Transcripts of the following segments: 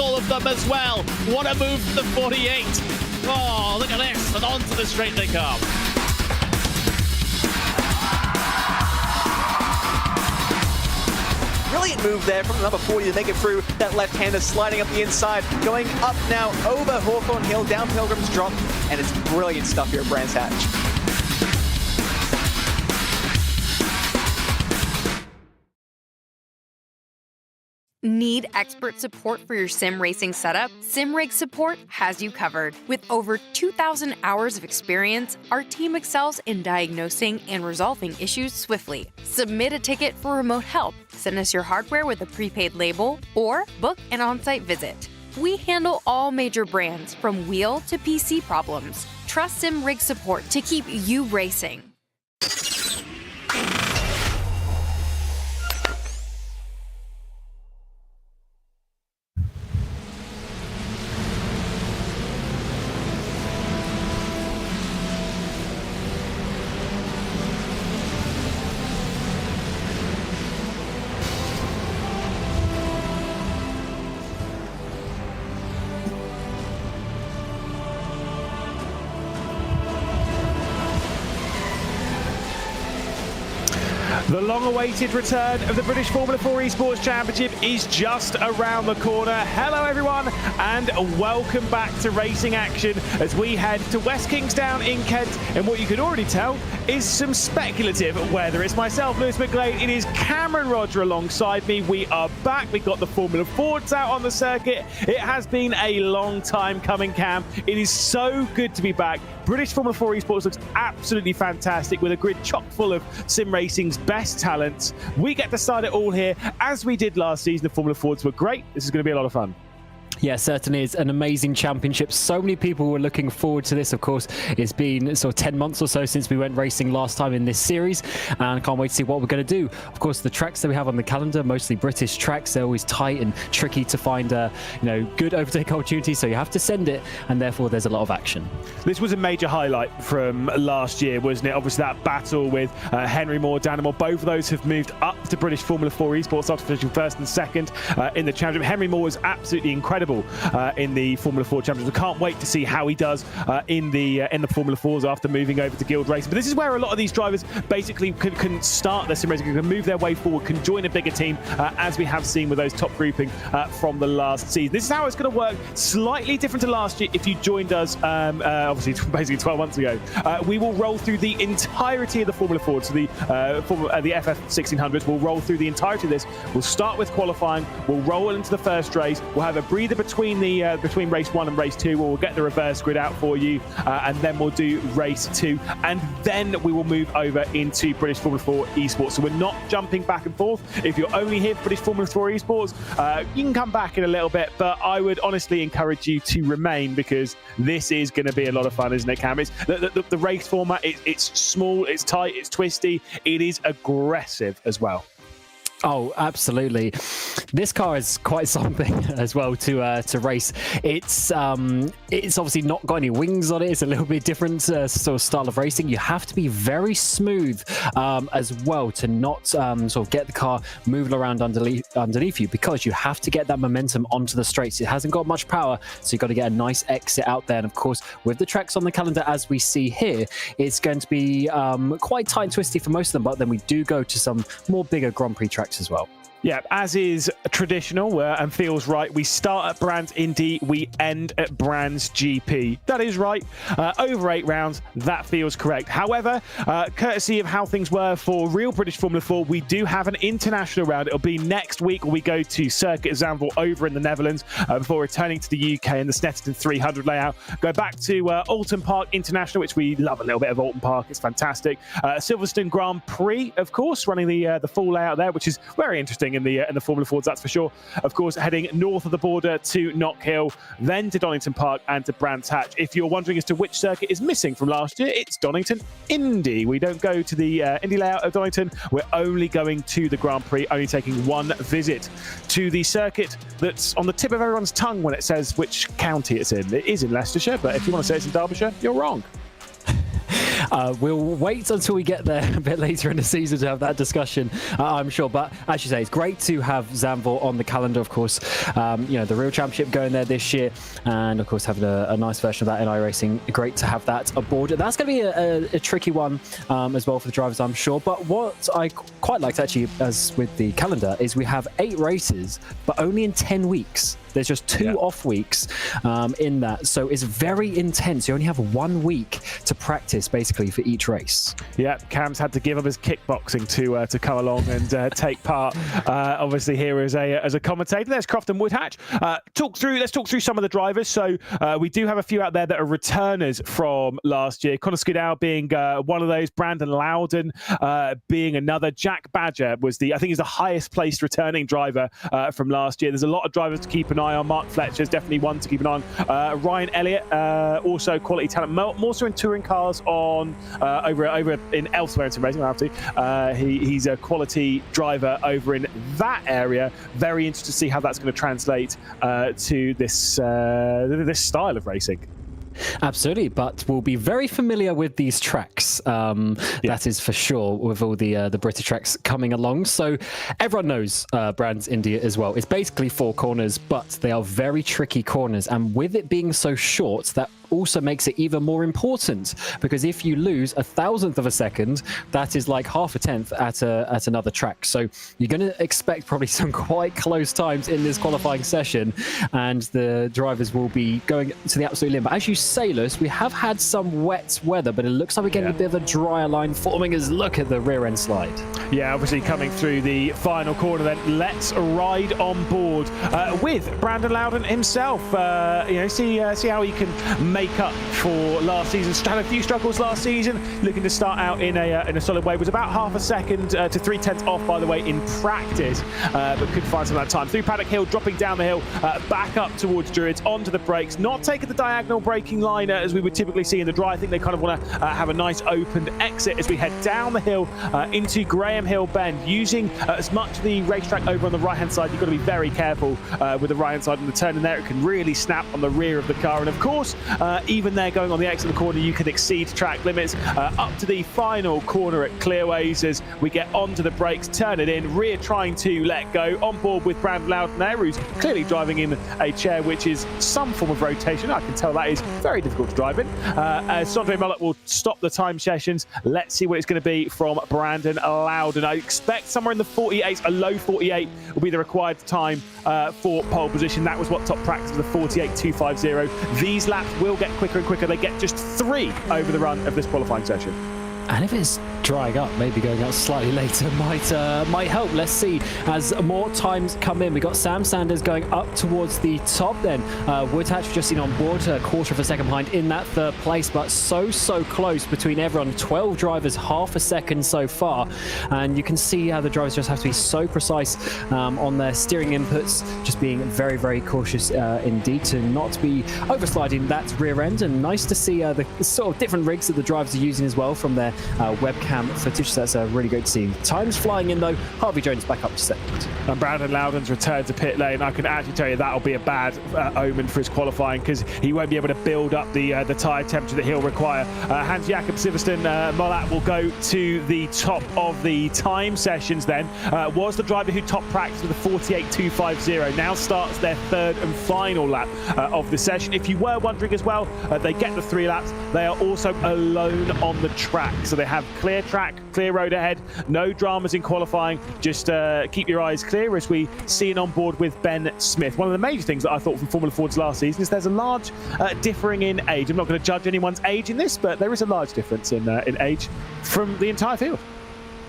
All of them as well. What a move to the 48. Oh, look at this. And onto the straight they come. Brilliant move there from number 40 to make it through that left-hander, sliding up the inside, going up now over Hawthorne Hill, down Pilgrim's Drop, and it's brilliant stuff here at Brands Hatch. Need expert support for your sim racing setup? SimRig Support has you covered. With over 2,000 hours of experience, our team excels in diagnosing and resolving issues swiftly. Submit a ticket for remote help, send us your hardware with a prepaid label, or book an on-site visit. We handle all major brands, from wheel to PC problems. Trust SimRig Support to keep you racing. The long-awaited return of the British Formula 4 Esports Championship is just around the corner. Hello everyone and welcome back to racing action as we head to West Kingsdown in Kent, and what you can already tell is some speculative weather. It's myself, Lewis McGlade, it is Cameron Roger alongside me. We are back, we got the Formula Fords out on the circuit. It has been a long time coming, Cam. It is so good to be back. British Formula 4 Esports looks absolutely fantastic with a grid chock full of sim racing's best talents. We get to start it all here as we did last season. The Formula Fords were great. This is going to be a lot of fun. Yeah, certainly is an amazing championship. So many people were looking forward to this. Of course, it's been sort of 10 months or so since we went racing last time in this series, and I can't wait to see what we're going to do. Of course, the tracks that we have on the calendar, mostly British tracks, they're always tight and tricky to find good overtake opportunities, so you have to send it, and therefore there's a lot of action. This was a major highlight from last year, wasn't it? Obviously that battle with Henry Moore, Dan Moore, both of those have moved up to British Formula 4 Esports after finishing first and second in the championship. Henry Moore was absolutely incredible in the Formula 4 Championship. I can't wait to see how he does in the Formula 4s after moving over to Guild Racing. But this is where a lot of these drivers basically can start their sim racing, can move their way forward, can join a bigger team, as we have seen with those top grouping from the last season. This is how it's going to work, slightly different to last year. If you joined us, obviously basically 12 months ago, we will roll through the entirety of the Formula 4, so the FF 1600s. We'll roll through the entirety of this. We'll start with qualifying. We'll roll into the first race. We'll have a breather between race 1 and race 2, where we'll get the reverse grid out for you, and then we'll do race 2, and then we will move over into British Formula 4 Esports. So we're not jumping back and forth. If you're only here for British Formula 4 Esports, you can come back in a little bit, but I would honestly encourage you to remain, because this is going to be a lot of fun, isn't it, Cam? It's the race format, it's small, it's tight, it's twisty, it is aggressive as well. Oh, absolutely. This car is quite something as well to race. It's obviously not got any wings on it. It's a little bit different sort of style of racing. You have to be very smooth as well to not sort of get the car moving around underneath you, because you have to get that momentum onto the straights. It hasn't got much power, so you've got to get a nice exit out there. And of course, with the tracks on the calendar, as we see here, it's going to be quite tight and twisty for most of them, but then we do go to some more bigger Grand Prix tracks as well. Yeah, as is traditional and feels right, we start at Brands Indy, we end at Brands GP. That is right. Over 8 rounds, that feels correct. However, courtesy of how things were for real British Formula 4, we do have an international round. It'll be next week, where we go to Circuit Zandvoort over in the Netherlands before returning to the UK in the Snetterton 300 layout. Go back to Alton Park International, which we love a little bit of Alton Park. It's fantastic. Silverstone Grand Prix, of course, running the full layout there, which is very interesting in the Formula Fords, that's for sure. Of course, heading north of the border to Knock Hill, then to Donington Park and to Brands Hatch. If you're wondering as to which circuit is missing from last year, it's Donington Indy. We don't go to the Indy layout of Donington. We're only going to the Grand Prix, only taking one visit to the circuit that's on the tip of everyone's tongue when it says which county it's in. It is in Leicestershire, but if you want to say it's in Derbyshire, you're wrong. We'll wait until we get there a bit later in the season to have that discussion, I'm sure. But as you say, it's great to have Zandvoort on the calendar, of course. The real championship going there this year, and of course having a nice version of that in iRacing. Great to have that aboard. That's going to be a tricky one as well for the drivers, I'm sure. But what I quite liked, actually, as with the calendar, is we have 8 races, but only in 10 weeks. There's just 2 off weeks in that. So it's very intense. You only have 1 week to practice, basically, for each race. Yeah, Cam's had to give up his kickboxing to come along and take part, obviously, here as a commentator. There's Crofton Woodhatch. Let's talk through some of the drivers. So we do have a few out there that are returners from last year. Connor Skidell being one of those. Brandon Loudon being another. Jack Badger was I think he's the highest placed returning driver from last year. There's a lot of drivers to keep an eye on. Mark Fletcher is definitely one to keep an eye on. Ryan Elliott, also quality talent. More so in touring cars on over in elsewhere in sim racing. He's a quality driver over in that area. Very interested to see how that's going to translate to this style of racing. Absolutely, but we'll be very familiar with these tracks. That is for sure, with all the British tracks coming along. So everyone knows Brands India as well. It's basically 4 corners, but they are very tricky corners. And with it being so short, that also makes it even more important, because if you lose 1,000th of a second, that is like half a tenth at another track. So you're going to expect probably some quite close times in this qualifying session, and the drivers will be going to the absolute limit. But as you say, Lewis, we have had some wet weather, but it looks like we're getting a bit of a drier line forming. As look at the rear end slide. Yeah, obviously coming through the final corner then. Let's ride on board with Brandon Loudon himself. See how he can make up for last season. Had a few struggles last season, looking to start out in a solid way. Was about half a second to 3/10 off, by the way, in practice, but could find some of that time. Through Paddock Hill, dropping down the hill, back up towards Druids, onto the brakes, not taking the diagonal braking line as we would typically see in the dry. I think they kind of want to have a nice opened exit as we head down the hill into Graham Hill Bend, using as much of the racetrack over on the right-hand side. You've got to be very careful with the right-hand side on the turn in there. It can really snap on the rear of the car. And of course, even there going on the exit of the corner, you can exceed track limits up to the final corner at Clearways as we get onto the brakes, turn it in, rear trying to let go. On board with Brandon Loudon there, who's clearly driving in a chair which is some form of rotation. I can tell that is very difficult to drive in. Sondre Mullet will stop the time sessions. Let's see what it's going to be from Brandon Loudon. I expect somewhere in the 48s, a low 48 will be the required time for pole position. That was what top practice was, the 48.250. These laps will get quicker and quicker. They get just 3 over the run of this qualifying session. And if it's drying up, maybe going out slightly later might help. Let's see as more times come in. We got Sam Sanders going up towards the top then. Woodhatch we've just seen on board, a quarter of a second behind in that 3rd place, but so close between everyone. 12 drivers, half a second so far. And you can see how the drivers just have to be so precise on their steering inputs, just being very cautious indeed to not be oversliding that rear end. And nice to see the sort of different rigs that the drivers are using as well from their webcam footage. So that's really great to see. Time's flying in though. Harvey Jones back up to 2nd. And Brandon Loudon's return to pit lane, I can actually tell you that'll be a bad omen for his qualifying, because he won't be able to build up the tyre temperature that he'll require. Hans Jakob Siversten Molat will go to the top of the time sessions then. Was the driver who top practiced with the 48.250. Now starts their 3rd and final lap of the session. If you were wondering as well, they get the 3 laps. They are also alone on the track. So they have clear track, clear road ahead, no dramas in qualifying. Just keep your eyes clear as we see it on board with Ben Smith. One of the major things that I thought from Formula Ford's last season is there's a large differing in age. I'm not going to judge anyone's age in this, but there is a large difference in age from the entire field.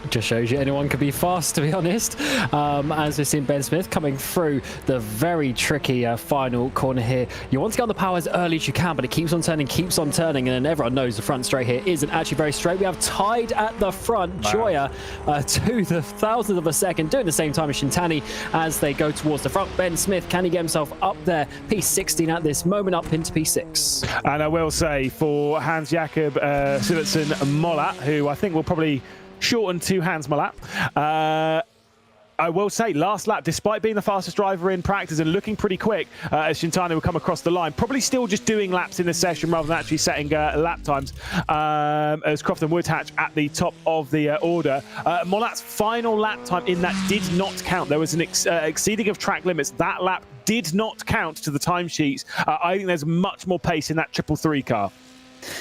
Just shows you anyone can be fast, to be honest. As we've seen Ben Smith coming through the very tricky final corner here. You want to get on the power as early as you can, but it keeps on turning, and then everyone knows the front straight here isn't actually very straight. We have tied at the front. Wow. Joya to the 1,000th of a second, doing the same time as Shintani as they go towards the front. Ben Smith, can he get himself up there? P16 at this moment, up into P6. And I will say for Hans Jakob Sivertsen Molat, who I think will probably shortened to Hans Molat. I will say, last lap, despite being the fastest driver in practice and looking pretty quick, as Shintani will come across the line, probably still just doing laps in the session rather than actually setting lap times, as Croft and Woodhatch at the top of the order. Molat's final lap time in that did not count. There was an exceeding of track limits. That lap did not count to the timesheets. I think there's much more pace in that 333 car.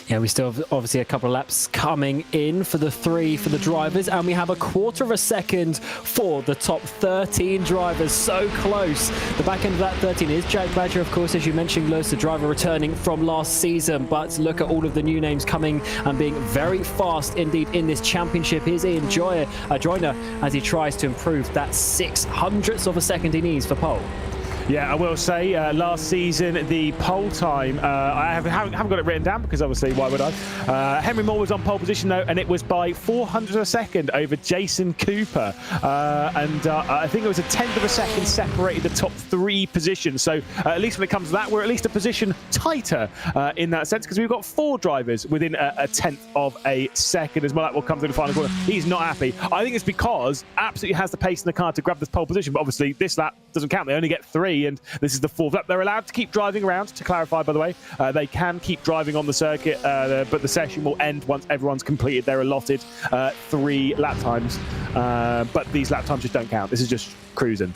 Yeah, we still have obviously a couple of laps coming in for the 3 for the drivers, and we have a quarter of a second for the top 13 drivers. So close. The back end of that 13 is Jack Badger, of course, as you mentioned, Lewis, the driver returning from last season. But look at all of the new names coming and being very fast indeed in this championship. Here's Ian Joyner as he tries to improve that 600th of a second he needs for pole. Yeah, I will say, last season, the pole time, I haven't got it written down because obviously, why would I? Henry Moore was on pole position though, and it was by 400 of a second over Jason Cooper. I think it was a 10th of a second separated the top 3 positions. So at least when it comes to that, we're at least a position tighter in that sense, because we've got 4 drivers within a 10th of a second as well. That will come through the final corner. He's not happy. I think it's because absolutely has the pace in the car to grab this pole position, but obviously this lap doesn't count. They only get 3. 3, and this is the 4th lap. They're allowed to keep driving around, to clarify, by the way. They can keep driving on the circuit, but the session will end once everyone's completed their allotted 3 lap times. But these lap times just don't count. This is just cruising.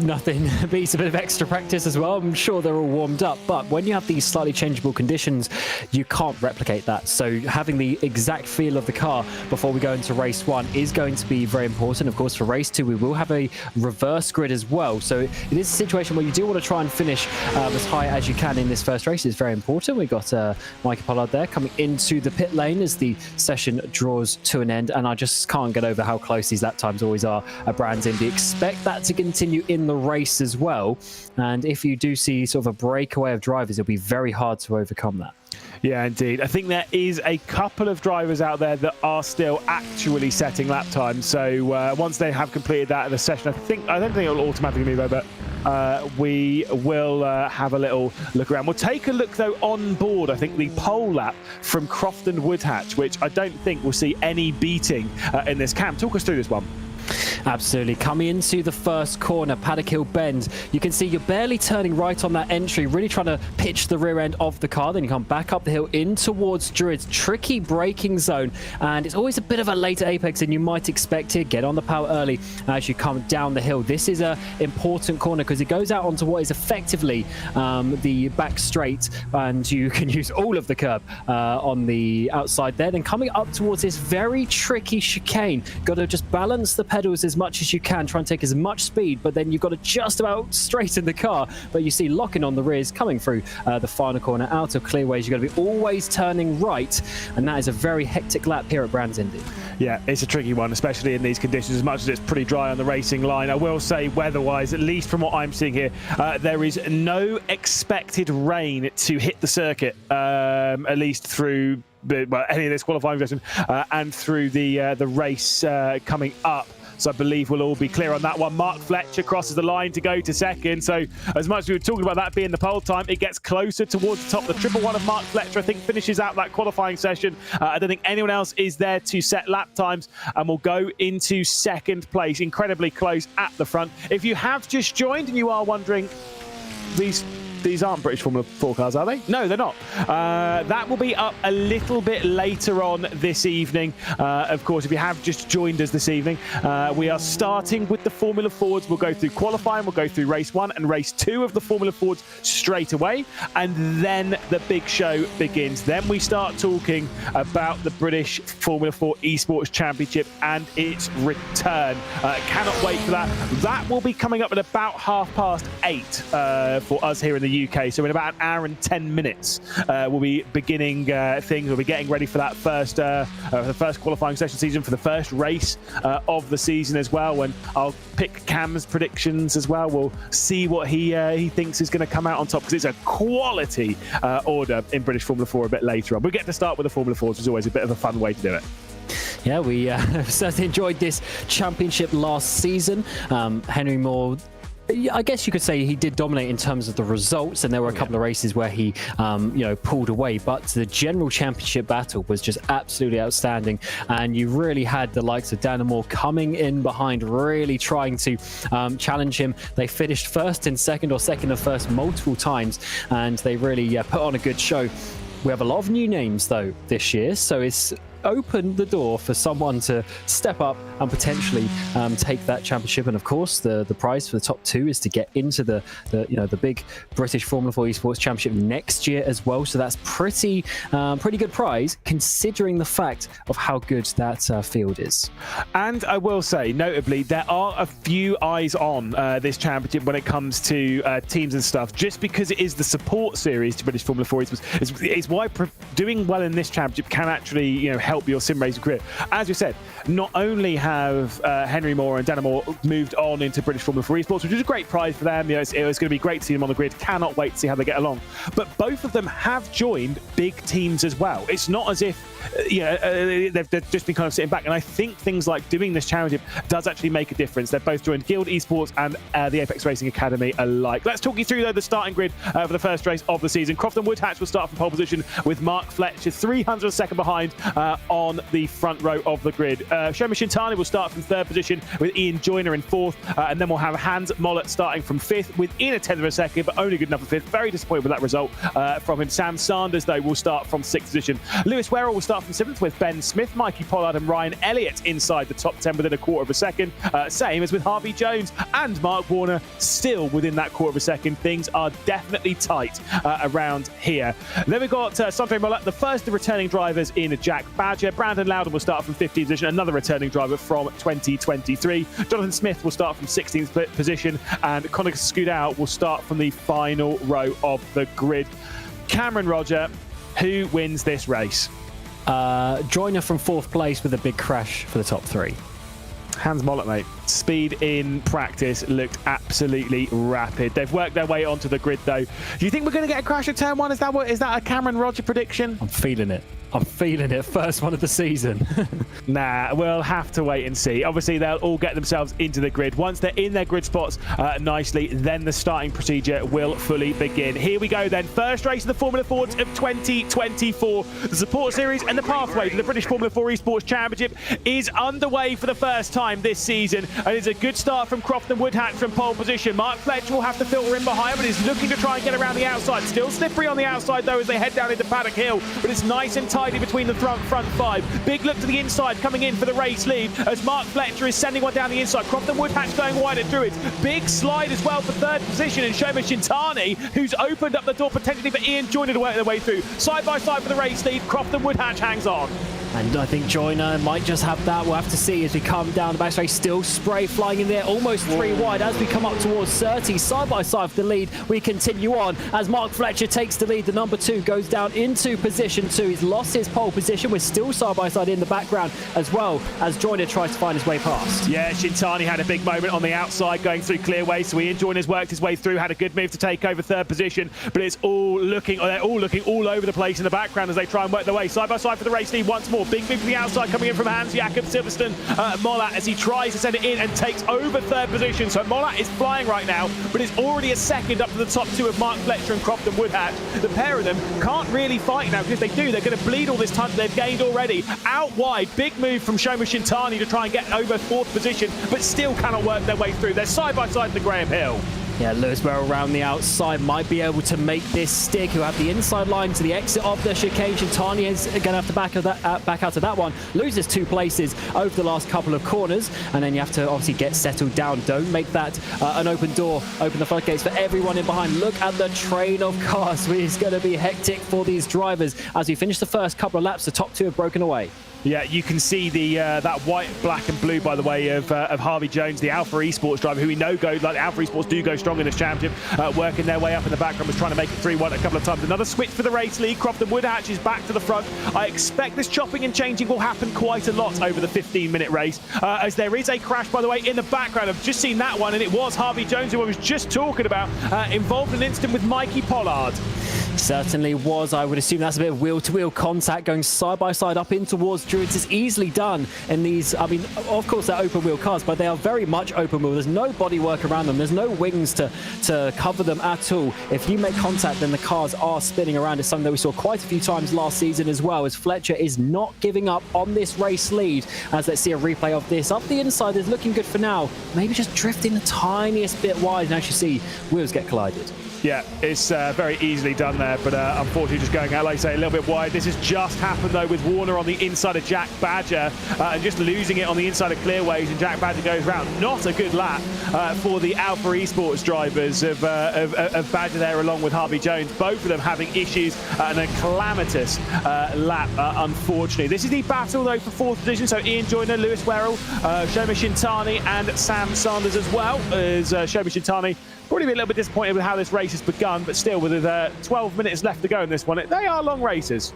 Nothing beats a bit of extra practice as well. I'm sure they're all warmed up, but when you have these slightly changeable conditions, you can't replicate that. So having the exact feel of the car before we go into race 1 is going to be very important. Of course, for race 2, we will have a reverse grid as well. So it is a situation where you do want to try and finish as high as you can in this first race. It's very important. We've got Micah Pollard there coming into the pit lane as the session draws to an end, and I just can't get over how close these lap times always are at Brands Indy. Expect that to continue in the race as well, and if you do see sort of a breakaway of drivers, it'll be very hard to overcome that. Yeah, indeed. I think there is a couple of drivers out there that are still actually setting lap times. So once they have completed that in the session, I don't think it'll automatically move over. We will have a little look around. We'll take a look though on board. I think the pole lap from Crofton Woodhatch, which I don't think we'll see any beating in this camp. Talk us through this one. Absolutely. Coming into the first corner, Paddock Hill Bend, you can see you're barely turning right on that entry, really trying to pitch the rear end of the car. Then you come back up the hill in towards Druids. Tricky braking zone, and it's always a bit of a later apex than you might expect here. Get on the power early as you come down the hill. This is an important corner because it goes out onto what is effectively the back straight, and you can use all of the curb on the outside there. Then coming up towards this very tricky chicane, got to just balance the pedals as much as you can, try and take as much speed, but then you've got to just about straighten the car. But you see locking on the rears coming through the final corner out of clearways. You've got to be always turning right, and that is a very hectic lap here at Brands Indy. Yeah, it's a tricky one, especially in these conditions, as much as it's pretty dry on the racing line. I will say, weather-wise, at least from what I'm seeing here, there is no expected rain to hit the circuit, at least through any of this qualifying session and through the race coming up. So I believe we'll all be clear on that one. Mark Fletcher crosses the line to go to second. So as much as we were talking about that being the pole time, it gets closer towards the top. The 111 of Mark Fletcher, I think, finishes out that qualifying session. I don't think anyone else is there to set lap times, and we'll go into second place, incredibly close at the front. If you have just joined and you are wondering, these aren't British Formula 4 cars, are they? No, they're not. That will be up a little bit later on this evening. Of course, if you have just joined us this evening, we are starting with the Formula Fords. We'll go through qualifying, we'll go through race 1 and race 2 of the Formula Fords straight away, and then the big show begins. Then we start talking about the British Formula 4 Esports Championship and its return. Cannot wait for that. That will be coming up at about 8:30 for us here in the UK. So in about an hour and 10 minutes, we'll be beginning things. We'll be getting ready for that the first qualifying session season, for the first race of the season as well. And I'll pick Cam's predictions as well. We'll see what he thinks is going to come out on top, because it's a quality order in British Formula 4 a bit later on. We'll get to start with the Formula 4, which is always a bit of a fun way to do it. Yeah, we certainly enjoyed this championship last season. Henry Moore, I guess you could say he did dominate in terms of the results, and there were a couple of races where he pulled away, but the general championship battle was just absolutely outstanding, and you really had the likes of Dan Moore coming in behind, really trying to challenge him. They finished first and second, or second and first multiple times, and they really put on a good show. We have a lot of new names though this year, so it's open the door for someone to step up and potentially take that championship. And of course, the prize for the top two is to get into the big British Formula 4 Esports Championship next year as well. So that's pretty good prize, considering the fact of how good that field is. And I will say, notably, there are a few eyes on this championship when it comes to teams and stuff, just because it is the support series to British Formula 4 Esports. It's why doing well in this championship can actually help your sim racing career. As you said, not only have Henry Moore and Dana Moore moved on into British Formula 4 Esports, which is a great prize for them. It was going to be great to see them on the grid. Cannot wait to see how they get along. But both of them have joined big teams as well. It's not as if they've just been kind of sitting back. And I think things like doing this championship does actually make a difference. They've both joined Guild Esports and the Apex Racing Academy alike. Let's talk you through though the starting grid for the first race of the season. Crofton Woodhatch will start from pole position with Mark Fletcher 302nd behind on the front row of the grid. Shoma Shintani will start from 3rd position with Ian Joyner in 4th, and then we'll have Hans Mollett starting from 5th within a 10th of a second, but only good enough for 5th. Very disappointed with that result from him. Sam Sanders, though, will start from 6th position. Lewis Werrell will start from 7th with Ben Smith, Mikey Pollard and Ryan Elliott inside the top 10 within a quarter of a second. Same as with Harvey Jones and Mark Warner still within that quarter of a second. Things are definitely tight around here. Then we've got Sondre Mollett, the first of the returning drivers in Jack Badger. Brandon Loudon will start from 15th position, another returning driver from 2023. Jonathan Smith will start from 16th position, and Conor Scudow will start from the final row of the grid. Cameron Roger, who wins this race? Joyner from 4th place with a big crash for the top 3. Hans Mollett, mate. Speed in practice looked absolutely rapid. They've worked their way onto the grid, though. Do you think we're going to get a crash at turn 1? Is that a Cameron Roger prediction? I'm feeling it. I'm feeling it. First one of the season. Nah, we'll have to wait and see. Obviously, they'll all get themselves into the grid. Once they're in their grid spots nicely, then the starting procedure will fully begin. Here we go then. First race of the Formula Fords of 2024. The support series and the pathway to the British Formula 4 Esports Championship is underway for the first time this season. And it's a good start from Crofton Woodhatch from pole position. Mark Fletcher will have to filter in behind, but is looking to try and get around the outside. Still slippery on the outside, though, as they head down into Paddock Hill. But it's nice and tidy between the front 5. Big look to the inside coming in for the race lead as Mark Fletcher is sending one down the inside. Crofton Woodhatch going wide at Druids. Big slide as well for 3rd position, and Shoma Shintani, who's opened up the door potentially for Ian Joyner to work their way through. Side by side for the race lead. Crofton Woodhatch hangs on. And I think Joyner might just have that. We'll have to see as we come down the back straight. Still spray flying in there, almost 3 wide as we come up towards 30. Side by side for the lead. We continue on as Mark Fletcher takes the lead. The number 2 goes down into position 2. He's lost his pole position. We're still side by side in the background as well as Joyner tries to find his way past. Yeah, Shintani had a big moment on the outside going through Clearway. So Ian Joyner's worked his way through, had a good move to take over 3rd position. But it's they're all looking all over the place in the background as they try and work their way. Side by side for the race lead once more. Big move to the outside coming in from Hans Jakob Silverstone Mollett as he tries to send it in and takes over 3rd position. So Mollett is flying right now, but it's already a second up to the top 2 of Mark Fletcher and Crofton Woodhatch. The pair of them can't really fight now, because if they do, they're going to bleed all this time they've gained already. Out wide, big move from Shoma Shintani to try and get over 4th position, but still cannot work their way through. They're side by side to Graham Hill. Yeah, Lewis Werrell around the outside might be able to make this stick. He'll have the inside line to the exit of the chicane. Shintani is going to have to back out of that one. Loses 2 places over the last couple of corners, and then you have to obviously get settled down. Don't make that an open door. Open the floodgates for everyone in behind. Look at the train of cars. It's going to be hectic for these drivers as we finish the first couple of laps. The top 2 have broken away. Yeah, you can see the that white, black and blue, by the way, of Harvey Jones, the Alpha Esports driver, who we know Alpha Esports do go strong in this championship, working their way up in the background, was trying to make it 3-1 a couple of times. Another switch for the race lead. Crofton Woodhatch is back to the front. I expect this chopping and changing will happen quite a lot over the 15-minute race, as there is a crash, by the way, in the background. I've just seen that one, and it was Harvey Jones, who I was just talking about, involved in an incident with Mikey Pollard. Certainly was. I would assume that's a bit of wheel-to-wheel contact going side by side up in towards Druids. Is easily done in these. I mean, of course, they're open wheel cars, but they are very much open wheel. There's no bodywork around them. There's no wings to cover them at all. If you make contact, then the cars are spinning around. It's something that we saw quite a few times last season as well, as Fletcher is not giving up on this race lead. As let's see a replay of this. Up the inside is looking good for now. Maybe just drifting the tiniest bit wide, and as you see, wheels get collided. Yeah, it's very easily done there, but unfortunately just going out, like I say, a little bit wide. This has just happened, though, with Warner on the inside of Jack Badger and just losing it on the inside of Clearways, and Jack Badger goes round. Not a good lap for the Alpha Esports drivers of Badger there, along with Harvey Jones. Both of them having issues and a calamitous lap, unfortunately. This is the battle, though, for 4th position. So Ian Joyner, Lewis Werrell, Shoma Shintani and Sam Sanders as well. As Shoma Shintani probably be a little bit disappointed with how this race has begun, but still, with 12 minutes left to go in this one, they are long races.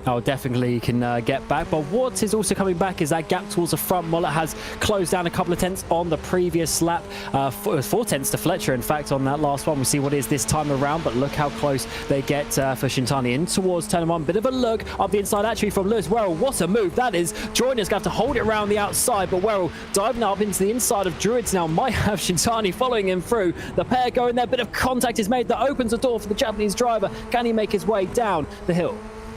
Oh, definitely can get back. But what is also coming back is that gap towards the front. Mollett has closed down a couple of tenths on the previous lap. 4 tenths to Fletcher, in fact, on that last one. We'll see what it is this time around, but look how close they get for Shintani in towards turn 1. Bit of a look up the inside, actually, from Lewis Werrell. What a move that is. Joyner's going to have to hold it around the outside, but Werrell diving up into the inside of Druids now. Might have Shintani following him through. The pair going there. Bit of contact is made that opens the door for the Japanese driver. Can he make his way down the hill?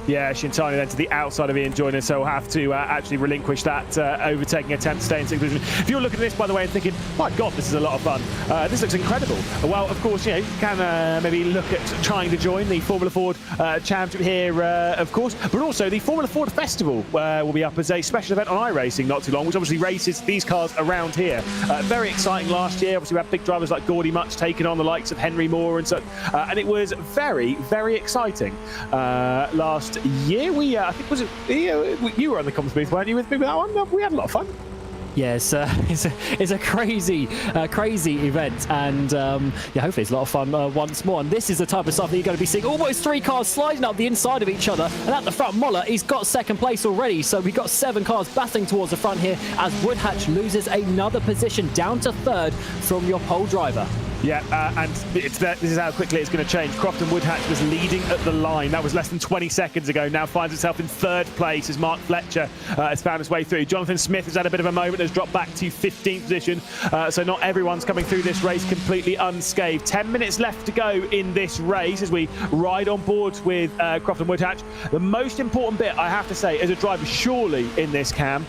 Yeah, Shintani then to the outside of Ian Joyner, so we'll have to actually relinquish that overtaking attempt to stay in 6th position. If you're looking at this, by the way, and thinking, my God, this is a lot of fun. This looks incredible. Well, of course, you can maybe look at trying to join the Formula Ford Championship here, of course, but also the Formula Ford Festival will be up as a special event on iRacing not too long, which obviously races these cars around here. Very exciting last year. Obviously, we had big drivers like Gordy Much taking on the likes of Henry Moore and such, and it was very, very exciting. Last year, I think, was it, you were on the comms booth, weren't you, with me with that one? We had a lot of fun. Yes, it's a crazy event, and yeah, hopefully it's a lot of fun once more. And this is the type of stuff that you're going to be seeing. Almost 3 cars sliding up the inside of each other, and at the front, Moller, he's got 2nd place already. So we've got 7 cars battling towards the front here as Woodhatch loses another position down to 3rd from your pole driver. Yeah, and this is how quickly it's going to change. Crofton Woodhatch was leading at the line. That was less than 20 seconds ago. Now finds himself in 3rd place as Mark Fletcher has found his way through. Jonathan Smith has had a bit of a moment, has dropped back to 15th position. So not everyone's coming through this race completely unscathed. 10 minutes left to go in this race as we ride on board with Crofton Woodhatch. The most important bit, I have to say, as a driver, surely in this, Cam,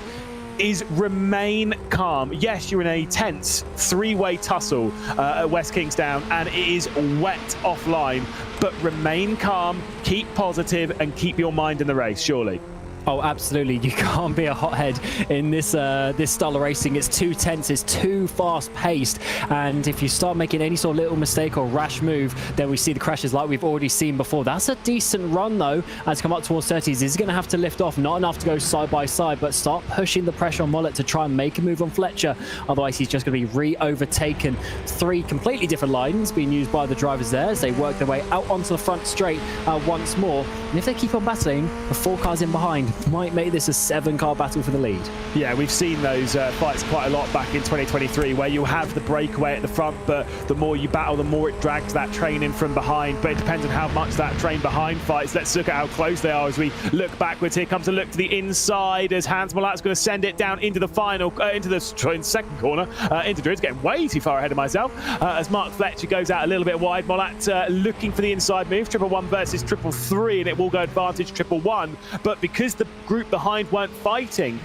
is remain calm. Yes, you're in a tense 3-way tussle at West Kingsdown, and it is wet offline, but remain calm, keep positive, and keep your mind in the race, surely. Oh, absolutely. You can't be a hothead in this this style of racing. It's too tense. It's too fast-paced. And if you start making any sort of little mistake or rash move, then we see the crashes like we've already seen before. That's a decent run, though, as come up towards 30s. He's going to have to lift off. Not enough to go side by side, but start pushing the pressure on Mollett to try and make a move on Fletcher. Otherwise, he's just going to be re-overtaken. 3 completely different lines being used by the drivers there as they work their way out onto the front straight once more. And if they keep on battling, the 4 cars in behind might make this a 7-car battle for the lead. Yeah, we've seen those fights quite a lot back in 2023 where you have the breakaway at the front, but the more you battle, the more it drags that train in from behind. But it depends on how much that train behind fights. Let's look at how close they are as we look backwards. Here comes a look to the inside as Hans Molat's going to send it down into the final, into the 2nd corner, into Druids, getting way too far ahead of myself. As Mark Fletcher goes out a little bit wide. Molat looking for the inside move, 111 versus 333, and it will go advantage 111. But because the group behind weren't fighting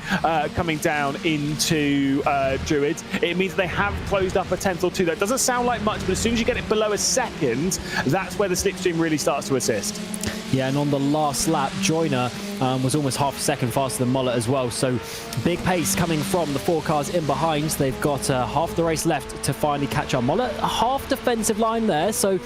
coming down into Druids, it means they have closed up a 10th or 2. That doesn't sound like much, but as soon as you get it below a second, that's where the slipstream really starts to assist. Yeah, and on the last lap, Joyner was almost half a second faster than Mollett as well. So big pace coming from the 4 cars in behind. They've got half the race left to finally catch up. Mollett, a half defensive line there, so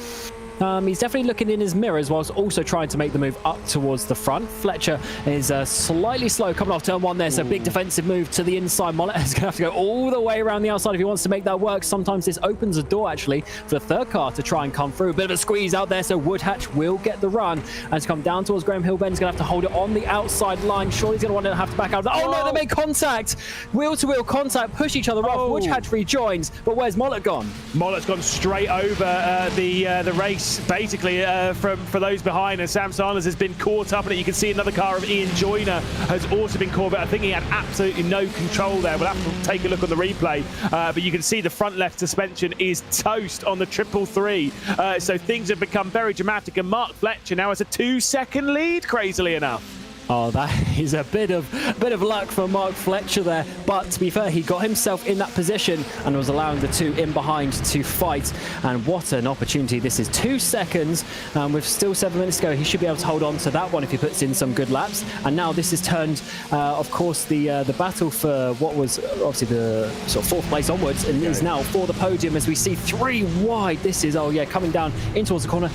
he's definitely looking in his mirrors whilst also trying to make the move up towards the front. Fletcher is slightly slow coming off turn 1 there, so big defensive move to the inside. Mollett is going to have to go all the way around the outside if he wants to make that work. Sometimes this opens a door actually for the 3rd car to try and come through. A bit of a squeeze out there, so Woodhatch will get the run and come down towards Graham Hillben. He's going to have to hold it on the outside line. Surely he's going to want to have to back out. Oh no, they made contact! Wheel-to-wheel contact, push each other off. Woodhatch rejoins, but where's Mollett gone? Mollett's gone straight over the race, basically, for those behind, and Sam Sanders has been caught up in it. You can see another car of Ian Joyner has also been caught, but I think he had absolutely no control there. We'll have to take a look on the replay, but you can see the front left suspension is toast on the 333. So things have become very dramatic, and Mark Fletcher now has a 2-second lead, crazily enough. Oh, that is a bit of luck for Mark Fletcher there. But to be fair, he got himself in that position and was allowing the 2 in behind to fight. And what an opportunity. This is 2 seconds with still 7 minutes to go. He should be able to hold on to that one if he puts in some good laps. And now this has turned, of course, the battle for what was obviously the sort of 4th place onwards and is now for the podium as we see 3 wide. This is, oh yeah, coming down in towards the corner.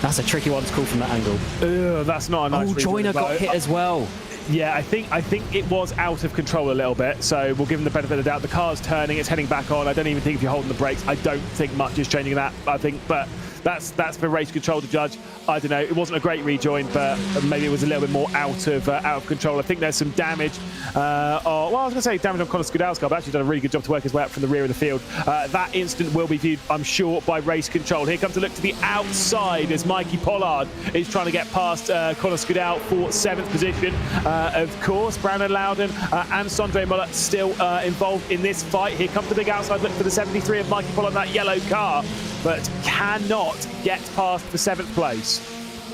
That's a tricky one to call from that angle. That's not a nice reason. Joyner got hit as well. Yeah, I think it was out of control a little bit, so we'll give him the benefit of the doubt. The car's turning, it's heading back on. I don't even think if you're holding the brakes, I don't think much is changing that, I think, but that's for race control to judge. I don't know, it wasn't a great rejoin, but maybe it was a little bit more out of control. I think there's some damage, I was going to say damage on Connor Skudal's car, but actually done a really good job to work his way up from the rear of the field. That instant will be viewed, I'm sure, by race control. Here comes a look to the outside as Mikey Pollard is trying to get past Connor Skudal for 7th position. Of course, Brandon Loudon and Sondre Muller still involved in this fight. Here comes the big outside look for the 73 of Mikey Pollard, that yellow car, but cannot get past the 7th place.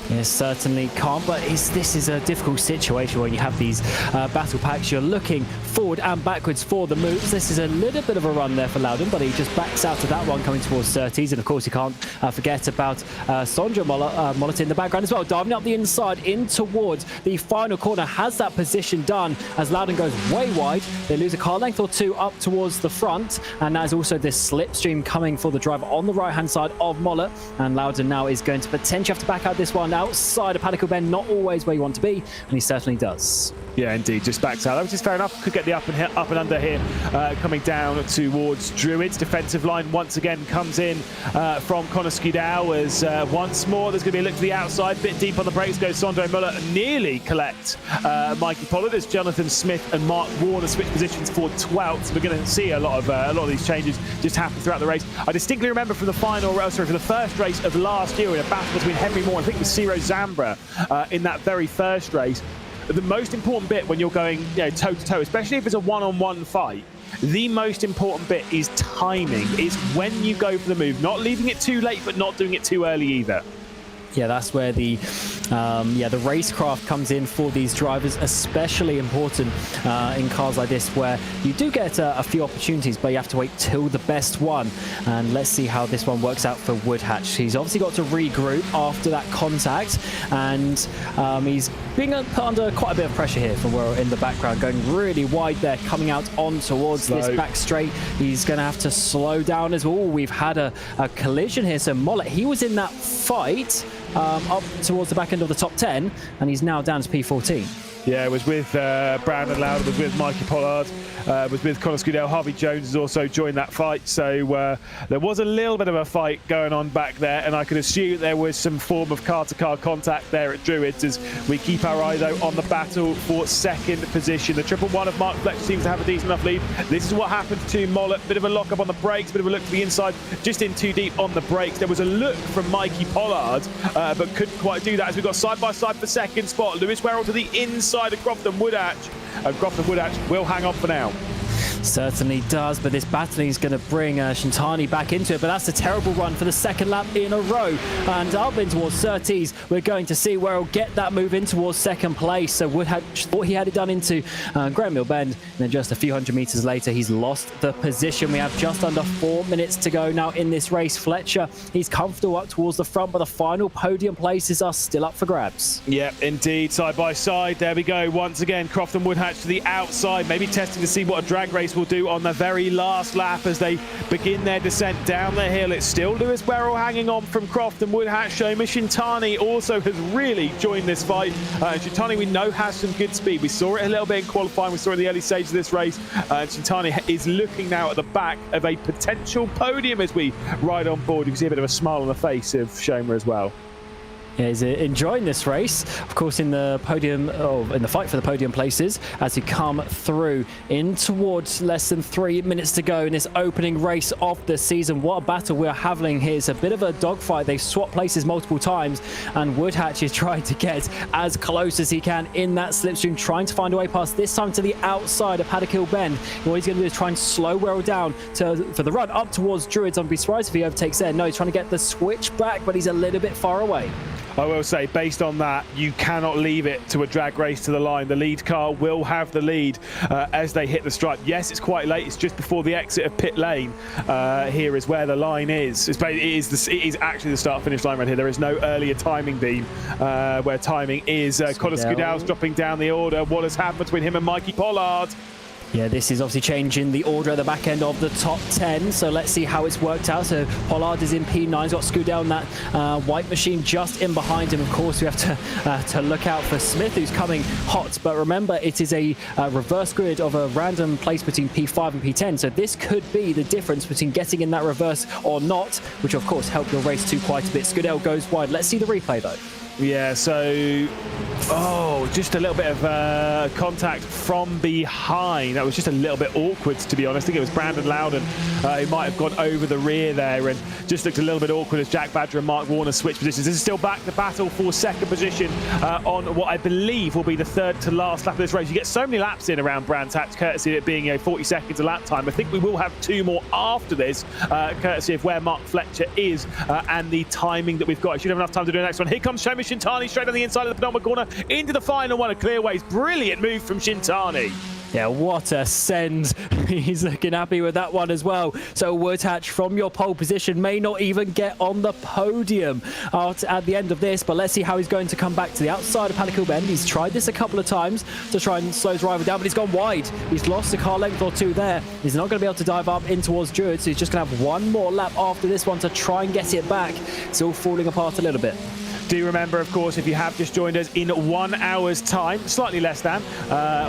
It certainly can't, but this is a difficult situation when you have these battle packs. You're looking forward and backwards for the moves. This is a little bit of a run there for Loudon, but he just backs out of that one coming towards 30s. And of course, you can't forget about Sondra Mollet in the background as well, diving up the inside in towards the final corner. Has that position done as Loudon goes way wide. They lose a car length or two up towards the front, and there's also this slipstream coming for the driver on the right-hand side of Mollet. And Loudon now is going to potentially have to back out this one outside of Paddock Bend, not always where you want to be, and he certainly does. Yeah, indeed, just backs out, which is fair enough. Could get the up and under here, coming down towards Druids. Defensive line once again comes in from Connor Skudau as once more there's going to be a look to the outside. Bit deep on the brakes goes Sondre Muller, nearly collect Mikey Pollard as Jonathan Smith and Mark Warner switch positions for 12th. We're going to see a lot of these changes just happen throughout the race. I distinctly remember from the for the first race of last year in a battle between Henry Moore and I think it was Ciro Zambra in that very first race. The most important bit when you're going toe to toe, especially if it's a one-on-one fight, the most important bit is timing. It's when you go for the move, not leaving it too late, but not doing it too early either. Yeah, that's where the racecraft comes in for these drivers, especially important in cars like this where you do get a few opportunities, but you have to wait till the best one. And let's see how this one works out for Woodhatch. He's obviously got to regroup after that contact, and he's being put under quite a bit of pressure here from where in the background, going really wide there, coming out on towards this back straight. He's going to have to slow down as well. We've had a collision here, so Mollet, he was in that fight up towards the back end of the top 10, and he's now down to P14. Yeah, it was with Brandon Loudon, was with Mikey Pollard, was with Connor Skudau. Harvey Jones has also joined that fight. So there was a little bit of a fight going on back there, and I could assume there was some form of car-to-car contact there at Druids as we keep our eye, though, on the battle for second position. The 111 of Mark Fletcher seems to have a decent enough lead. This is what happened to Mollet. Bit of a lock-up on the brakes, bit of a look to the inside, just in too deep on the brakes. There was a look from Mikey Pollard, but couldn't quite do that as we got side-by-side for second spot. Lewis Werrell to the inside of Crofton Woodhatch, and Crofton Woodhatch will hang on for now. Certainly does, but this battling is going to bring Shintani back into it, but that's a terrible run for the second lap in a row, and up in towards 30s we're going to see where he'll get that move in towards second place. So Woodhatch thought he had it done into Graham Mill Bend, and then just a few hundred meters later he's lost the position. We have just under 4 minutes to go now in this race. Fletcher, he's comfortable up towards the front, but the final podium places are still up for grabs. Yeah, indeed, side by side, there we go once again. Crofton Woodhatch to the outside, maybe testing to see what a drag race will do on the very last lap as they begin their descent down the hill. It's still Lewis Werrell hanging on from Crofton Woodhatch. Shoma Shintani also has really joined this fight. Shintani, we know, has some good speed. We saw it a little bit in qualifying. We saw it in the early stages of this race. Shintani is looking now at the back of a potential podium as we ride on board. You can see a bit of a smile on the face of Shoma as well. Yeah, he's enjoying this race, of course, in the podium, in the fight for the podium places as he come through in towards less than 3 minutes to go in this opening race of the season. What a battle we're having here. It's a bit of a dogfight. They've swapped places multiple times, and Woodhatch is trying to get as close as he can in that slipstream, trying to find a way past, this time to the outside of Paddock Hill Bend. And what he's going to do is try and slow Werrell down for the run up towards Druids. I'd be surprised if he overtakes there. No, he's trying to get the switch back, but he's a little bit far away. I will say, based on that, you cannot leave it to a drag race to the line. The lead car will have the lead as they hit the stripe. Yes, it's quite late. It's just before the exit of pit lane. Here is where the line is. It is actually the start-finish line right here. There is no earlier timing beam where timing is. Connor Skudau's dropping down the order. What has happened between him and Mikey Pollard? Yeah, this is obviously changing the order at the back end of the top 10, so let's see how it's worked out. So Pollard is in P9, he's got Skudau on that white machine just in behind him. Of course, we have to look out for Smith, who's coming hot, but remember, it is a reverse grid of a random place between P5 and P10, so this could be the difference between getting in that reverse or not, which of course help your race to quite a bit. Skudau goes wide. Let's see the replay though. Yeah, so Oh, just a little bit of contact from behind. That was just a little bit awkward, to be honest. I think it was Brandon Loudon who might have gone over the rear there and just looked a little bit awkward as Jack Badger and Mark Warner switched positions. This is still back to battle for second position on what I believe will be the third to last lap of this race. You get so many laps in around Brands Hatch, courtesy of it being 40 seconds a lap time. I think we will have 2 more after this, courtesy of where Mark Fletcher is and the timing that we've got. I should have enough time to do the next one. Here comes Shomi Shintani straight on the inside of the penultimate corner into the final one of Clearways. Brilliant move from Shintani. Yeah, what a send. He's looking happy with that one as well. So Woodhatch from your pole position may not even get on the podium out at the end of this, but let's see how he's going to come back to the outside of Paddock Hill Bend. He's tried this a couple of times to try and slow his rival down, but he's gone wide. He's lost a car length or 2 there. He's not going to be able to dive up in towards Druid, so he's just going to have 1 more lap after this one to try and get it back. It's all falling apart a little bit. Do remember, of course, if you have just joined us, in 1 hour's time, slightly less than,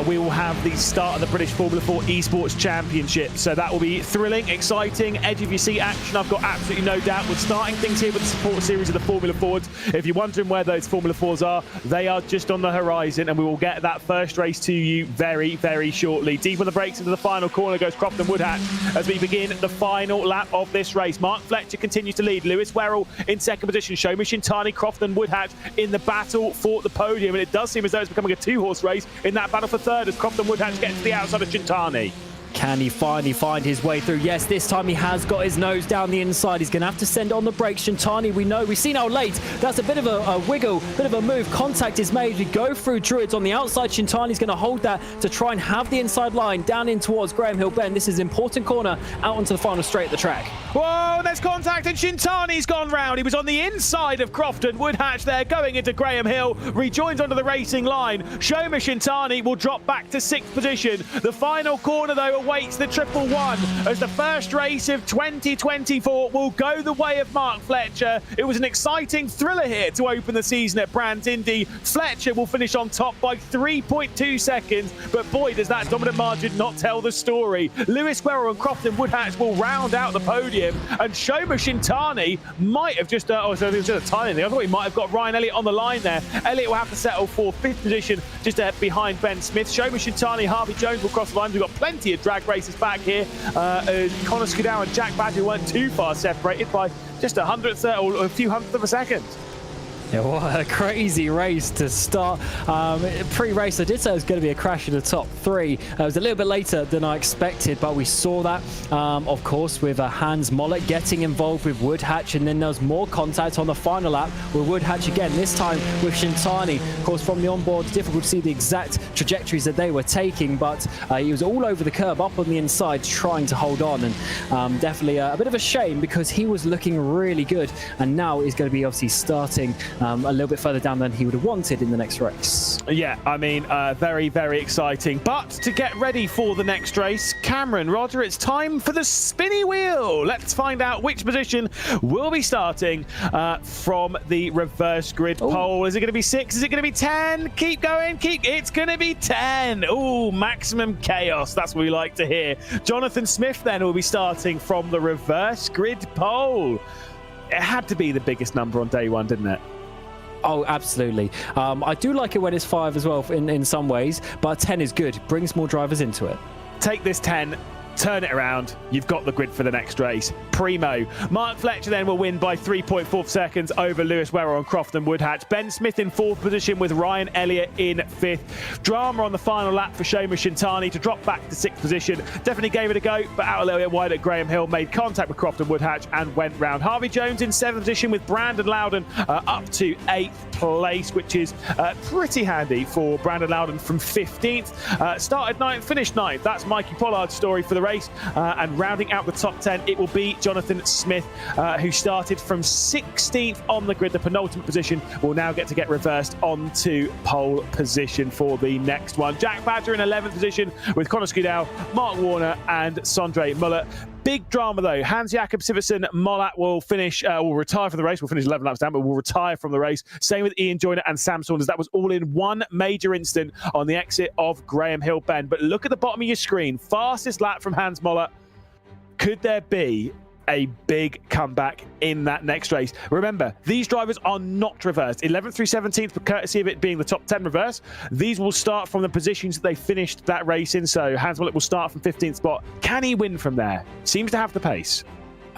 we will have the start of the British Formula 4 Esports Championship. So that will be thrilling, exciting, edge of your seat action. I've got absolutely no doubt. We're starting things here with the support series of the Formula Fords. If you're wondering where those Formula 4s are, they are just on the horizon, and we will get that first race to you very, very shortly. Deep on the brakes into the final corner goes Crofton Woodhatch as we begin the final lap of this race. Mark Fletcher continues to lead. Lewis Werrell in second position. Shomi Shintani, Crofton Woodhatch in the battle for the podium, and it does seem as though it's becoming a 2-horse race in that battle for third as Crofton Woodhatch gets to the outside of Shintani. Can he finally find his way through? Yes, this time he has got his nose down the inside. He's going to have to send on the brakes. Shintani, we know, we've seen how late. That's a bit of a wiggle, bit of a move. Contact is made. We go through Druids on the outside. Shintani's going to hold that to try and have the inside line down in towards Graham Hill Bend. This is an important corner out onto the final straight at the track. Whoa, there's contact and Shintani's gone round. He was on the inside of Crofton Woodhatch there, going into Graham Hill. Rejoins onto the racing line. Shomi Shintani will drop back to 6th position. The final corner, though, awaits the 111 as the first race of 2024 will go the way of Mark Fletcher. It was an exciting thriller here to open the season at Brands Indy. Fletcher will finish on top by 3.2 seconds, but boy, does that dominant margin not tell the story. Lewis Werrell and Crofton Woodhatch will round out the podium, and Shomi Shintani might have just, it was just a tiny thing. I thought he might have got Ryan Elliott on the line there. Elliott will have to settle for 5th position, just behind Ben Smith. Shomi Shintani, Harvey Jones will cross the lines. We've got plenty of drag races back here. Connor Scudow and Jack Badger weren't too far separated by just a hundredth or a few hundredths of a second. Yeah, what a crazy race to start. Pre-race, I did say it was going to be a crash in the top 3. It was a little bit later than I expected, but we saw that, of course, with Hans Mollett getting involved with Woodhatch, and then there was more contact on the final lap with Woodhatch again, this time with Shintani. Of course, from the onboard, it's difficult to see the exact trajectories that they were taking, but he was all over the curb, up on the inside, trying to hold on, and definitely a bit of a shame because he was looking really good, and now he's going to be obviously starting a little bit further down than he would have wanted in the next race. Yeah, I mean, very, very exciting. But to get ready for the next race, Cameron, Roger, it's time for the spinny wheel. Let's find out which position will be starting from the reverse grid pole. Is it going to be 6? Is it going to be 10? Keep going. It's going to be 10. Oh, maximum chaos. That's what we like to hear. Jonathan Smith then will be starting from the reverse grid pole. It had to be the biggest number on day one, didn't it? Oh, absolutely. I do like it when it's 5 as well in some ways, but 10 is good. Brings more drivers into it. Take this 10, turn it around. You've got the grid for the next race. Primo. Mark Fletcher then will win by 3.4 seconds over Lewis Werrell and Crofton Woodhatch. Ben Smith in 4th position with Ryan Elliott in 5th. Drama on the final lap for Shomi Shintani to drop back to 6th position. Definitely gave it a go, but out a little bit wide at Graham Hill. Made contact with Crofton Woodhatch and went round. Harvey Jones in 7th position with Brandon Loudon up to 8th place, which is pretty handy for Brandon Loudon from 15th. Started 9th, finished 9th. That's Mikey Pollard's story for the race. And rounding out the top 10, it will be Jonathan Smith, who started from 16th on the grid. The penultimate position will now get reversed onto pole position for the next one. Jack Badger in 11th position with Connor Scudow, Mark Warner and Sondre Muller. Big drama though. Hans Jakob Siversen Mollett will retire from the race. We'll finish 11 laps down, but will retire from the race. Same with Ian Joyner and Sam Saunders. That was all in one major incident on the exit of Graham Hill Bend. But look at the bottom of your screen. Fastest lap from Hans Mollett. Could there be a big comeback in that next race. Remember, these drivers are not reversed. 11th through 17th, but courtesy of it being the top 10 reverse, these will start from the positions that they finished that race in. So Hans Willet will start from 15th spot. Can he win from there? Seems to have the pace.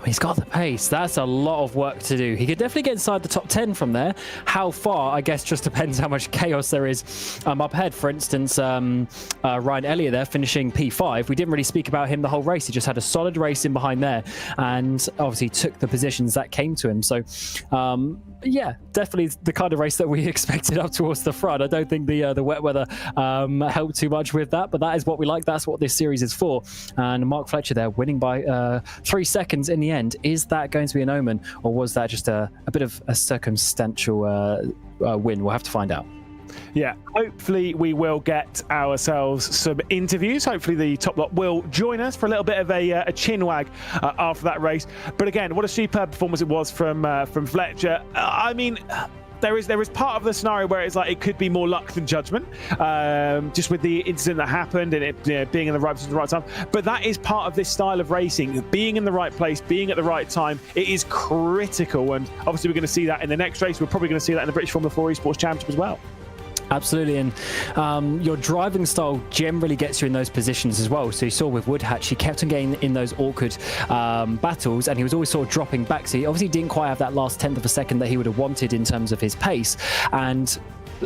He's got the pace. That's a lot of work to do. He could definitely get inside the top 10 from there. How far, I guess, just depends how much chaos there is up ahead. For instance, Ryan Elliott there finishing P5. We didn't really speak about him the whole race. He just had a solid race in behind there and obviously took the positions that came to him. So, yeah, definitely the kind of race that we expected up towards the front. I don't think the wet weather helped too much with that, but that is what we like. That's what this series is for. And Mark Fletcher there winning by 3 seconds in the end. Is that going to be an omen, or was that just a bit of a circumstantial win? We'll have to find out. Yeah, hopefully we will get ourselves some interviews. Hopefully the top lot will join us for a little bit of a chin wag after that race. But again, what a superb performance it was from Fletcher. I mean, there is part of the scenario where it's like it could be more luck than judgment, just with the incident that happened and it being in the right position at the right time. But that is part of this style of racing, being in the right place, being at the right time. It is critical, and obviously we're going to see that in the next race. We're probably going to see that in the British Formula 4 Esports Championship as well. Absolutely, and your driving style generally gets you in those positions as well. So you saw with Woodhatch, he kept on getting in those awkward battles, and he was always sort of dropping back. So he obviously didn't quite have that last tenth of a second that he would have wanted in terms of his pace. And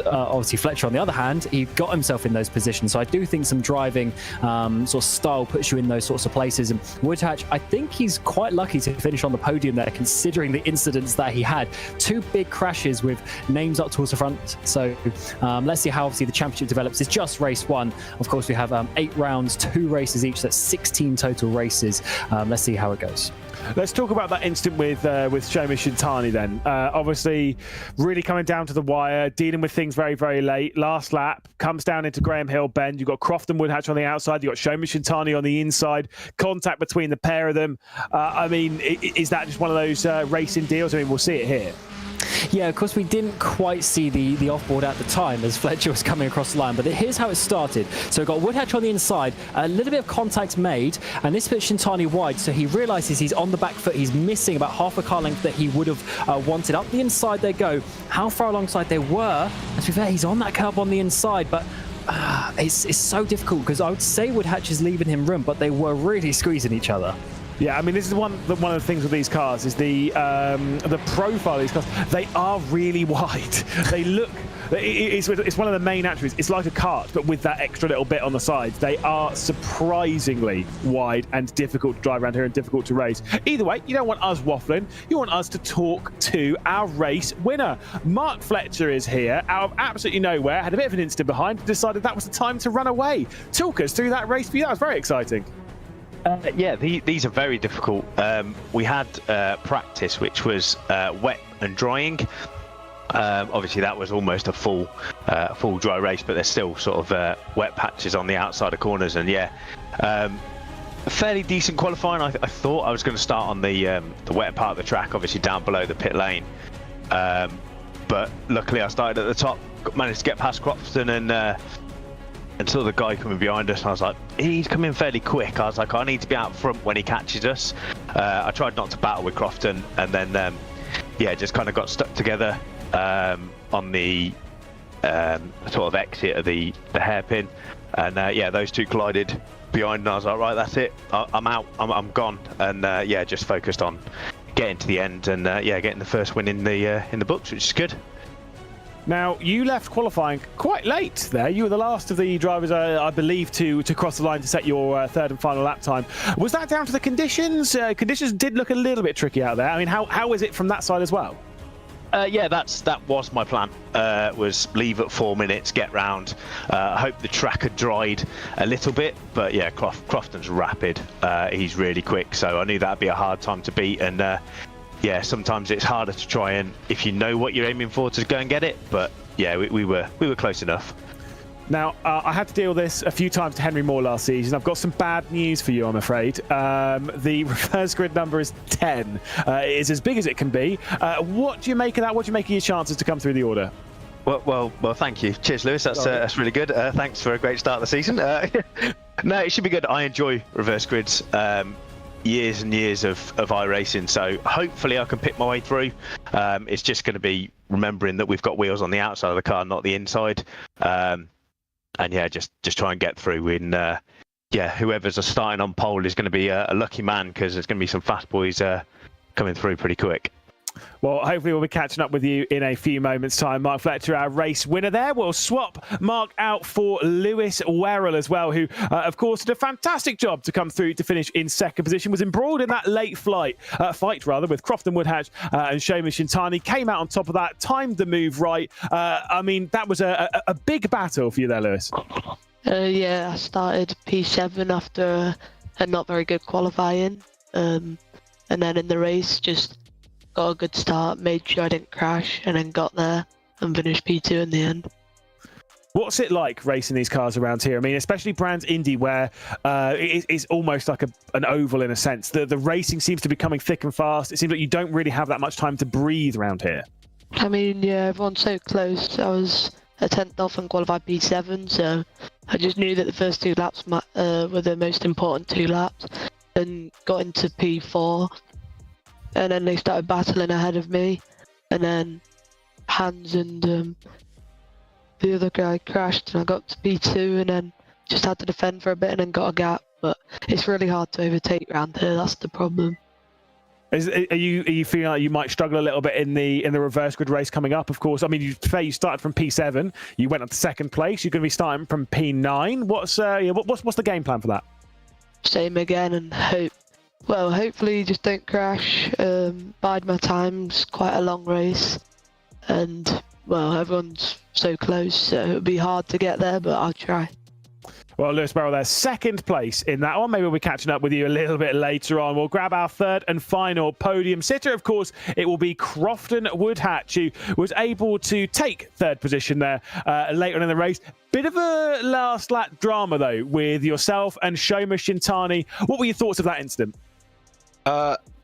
obviously Fletcher, on the other hand, he got himself in those positions. So I do think some driving sort of style puts you in those sorts of places. And Woodhatch, I think he's quite lucky to finish on the podium there, considering the incidents that he had. 2 big crashes with names up towards the front. So let's see how obviously the championship develops. It's just race 1. Of course, we have 8 rounds, 2 races each. That's 16 total races. Let's see how it goes. Let's talk about that incident with Shomi Shintani then. Obviously, really coming down to the wire, dealing with things very, very late. Last lap, comes down into Graham Hill Bend. You've got Croft and Woodhatch on the outside. You've got Shomi Shintani on the inside. Contact between the pair of them. I mean, is that just one of those racing deals? I mean, we'll see it here. Yeah, of course, we didn't quite see the off-board at the time as Fletcher was coming across the line, but here's how it started. So we've got Woodhatch on the inside, a little bit of contact made, and this puts Shintani wide, so he realises he's on the back foot. He's missing about half a car length that he would have wanted. Up the inside they go. How far alongside they were, to be fair, he's on that curb on the inside, but it's so difficult because I would say Woodhatch is leaving him room, but they were really squeezing each other. Yeah, I mean, this is one of the things with these cars is the profile of these cars. They are really wide. They look. It's one of the main attributes. It's like a kart, but with that extra little bit on the sides. They are surprisingly wide and difficult to drive around here and difficult to race. Either way, you don't want us waffling. You want us to talk to our race winner. Mark Fletcher is here out of absolutely nowhere. Had a bit of an instant behind. Decided that was the time to run away. Talk us through that race for you. That was very exciting. Yeah, these are very difficult. We had practice, which was wet and drying. Obviously, that was almost a full dry race, but there's still sort of wet patches on the outside of corners. And yeah, fairly decent qualifying. I thought I was going to start on the wet part of the track, obviously down below the pit lane. But luckily, I started at the top, managed to get past Crofton and saw the guy coming behind us, and I was like, he's coming fairly quick. I was like, I need to be out front when he catches us. I tried not to battle with Crofton, and then yeah, just kind of got stuck together on the sort of exit of the hairpin, and yeah, those two collided behind, and I was like, right, that's it, I'm out, I'm gone, and yeah, just focused on getting to the end and yeah, getting the first win in the books, which is good. Now, you left qualifying quite late there. You were the last of the drivers, I believe, to cross the line to set your third and final lap time. Was that down to the conditions? Conditions did look a little bit tricky out there. I mean, how is it from that side as well? Yeah, that was my plan. Was leave at 4 minutes, get round. I hope the track had dried a little bit, but yeah, Crofton's rapid. He's really quick, so I knew that'd be a hard time to beat. And yeah, sometimes it's harder to try and, if you know what you're aiming for, to go and get it. But yeah, we were close enough. Now, I had to deal with this a few times to Henry Moore last season. I've got some bad news for you, I'm afraid. The reverse grid number is 10. It is as big as it can be. What do you make of that? What do you make of your chances to come through the order? Well, thank you. Cheers, Lewis. That's really good. Thanks for a great start of the season. No, it should be good. I enjoy reverse grids. years and years of iRacing, so hopefully I can pick my way through. It's just going to be remembering that we've got wheels on the outside of the car, not the inside, and yeah, just try and get through. Yeah, whoever's starting on pole is going to be a lucky man, because there's going to be some fast boys coming through pretty quick. Well, hopefully we'll be catching up with you in a few moments' time. Mark Fletcher, our race winner there. We'll swap Mark out for Lewis Werrell as well, who, of course, did a fantastic job to come through to finish in second position, was embroiled in that late fight with Crofton Woodhatch and Shoma Shintani. Came out on top of that, timed the move right. I mean, that was a big battle for you there, Lewis. Yeah, I started P7 after a not very good qualifying. And then in the race, just got a good start, made sure I didn't crash, and then got there and finished P2 in the end. What's it like racing these cars around here? I mean, especially brands Indy, where it's almost like an oval in a sense. The racing seems to be coming thick and fast. It seems like you don't really have that much time to breathe around here. I mean, yeah, everyone's so close. I was a 10th off and qualified P7, so I just knew that the first 2 laps were the most important 2 laps, and got into P4. And then they started battling ahead of me, and then Hans and the other guy crashed, and I got to P2, and then just had to defend for a bit, and then got a gap. But it's really hard to overtake around here. That's the problem. Are you feeling like you might struggle a little bit in the reverse grid race coming up? Of course, I mean, you started from P7, you went up to second place. You're going to be starting from P9. What's the game plan for that? Same again, and hopefully just don't crash, bide my times, quite a long race, and well, everyone's so close, so it'll be hard to get there, but I'll try. Well, Lewis Werrell there, second place in that one. Maybe we'll be catching up with you a little bit later on. We'll grab our third and final podium sitter. Of course, it will be Crofton Woodhatch, who was able to take third position there later on in the race. Bit of a last lap drama, though, with yourself and Shoma Shintani. What were your thoughts of that incident?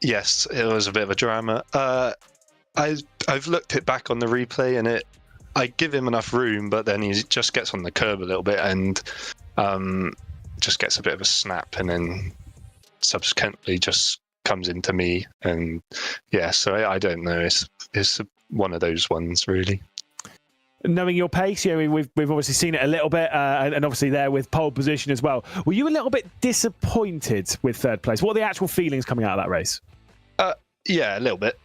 Yes, it was a bit of a drama. I've looked it back on the replay, and I give him enough room, but then he just gets on the curb a little bit and just gets a bit of a snap, and then subsequently just comes into me. And yeah, so I don't know. It's one of those ones, really. Knowing your pace, we've obviously seen it a little bit, and obviously there with pole position as well. Were you a little bit disappointed with third place? What are the actual feelings coming out of that race? Yeah, a little bit.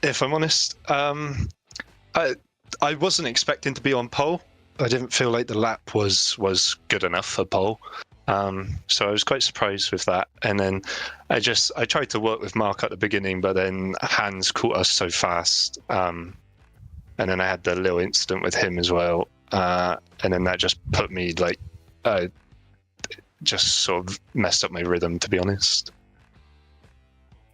If I'm honest, I wasn't expecting to be on pole. I didn't feel like the lap was good enough for pole. So I was quite surprised with that. And then I tried to work with Mark at the beginning, but then Hans caught us so fast. And then I had the little incident with him as well. And then that just put me just sort of messed up my rhythm, to be honest.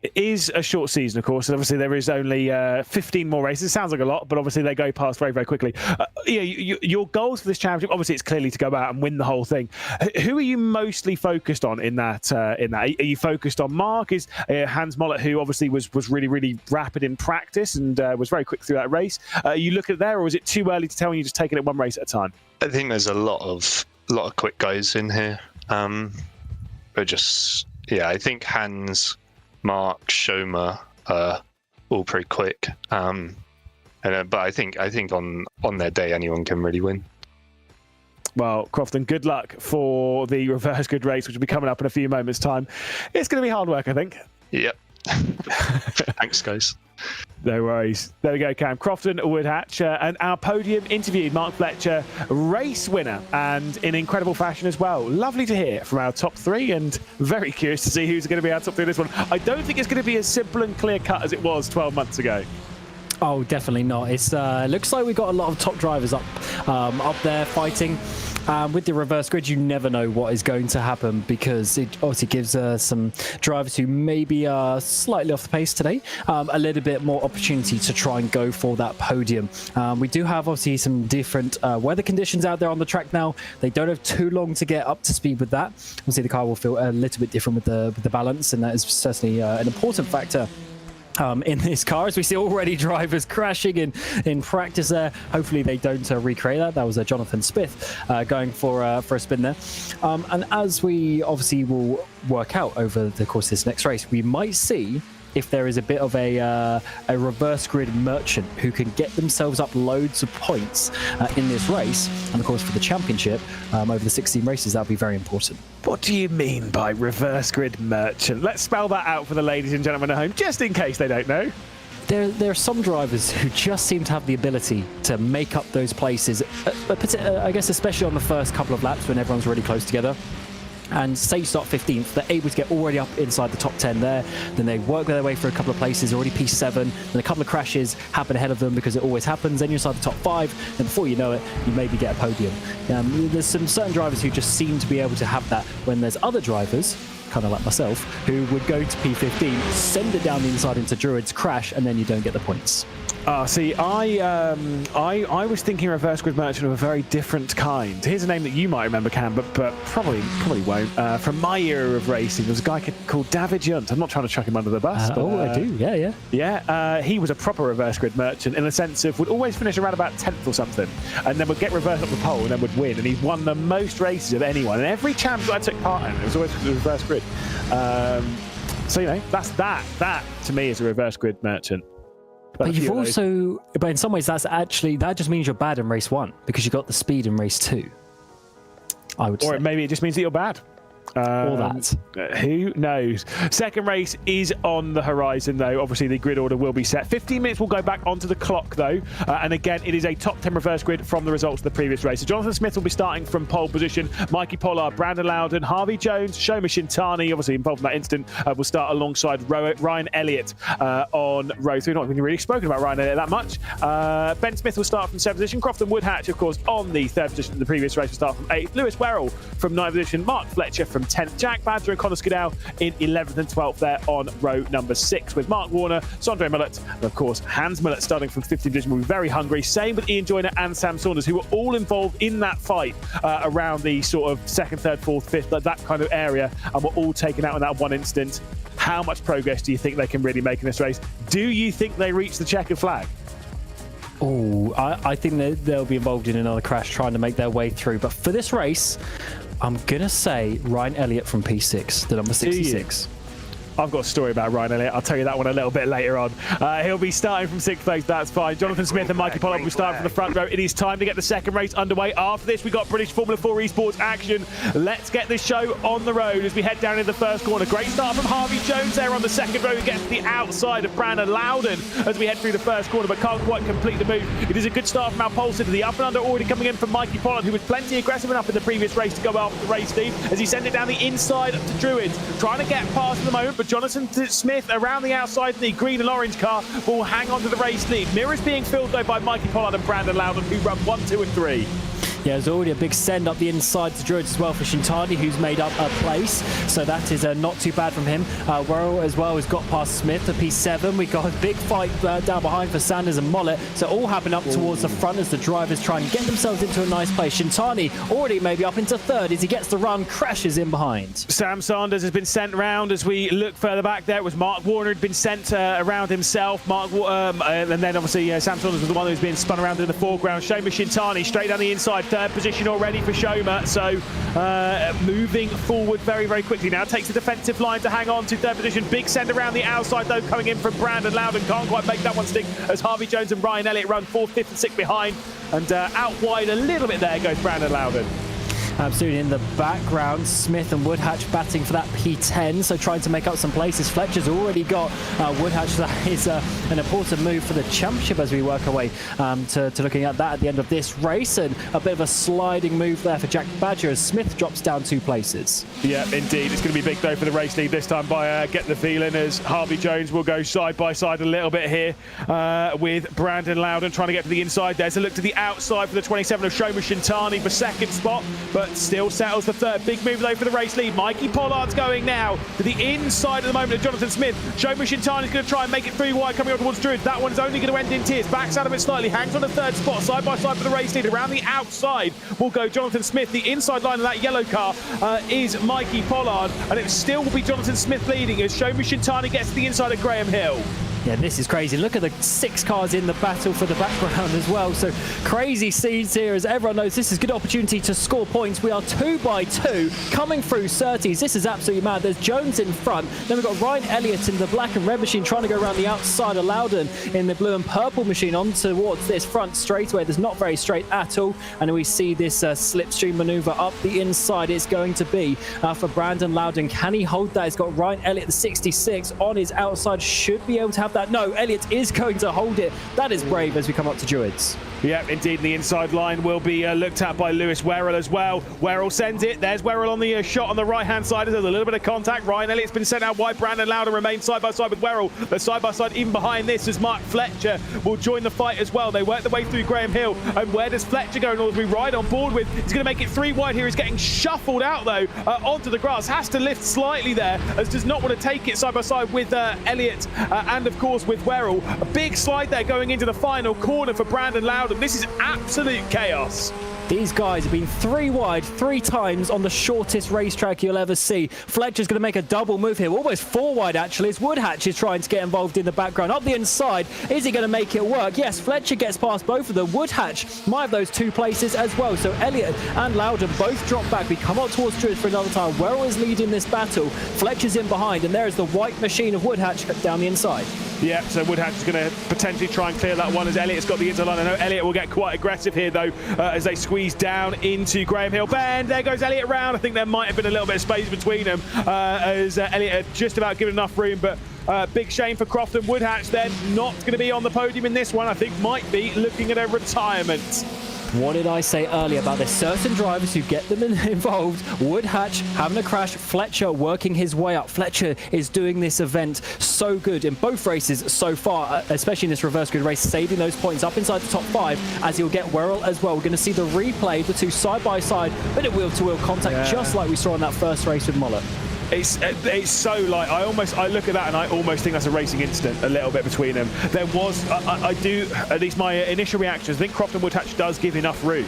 It is a short season, of course, and obviously there is only 15 more races. Sounds like a lot, but obviously they go past very, very quickly. Your goals for this championship, obviously, it's clearly to go out and win the whole thing. Who are you mostly focused on in that? Are you focused on Mark? Is Hans Mollett, who obviously was really, really rapid in practice and was very quick through that race? You look at there, or is it too early to tell when you're just taking it one race at a time? I think there's a lot of quick guys in here. But just I think Hans, Mark, Shoma are all pretty quick. But I think on their day anyone can really win. Well, Crofton, good luck for the reverse grid race, which will be coming up in a few moments' time. It's going to be hard work, I think. Yep. Thanks, guys. No worries. There we go, Cam. Crofton Woodhatch, and our podium interviewed Mark Fletcher, race winner, and in incredible fashion as well. Lovely to hear from our top three, and very curious to see who's going to be our top three in this one. I don't think it's going to be as simple and clear cut as it was 12 months ago. Oh, definitely not. It's looks like we've got a lot of top drivers up there fighting. With the reverse grid, you never know what is going to happen, because it obviously gives some drivers who maybe are slightly off the pace today a little bit more opportunity to try and go for that podium. We do have obviously some different weather conditions out there on the track now. They don't have too long to get up to speed with that. Obviously, the car will feel a little bit different with the balance, and that is certainly an important factor in this car, as we see already drivers crashing in practice there. Hopefully they don't recreate that. That was Jonathan Smith going for a spin there. And as we obviously will work out over the course of this next race, we might see if there is a bit of a reverse grid merchant who can get themselves up loads of points in this race. And of course for the championship, over the 16 races, that'll be very important. What do you mean by reverse grid merchant? Let's spell that out for the ladies and gentlemen at home, just in case they don't know. There are some drivers who just seem to have the ability to make up those places, I guess especially on the first couple of laps when everyone's really close together. And say you start 15th, they're able to get already up inside the top 10 there. Then they work their way through a couple of places, already P7. Then a couple of crashes happen ahead of them because it always happens. Then you're inside the top 5. And before you know it, you maybe get a podium. There's some certain drivers who just seem to be able to have that, when there's other drivers, kind of like myself, who would go to P15, send it down the inside into Druids, crash, and then you don't get the points. See, I was thinking reverse grid merchant of a very different kind. Here's a name that you might remember, Cam, but probably won't. From my era of racing, there was a guy called David Junt. I'm not trying to chuck him under the bus. I do. Yeah. He was a proper reverse grid merchant in the sense of would always finish around about 10th or something, and then would get reversed up the pole and then would win. And he's won the most races of anyone. And every championship I took part in, it was always reverse grid. So that's that to me is a reverse grid merchant. But you've also, but in some ways, that just means you're bad in race 1 because you got the speed in race 2. I would say. Or maybe it just means that you're bad. Or that. Who knows? Second race is on the horizon, though. Obviously, the grid order will be set. 15 minutes will go back onto the clock, though. And again, it is a top 10 reverse grid from the results of the previous race. So Jonathan Smith will be starting from pole position. Mikey Pollard, Brandon Loudon, Harvey Jones, Shoma Shintani, obviously involved in that incident, will start alongside Ryan Elliott on row 3. Not really spoken about Ryan Elliott that much. Ben Smith will start from 7th position. Crofton Woodhatch, of course, on the 3rd position in the previous race, will start from 8th. Lewis Werrell from 9th position. Mark Fletcher from 10th. Jack Badger and Connor Skidell in 11th and 12th there on row number 6, with Mark Warner, Sondre Millett, and of course Hans Millett starting from 15th position will be very hungry. Same with Ian Joyner and Sam Saunders, who were all involved in that fight around the sort of 2nd, 3rd, 4th, 5th, that kind of area, and were all taken out in that one incident. How much progress do you think they can really make in this race? Do you think they reach the checkered flag? Oh, I think they'll be involved in another crash trying to make their way through. But for this race, I'm going to say Ryan Elliott from P6, the number 66. I've got a story about Ryan Elliott. I'll tell you that one a little bit later on. He'll be starting from 6th place. That's fine. Jonathan Smith and Mikey Pollard will be starting from the front row. It is time to get the second race underway. After this, we got British Formula 4 Esports action. Let's get this show on the road as we head down into the first corner. Great start from Harvey Jones there on the second row. He gets to the outside of Brandon Loudon as we head through the first corner, but can't quite complete the move. It is a good start from Al Polson to the up and under already coming in from Mikey Pollard, who was plenty aggressive enough in the previous race to go after the race lead as he sent it down the inside to Druids. Trying to get past at the moment, but Jonathan Smith around the outside in the green and orange car will hang on to the race lead. Mirrors being filled though by Mikey Pollard and Brandon Loudon, who run 1, 2 and 3. Yeah, there's already a big send up the inside to Druids as well for Shintani, who's made up a place. So that is not too bad from him. Werrell as well has got past Smith to P7. We got a big fight down behind for Sanders and Mollett. So all happen up towards the front as the drivers try and get themselves into a nice place. Shintani already maybe up into 3rd as he gets the run, crashes in behind. Sam Sanders has been sent round as we look further back there. It was Mark Warner who'd been sent around himself. And then obviously Sam Sanders was the one who's been spun around in the foreground. Shoma Shintani straight down the inside. 3rd position already for Shoma, so moving forward very, very quickly now. Takes the defensive line to hang on to 3rd position. Big send around the outside though, coming in from Brandon Loudon. Can't quite make that one stick as Harvey Jones and Ryan Elliott run 4th, 5th and 6th behind, and out wide a little bit there goes Brandon Loudon. Absolutely. In the background, Smith and Woodhatch batting for that P10, so trying to make up some places. Fletcher's already got Woodhatch. That is an important move for the championship as we work our way to looking at that at the end of this race, and a bit of a sliding move there for Jack Badger as Smith drops down 2 places. Yeah, indeed. It's going to be big though for the race lead this time by Get the Feeling, as Harvey Jones will go side by side a little bit here with Brandon Loudon trying to get to the inside. There's a look to the outside for the 27 of Shoma Shintani for 2nd spot, but still settles the 3rd. Big move though for the race lead. Mikey Pollard's going now to the inside at the moment of Jonathan Smith. Shoma Shintani is going to try and make it through wide coming on towards Druids. That one is only going to end in tears. Backs out of it slightly, hangs on the 3rd spot, side by side for the race lead. Around the outside will go Jonathan Smith. The inside line of that yellow car is Mikey Pollard, and it still will be Jonathan Smith leading as Shoma Shintani gets to the inside of Graham Hill. Yeah, this is crazy. Look at the 6 cars in the battle for the background as well. So crazy scenes here, as everyone knows this is a good opportunity to score points. We are 2 by 2 coming through Surtees. This is absolutely mad. There's Jones in front. Then we've got Ryan Elliott in the black and red machine trying to go around the outside of Loudon in the blue and purple machine on towards this front straightaway. There's not very straight at all. And we see this slipstream maneuver up the inside. It's going to be for Brandon Loudon. Can he hold that? He's got Ryan Elliott, the 66, on his outside. Should be able to have that. No, Elliott is going to hold it. That is brave as we come up to Druids. Yeah, indeed. The inside line will be looked at by Lewis Werrell as well. Werrell sends it. There's Werrell on the shot on the right-hand side. There's a little bit of contact. Ryan Elliott's been sent out wide. Brandon Loudon remains side-by-side with Werrell. They're side-by-side even behind this as Mark Fletcher will join the fight as well. They work their way through Graham Hill. And where does Fletcher go in order to be right on board with? He's going to make it 3 wide here. He's getting shuffled out, though, onto the grass. Has to lift slightly there, as does not want to take it side-by-side with Elliott and, of course, with Werrell. A big slide there going into the final corner for Brandon Loudon. This is absolute chaos. These guys have been 3 wide 3 times on the shortest racetrack you'll ever see. Fletcher's going to make a double move here, almost 4 wide actually, as Woodhatch is trying to get involved in the background. Up the inside, is he going to make it work? Yes, Fletcher gets past both of them. Woodhatch might have those 2 places as well. So Elliott and Loudon both drop back. We come up towards Druids for another time. Werrell is leading this battle. Fletcher's in behind, and there is the white machine of Woodhatch down the inside. Yeah, so Woodhatch is going to potentially try and clear that one as Elliott's got the inside line. I know Elliott will get quite aggressive here, though, as they squeeze down into Graham Hill Bend. There goes Elliott round. I think there might have been a little bit of space between them as Elliott had just about given enough room, but big shame for Crofton. Woodhatch then not going to be on the podium in this one. I think might be looking at a retirement. What did I say earlier about there's certain drivers who get them involved? Woodhatch having a crash, Fletcher working his way up. Fletcher is doing this event so good in both races so far, especially in this reverse grid race, saving those points up inside the top 5 as he'll get Werrell as well. We're going to see the replay, the 2 side by side, bit of wheel-to-wheel contact, just like we saw in that first race with Mollett. It's so like I look at that and I almost think that's a racing incident a little bit between them. There was I do, at least my initial reactions, I think Crofton Woodhatch does give enough room,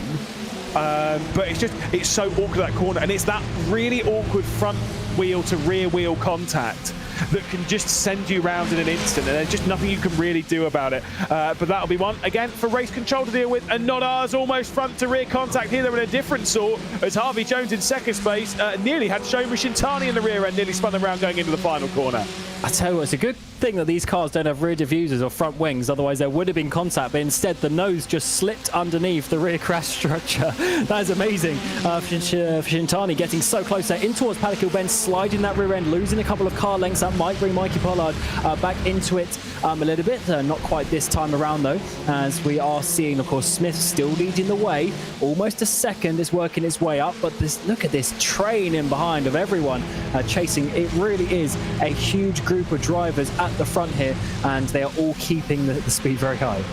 but it's so awkward that corner, and it's that really awkward front wheel to rear wheel contact that can just send you round in an instant, and there's just nothing you can really do about it. But that'll be one, again, for race control to deal with, and not ours. Almost front to rear contact here. They're in a different sort, as Harvey Jones in second space nearly had Shoma Shintani in the rear end, nearly spun them around going into the final corner. I tell you what, it's a good thing that these cars don't have rear diffusers or front wings, otherwise there would have been contact, but instead the nose just slipped underneath the rear crash structure. That is amazing. Shintani getting so close there in towards Paddock Bend, sliding that rear end, losing a couple of car lengths. That might bring Mikey Pollard back into it a little bit. Not quite this time around though, as we are seeing, of course, Smith still leading the way. Almost a second is working its way up, but look at this train in behind of everyone chasing. It really is a huge group of drivers at the front here, and they are all keeping the speed very high.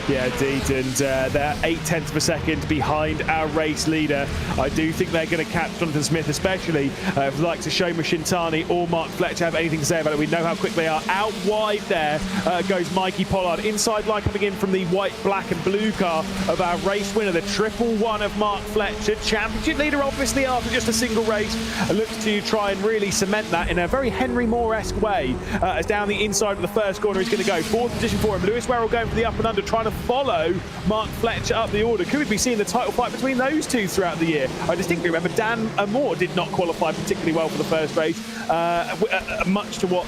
Yeah, indeed, and they're 0.8 of a second behind our race leader. I do think they're going to catch Jonathan Smith, especially if the likes of Shoma Shintani or Mark Fletcher have anything to say about it. We know how quick they are. Out wide there goes Mikey Pollard. Inside line coming in from the white, black and blue car of our race winner, the 111 of Mark Fletcher. Championship leader, obviously, after just a single race. Looks to try and really cement that in a very Henry Moore-esque way. As down the inside of the first corner he's going to go. 4th position for him. Lewis Werrell going for the up and under, trying to follow Mark Fletcher up the order. Could we be seeing the title fight between those two throughout the year? I distinctly remember Dan Moore did not qualify particularly well for the first race, much to what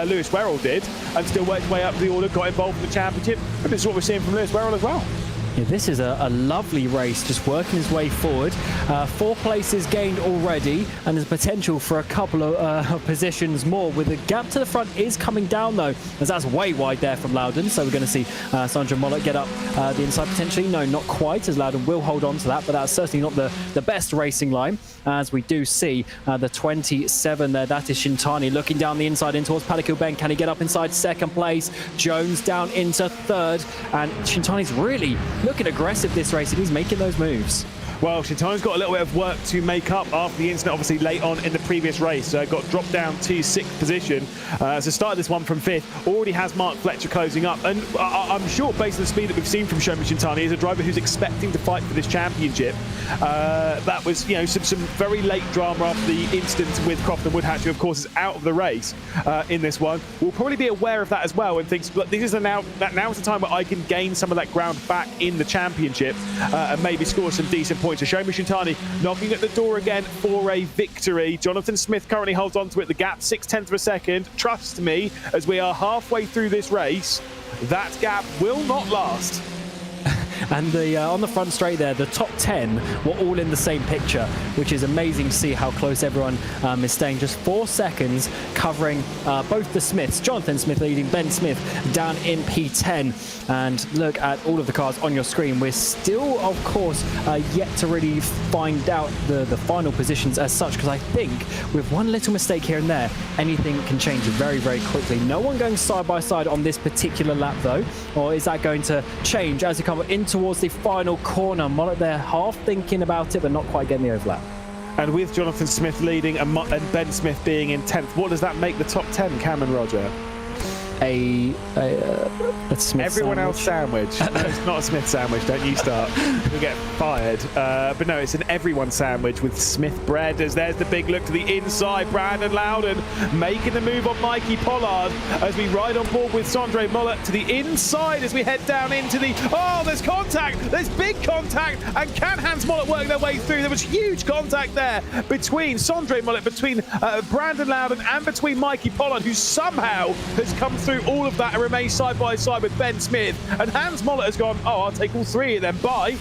Lewis Werrell did, and still worked his way up the order, got involved in the championship. But this is what we're seeing from Lewis Werrell as well. Yeah, this is a lovely race, just working his way forward. 4 places gained already, and there's potential for a couple of positions more, with the gap to the front is coming down though, as that's way wide there from Loudon. So we're going to see Sandra Mollett get up the inside potentially. No, not quite, as Loudon will hold on to that, but that's certainly not the best racing line, as we do see the 27 there. That is Shintani looking down the inside in towards Paddock Bend. Can he get up inside 2nd place? Jones down into 3rd, and Shintani's really looking aggressive this race, and he's making those moves. Well, Shintani's got a little bit of work to make up after the incident, obviously late on in the previous race. Got dropped down to 6th position. So started this one from 5th. Already has Mark Fletcher closing up. And I'm sure, based on the speed that we've seen from Shomi Shintani, is a driver who's expecting to fight for this championship. That was, you know, some very late drama after the incident with Crofton Woodhatch, who of course is out of the race in this one. We'll probably be aware of that as well and thinks, look, this is now is the time where I can gain some of that ground back in the championship and maybe score some decent points. So Shomi Shintani knocking at the door again for a victory. Jonathan Smith currently holds on to it. The gap 0.6 of a second. Trust me, as we are halfway through this race, that gap will not last. And on the front straight there, the top 10 were all in the same picture, which is amazing to see how close everyone is staying. Just 4 seconds covering both the Smiths. Jonathan Smith leading, Ben Smith down in P10. And look at all of the cars on your screen. We're still, of course, yet to really find out the final positions as such, because I think with one little mistake here and there, anything can change very, very quickly. No one going side by side on this particular lap, though. Or is that going to change as you come in towards the final corner? They're half thinking about it, but not quite getting the overlap. And with Jonathan Smith leading and Ben Smith being in 10th, what does that make the top 10, Cam and Roger? A Smith everyone sandwich. Else sandwich. No, it's not a Smith sandwich. Don't you start. You'll get fired. But no, it's an everyone sandwich with Smith bread. As there's the big look to the inside. Brandon Loudon making the move on Mikey Pollard as we ride on board with Sondre Mollett to the inside as we head down into the... Oh, there's contact. There's big contact. And can Hans Mollett work their way through? There was huge contact there between Sondre Mollett, between Brandon Loudon and between Mikey Pollard, who somehow has come through all of that and remains side by side with Ben Smith. And Hans Mollett has gone, oh, I'll take all three of them. Bye.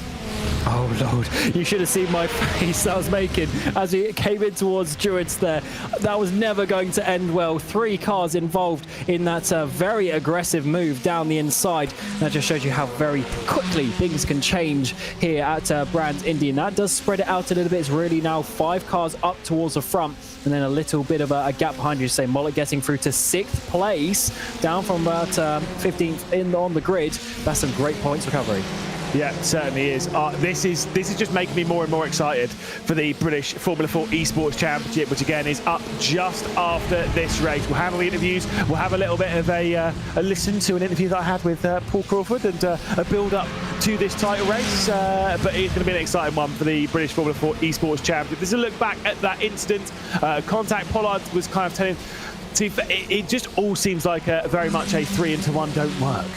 Oh, Lord. You should have seen my face I was making as we came in towards Druids there. That was never going to end well. 3 cars involved in that very aggressive move down the inside. That just shows you how very quickly things can change here at Brands Indy. And that does spread it out a little bit. It's really now 5 cars up towards the front. And then a little bit of a gap behind you. Say Mollett getting through to 6th place, down from about 15th on the grid. That's some great points recovery. Yeah, it certainly is. This is just making me more and more excited for the British Formula 4 Esports Championship, which again is up just after this race. We'll handle the interviews. We'll have a little bit of a listen to an interview that I had with Paul Crawford and a build-up to this title race. But it's going to be an exciting one for the British Formula 4 Esports Championship. This is a look back at that incident. Contact Pollard was kind of telling... It just all seems like very much a 3-1 don't work.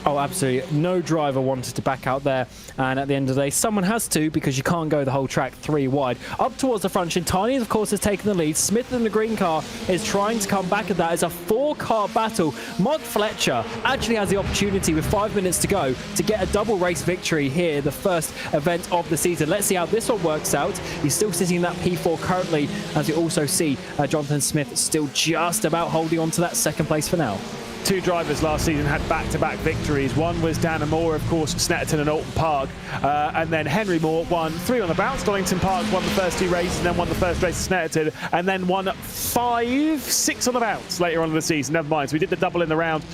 Oh, absolutely. No driver wanted to back out there. And at the end of the day, someone has to, because you can't go the whole track 3 wide. Up towards the front, Shintani, of course, has taken the lead. Smith in the green car is trying to come back at that. It's a 4-car battle. Mark Fletcher actually has the opportunity with 5 minutes to go to get a double race victory here, the first event of the season. Let's see how this one works out. He's still sitting in that P4 currently, as you also see Jonathan Smith still just about holding on to that 2nd place for now. 2 drivers last season had back-to-back victories. One was Dana Moore, of course, Snetterton and Alton Park. And then Henry Moore won 3 on the bounce. Donington Park won the first 2 races and then won the first race at Snetterton. And then won 5, 6 on the bounce later on in the season. Never mind. So we did the double in the round,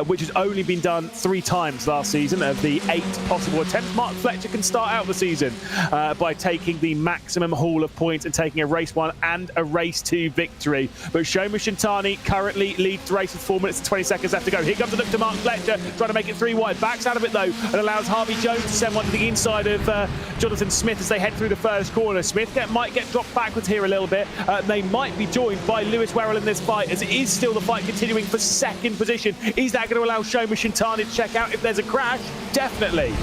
which has only been done 3 times last season of the 8 possible attempts. Mark Fletcher can start out the season by taking the maximum haul of points and taking a race 1 and a race 2 victory. But Shomi Shintani currently leads the race with 4 minutes and 20 seconds left to go. Here comes a look to Mark Fletcher, trying to make it 3 wide. Backs out of it though, and allows Harvey Jones to send one to the inside of Jonathan Smith as they head through the first corner. Smith might get dropped backwards here a little bit. They might be joined by Lewis Werrell in this fight, as it is still the fight continuing for 2nd position. Is that going to allow Shomi Shintani to check out if there's a crash? Definitely.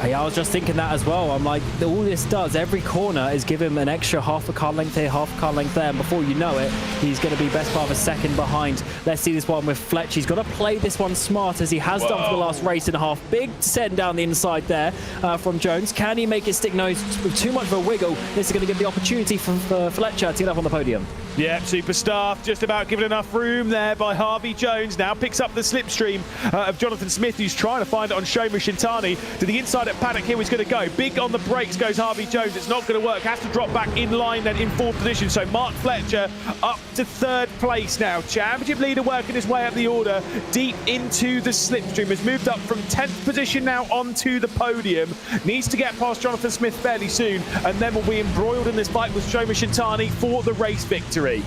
Hey, I was just thinking that as well. I'm like, all this does, every corner is give him an extra half a car length here, half a car length there, and before you know it, he's going to be best part of a 2nd behind. Let's see this one with Fletch. He's got to play this one smart, as he has done for the last race and a half. Big send down the inside there from Jones. Can he make it stick nose with too much of a wiggle? This is going to give the opportunity for Fletcher to get up on the podium. Yeah, superstar, just about given enough room there by Harvey Jones. Now picks up the slipstream of Jonathan Smith, who's trying to find it on Shomi Shintani to the inside inside at Paddock Hill is going to go. Big on the brakes goes Harvey Jones. It's not going to work. Has to drop back in line then in 4th position. So Mark Fletcher up to 3rd place now. Championship leader working his way up the order deep into the slipstream. Has moved up from 10th position now onto the podium. Needs to get past Jonathan Smith fairly soon, and then will be embroiled in this fight with Shoma Shintani for the race victory.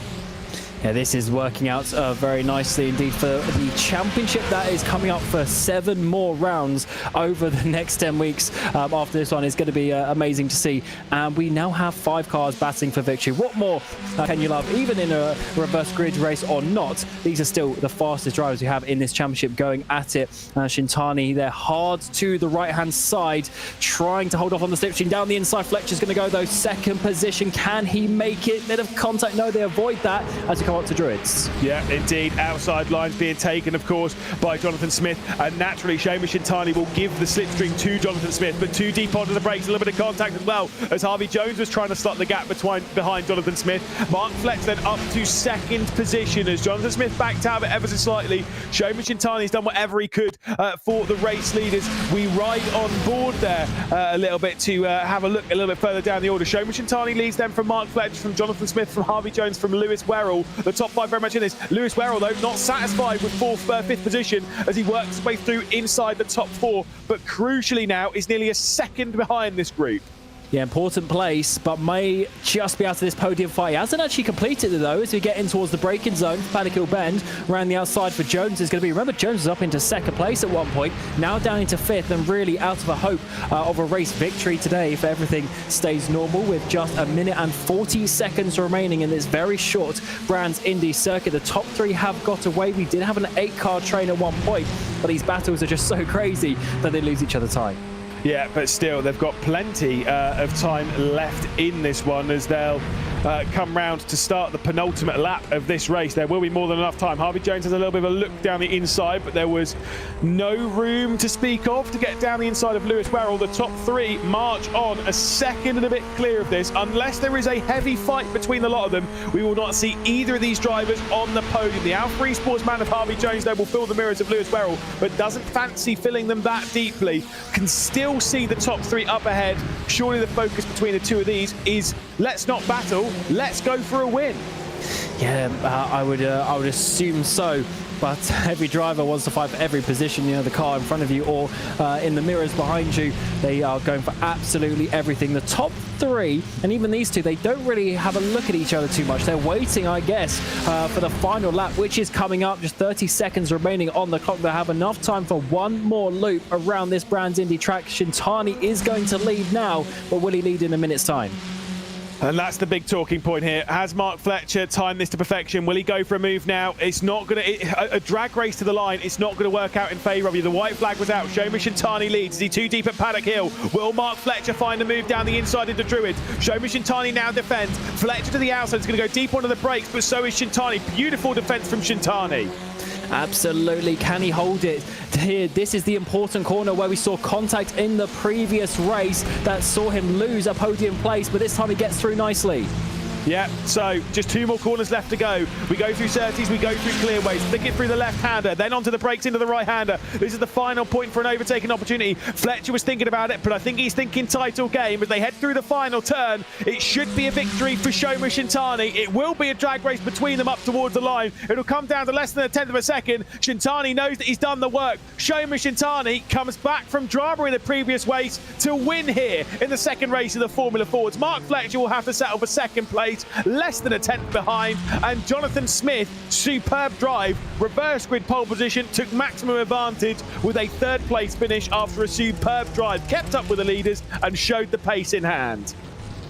Yeah, this is working out very nicely indeed for the championship that is coming up for 7 more rounds over the next 10 weeks. After this one, it's going to be amazing to see. And we now have 5 cars battling for victory. What more can you love? Even in a reverse grid race or not, these are still the fastest drivers we have in this championship going at it. Shintani, they're hard to the right-hand side, trying to hold off on the slipstream. Down the inside, Fletcher's going to go, though. 2nd position. Can he make it? Bit of contact. No, they avoid that as he up to Druids. Yeah, indeed. Outside lines being taken, of course, by Jonathan Smith. And naturally, Shoma Shintani will give the slipstream to Jonathan Smith, but too deep onto the brakes. A little bit of contact as well as Harvey Jones was trying to slot the gap behind Jonathan Smith. Mark Fletcher then up to 2nd position as Jonathan Smith backed out of it ever so slightly. Shoma Shintani's done whatever he could for the race leaders. We ride on board there a little bit to have a look a little bit further down the order. Shoma Shintani leads them from Mark Fletcher, from Jonathan Smith, from Harvey Jones, from Lewis Werrell. The top 5 very much in this. Lewis Werrell, though, not satisfied with 5th position as he works his way through inside the top 4, but crucially now is nearly a 2nd behind this group. Yeah, important place, but may just be out of this podium fight. He hasn't actually completed it, though, as we get in towards the braking zone. Paddock Hill Bend around the outside for Jones is going to be. Remember, Jones was up into 2nd place at one point, now down into 5th, and really out of a hope of a race victory today if everything stays normal, with just 1 minute and 40 seconds remaining in this very short Brands Indy circuit. The top 3 have got away. We did have an 8-car train at one point, but these battles are just so crazy that they lose each other time. Yeah, but still, they've got plenty of time left in this one as they'll come round to start the penultimate lap of this race. There will be more than enough time. Harvey Jones has a little bit of a look down the inside, but there was no room to speak of to get down the inside of Lewis Werrell. The top 3 march on a 2nd and a bit clear of this. Unless there is a heavy fight between the lot of them, we will not see either of these drivers on the podium. The Alpha Esports man of Harvey Jones, though, will fill the mirrors of Lewis Werrell, but doesn't fancy filling them that deeply. Can still see the top 3 up ahead. Surely the focus between the two of these is let's not battle, let's go for a win. Yeah, I would assume so. But every driver wants to fight for every position, you know, the car in front of you or in the mirrors behind you. They are going for absolutely everything. The top 3, and even these 2, they don't really have a look at each other too much. They're waiting, I guess, for the final lap, which is coming up. Just 30 seconds remaining on the clock. They have enough time for one more loop around this Brands Indy track. Shintani is going to lead now, but will he lead in a minute's time? And that's the big talking point here. Has Mark Fletcher timed this to perfection? Will he go for a move now? It's not going to... A drag race to the line, it's not going to work out in favour of you. The white flag was out. Shoma Shintani leads. Is he too deep at Paddock Hill? Will Mark Fletcher find a move down the inside into Druid? Shoma Shintani now defends. Fletcher to the outside. It's going to go deep onto the brakes, but so is Shintani. Beautiful defence from Shintani. Absolutely. Can he hold it here? This is the important corner where we saw contact in the previous race that saw him lose a podium place, but this time he gets through nicely. Yeah, so just 2 more corners left to go. We go through Surtees, we go through clearways, flick it through the left-hander, then onto the brakes into the right-hander. This is the final point for an overtaking opportunity. Fletcher was thinking about it, but I think he's thinking title game as they head through the final turn. It should be a victory for Shoma Shintani. It will be a drag race between them up towards the line. It'll come down to less than 1/10 of a second. Shintani knows that he's done the work. Shoma Shintani comes back from drama in the previous race to win here in the 2nd race of the Formula Fords. Mark Fletcher will have to settle for 2nd place, less than 1/10 behind, and Jonathan Smith, superb drive, reverse grid pole position, took maximum advantage with a 3rd place finish after a superb drive, kept up with the leaders and showed the pace in hand.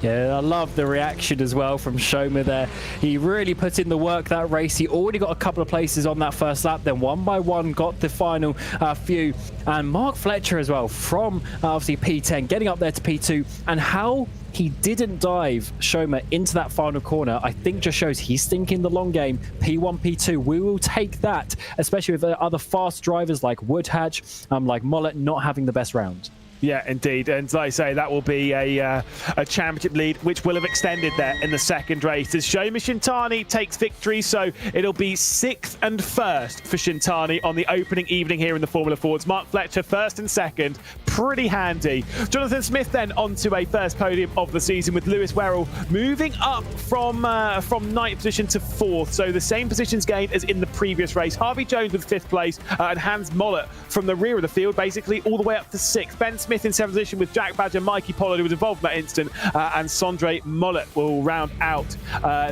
Yeah, I love the reaction as well from Shoma there. He really put in the work that race. He already got a couple of places on that first lap, then one by one got the final few. And Mark Fletcher as well, from obviously P10, getting up there to P2, and how he didn't dive Shoma into that final corner, I think just shows he's thinking the long game. P1, P2, we will take that, especially with other fast drivers like Woodhatch, like Mollett not having the best round. Yeah, indeed. And like I say, that will be a championship lead, which will have extended there in the second race as Shoma Shintani takes victory. So it'll be 6th and 1st for Shintani on the opening evening here in the Formula Fords. Mark Fletcher 1st and 2nd. Pretty handy. Jonathan Smith then onto a first podium of the season with Lewis Werrell moving up from 9th position to 4th. So the same positions gained as in the previous race. Harvey Jones with 5th place and Hans Mollett from the rear of the field, basically all the way up to 6th. Ben Smith in 7th position with Jack Badger, Mikey Pollard, who was involved in that incident, and Sondre Mollett will round out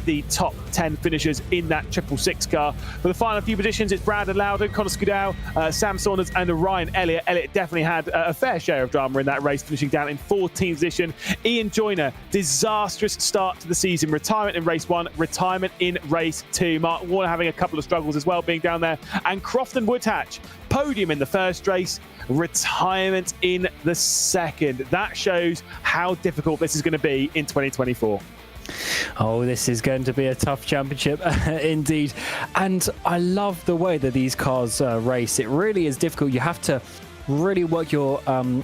the top 10 finishers in that 666 car. For the final few positions, it's Brandon Loudon, Connor Scudow, Sam Saunders, and Ryan Elliott. Elliott definitely had a fair share of drama in that race, finishing down in 14th position. Ian Joyner, disastrous start to the season. Retirement in race 1, retirement in race 2. Mark Warner having a couple of struggles as well, being down there. And Crofton Woodhatch, podium in the first race, retirement in the second. That shows how difficult this is going to be in 2024. Oh, this is going to be a tough championship indeed. And I love the way that these cars race. It really is difficult. You have to really work your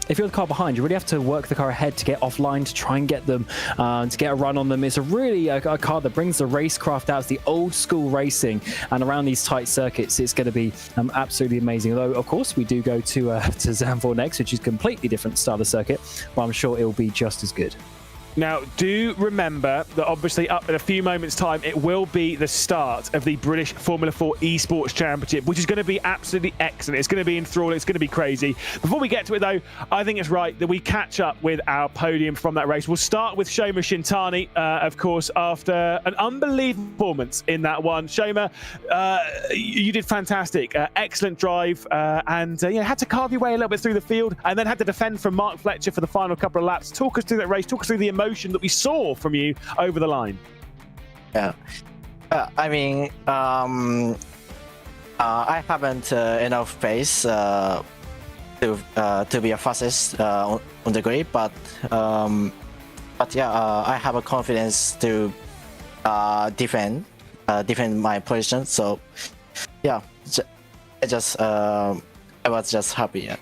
if you're the car behind, you really have to work the car ahead to get offline, to try and get them to get a run on them. It's a really a car that brings the racecraft out. It's the old school racing, and around these tight circuits it's going to be absolutely amazing. Although of course we do go to Zandvoort next, which is a completely different style of circuit, but I'm sure it will be just as good. Now, do remember that obviously up in a few moments' time, it will be the start of the British Formula 4 Esports Championship, which is going to be absolutely excellent. It's going to be enthralling. It's going to be crazy. Before we get to it, though, I think it's right that we catch up with our podium from that race. We'll start with Shoma Shintani, of course, after an unbelievable performance in that one. Shoma, you did fantastic. Excellent drive, and had to carve your way a little bit through the field, and then had to defend from Mark Fletcher for the final couple of laps. Talk us through that race. Talk us through the emotion that we saw from you over the line. Yeah, I mean, I haven't enough pace to be a fastest on the grid, but yeah, I have a confidence to defend my position. So yeah, I was just happy. Yeah.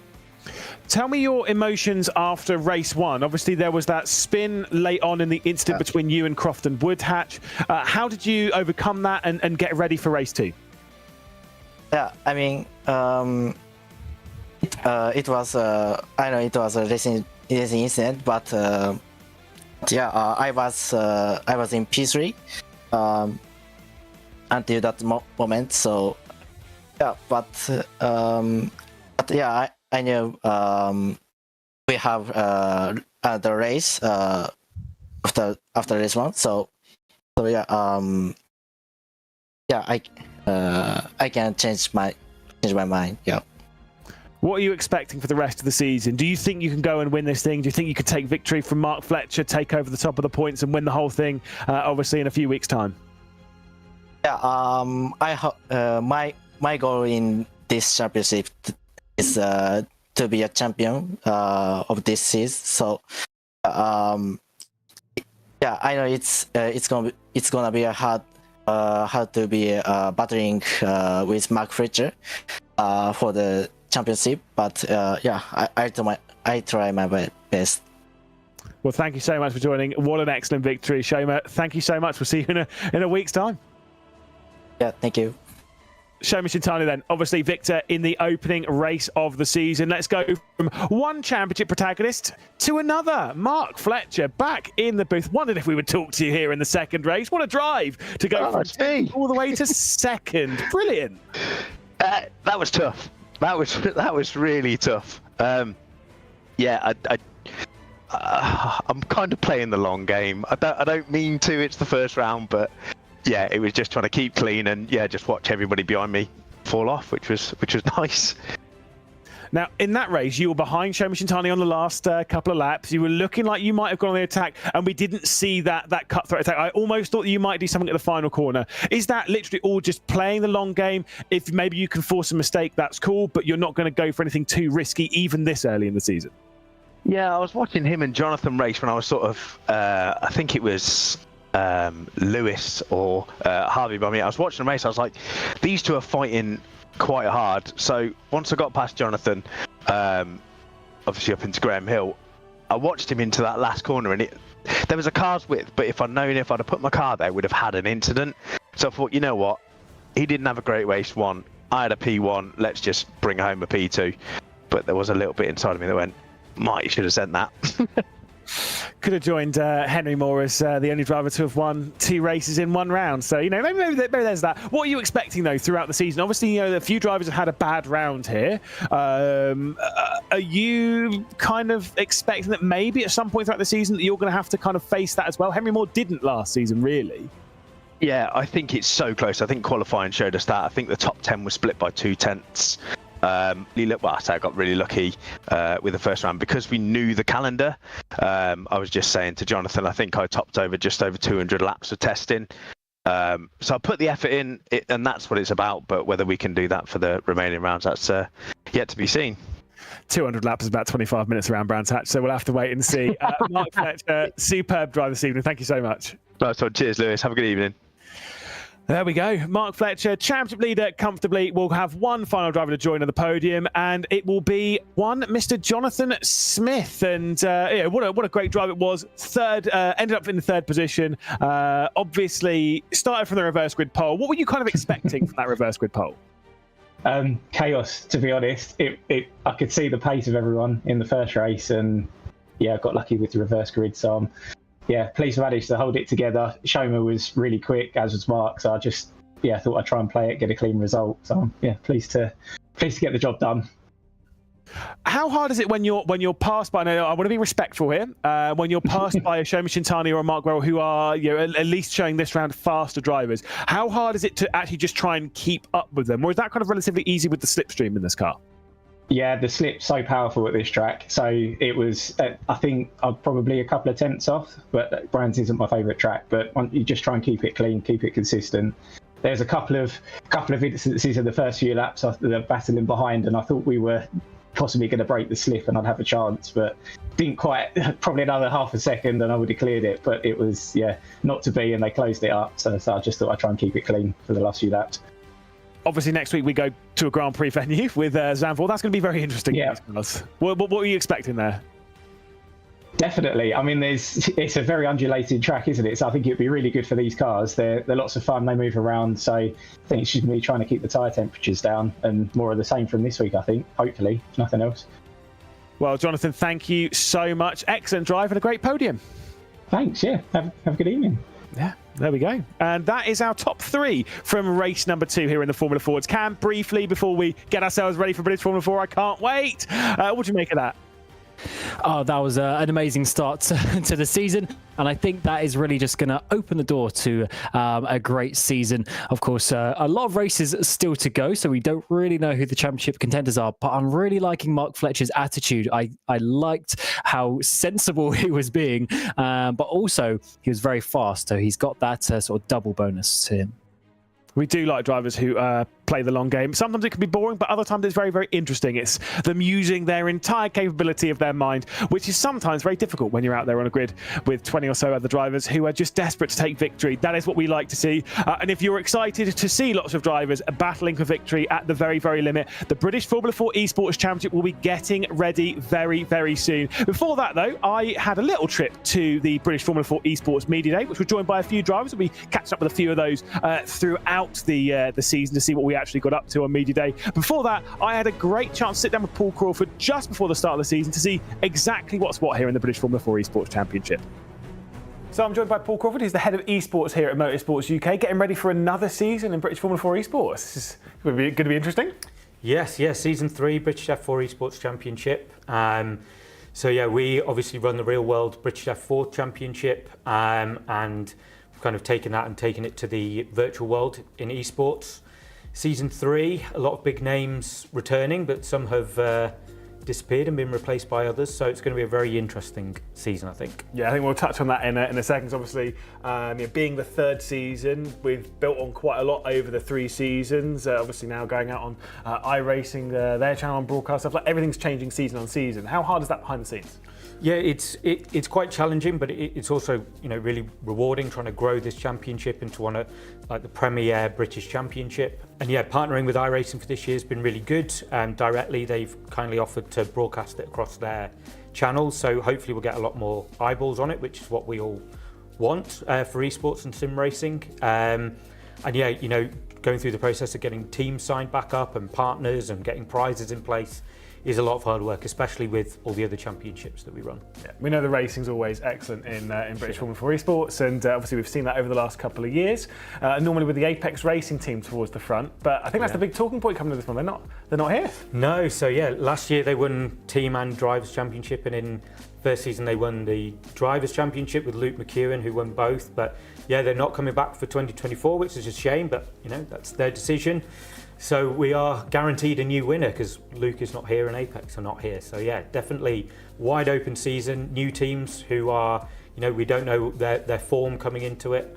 Tell me your emotions after race 1. Obviously, there was that spin late on in the incident between you and Crofton Woodhatch. How did you overcome that and get ready for race 2? Yeah, I mean, it was I know it was a racing incident, but yeah, I was in P3 until that moment. So yeah, but yeah, I know we have the race after race 1. So yeah, yeah, I can change my mind. Yeah. What are you expecting for the rest of the season? Do you think you can go and win this thing? Do you think you could take victory from Mark Fletcher, take over the top of the points, and win the whole thing? Obviously, in a few weeks' time. Yeah. My goal in this championship is to be a champion of this season. So yeah, I know it's gonna be a hard to be battling with Mark Fletcher for the championship, but yeah, I try my best. Well, thank you so much for joining. What an excellent victory, Shoma. Thank you so much. We'll see you in a week's time. Yeah, thank you. Shoma Shintani then, obviously victor in the opening race of the season. Let's go from one championship protagonist to another. Mark Fletcher back in the booth. Wondered if we would talk to you here in the second race. What a drive to go from all the way to second. Brilliant. That was tough. That was really tough. Yeah, I'm kind of playing the long game. I don't mean to. It's the first round, but yeah, it was just trying to keep clean and yeah, just watch everybody behind me fall off, which was nice. Now, in that race, you were behind Shoma Shintani on the last couple of laps. You were looking like you might have gone on the attack, and we didn't see that cutthroat attack. I almost thought you might do something at the final corner. Is that literally all just playing the long game? If maybe you can force a mistake, that's cool, but you're not going to go for anything too risky, even this early in the season? Yeah, I was watching him and Jonathan race when I was sort of, I think it was Lewis or Harvey by me. I was watching the race. I was like, these two are fighting quite hard. So once I got past Jonathan, obviously up into Graham Hill. I watched him into that last corner, and there was a car's width, but if I'd have put my car there, I would have had an incident. So I thought, you know what? He didn't have a great race one. I had a P1. Let's just bring home a P2. But there was a little bit inside of me that went, "Mike, you should have sent that." Could have joined Henry Moore as the only driver to have won 2 races in 1 round. So, maybe there's that. What are you expecting, though, throughout the season? Obviously, a few drivers have had a bad round here. Are you kind of expecting that maybe at some point throughout the season that you're going to have to kind of face that as well? Henry Moore didn't last season, really. Yeah, I think it's so close. I think qualifying showed us that. I think the top 10 was split by 2 tenths. I got really lucky with the first round because we knew the calendar. I was just saying to Jonathan, I think I topped over just over 200 laps of testing. So I put the effort in, and that's what it's about. But whether we can do that for the remaining rounds, that's yet to be seen. 200 laps is about 25 minutes around Brands Hatch, so we'll have to wait and see. Mark Fletcher, superb drive this evening. Thank you so much. Nice one. Cheers, Lewis. Have a good evening. There we go. Mark Fletcher, championship leader comfortably. We'll have one final driver to join on the podium, and it will be one Mr. Jonathan Smith. And what a great drive it was. Third, ended up in the 3rd position. Obviously, started from the reverse grid pole. What were you kind of expecting from that reverse grid pole? Chaos, to be honest. I could see the pace of everyone in the first race, and I got lucky with the reverse grid. So pleased to manage to hold it together. Shoma was really quick, as was Mark. So I just thought I'd try and play it, get a clean result. So pleased to get the job done. How hard is it when you're passed by? I want to be respectful here. When you're passed by a Shoma Shintani or a Mark Grell, who are at least showing this round faster drivers, how hard is it to actually just try and keep up with them, or is that kind of relatively easy with the slipstream in this car? Yeah, the slip's so powerful at this track. So it was, I think I'm probably a couple of tenths off, but Brands isn't my favourite track. But you just try and keep it clean, keep it consistent. There's a couple of instances in the first few laps after the battling behind, and I thought we were possibly going to break the slip and I'd have a chance, but didn't quite. Probably another half a second and I would have cleared it. But it was not to be, and they closed it up. So I just thought I'd try and keep it clean for the last few laps. Obviously, next week we go to a Grand Prix venue with Zandvoort. That's going to be very interesting. Yeah. What were you expecting there? Definitely. I mean, it's a very undulated track, isn't it? So I think it'd be really good for these cars. They're lots of fun. They move around. So I think it's just going to be trying to keep the tyre temperatures down, and more of the same from this week, I think, hopefully, if nothing else. Well, Jonathan, thank you so much. Excellent drive and a great podium. Thanks. Yeah. Have a good evening. Yeah, there we go. And that is our top 3 from race number 2 here in the Formula Fords. Cam, briefly, before we get ourselves ready for British Formula 4, I can't wait. What do you make of that? Oh, that was an amazing start to the season, and I think that is really just going to open the door to a great season. Of course, a lot of races still to go, so we don't really know who the championship contenders are, but I'm really liking Mark Fletcher's attitude. I liked how sensible he was being, but also he was very fast, so he's got that sort of double bonus to him. We do like drivers who play the long game. Sometimes it can be boring, but other times it's very, very interesting. It's them using their entire capability of their mind, which is sometimes very difficult when you're out there on a grid with 20 or so other drivers who are just desperate to take victory. That is what we like to see. And if you're excited to see lots of drivers battling for victory at the very, very limit, the British Formula 4 Esports Championship will be getting ready very, very soon. Before that, though, I had a little trip to the British Formula 4 Esports Media Day, which was joined by a few drivers. We'll be catching up with a few of those throughout the season to see what we actually got up to on Media Day. Before that, I had a great chance to sit down with Paul Crawford just before the start of the season to see exactly what's what here in the British Formula 4 Esports Championship. So I'm joined by Paul Crawford, who's the head of esports here at Motorsports UK, getting ready for another season in British Formula 4 Esports. This is going to be interesting. Yes, season 3 British F4 Esports Championship. We obviously run the real world British F4 Championship, and kind of taken that and taken it to the virtual world in esports. Season 3, a lot of big names returning, but some have disappeared and been replaced by others, so it's going to be a very interesting season, I think. Yeah, I think we'll touch on that in a second. Obviously, being the 3rd season, we've built on quite a lot over the 3 seasons. Obviously now going out on iRacing, their channel on broadcast stuff, like everything's changing season on season. How hard is that behind the scenes? Yeah, it's quite challenging, but it's also really rewarding trying to grow this championship into one of like the premier British Championship. And yeah, partnering with iRacing for this year has been really good. Directly, they've kindly offered to broadcast it across their channels, so hopefully we'll get a lot more eyeballs on it, which is what we all want for esports and sim racing. And yeah, going through the process of getting teams signed back up and partners and getting prizes in place is a lot of hard work, especially with all the other championships that we run. Yeah, we know the racing's always excellent in British Formula 4 esports, and obviously we've seen that over the last couple of years. Normally with the Apex Racing team towards the front, but I think that's the big talking point coming to this one. They're not here. No, so yeah, last year they won team and drivers championship, and in first season they won the drivers championship with Luke McEwen, who won both. But yeah, they're not coming back for 2024, which is a shame, but that's their decision. So we are guaranteed a new winner because Luke is not here and Apex are not here. So yeah, definitely wide open season, new teams who are, we don't know their form coming into it.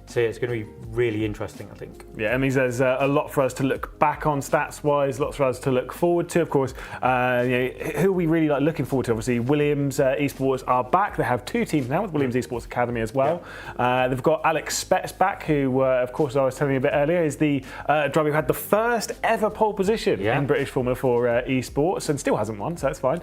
So yeah, it's going to be really interesting, I think. Yeah, it means there's a lot for us to look back on stats-wise, lots for us to look forward to. Of course, who are we really looking forward to? Obviously, Williams Esports are back. They have two teams now with Williams Esports Academy as well. Yeah. They've got Alex Spetz back, who, of course, I was telling you a bit earlier, is the driver who had the first ever pole position in British Formula 4 Esports and still hasn't won, so that's fine.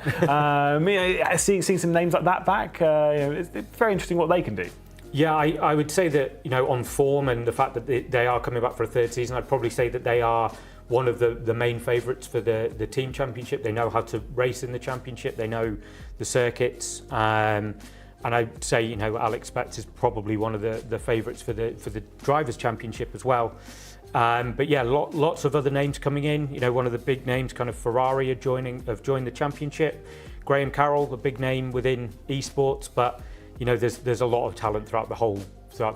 Seeing some names like that back, it's very interesting what they can do. Yeah, I would say that, on form and the fact that they are coming back for a third season, I'd probably say that they are one of the main favourites for the team championship. They know how to race in the championship. They know the circuits. And I'd say, Alex Spetz is probably one of the favourites for the drivers championship as well. But yeah, lots of other names coming in. One of the big names, kind of Ferrari, have joined the championship. Graham Carroll, a big name within esports, but there's a lot of talent throughout the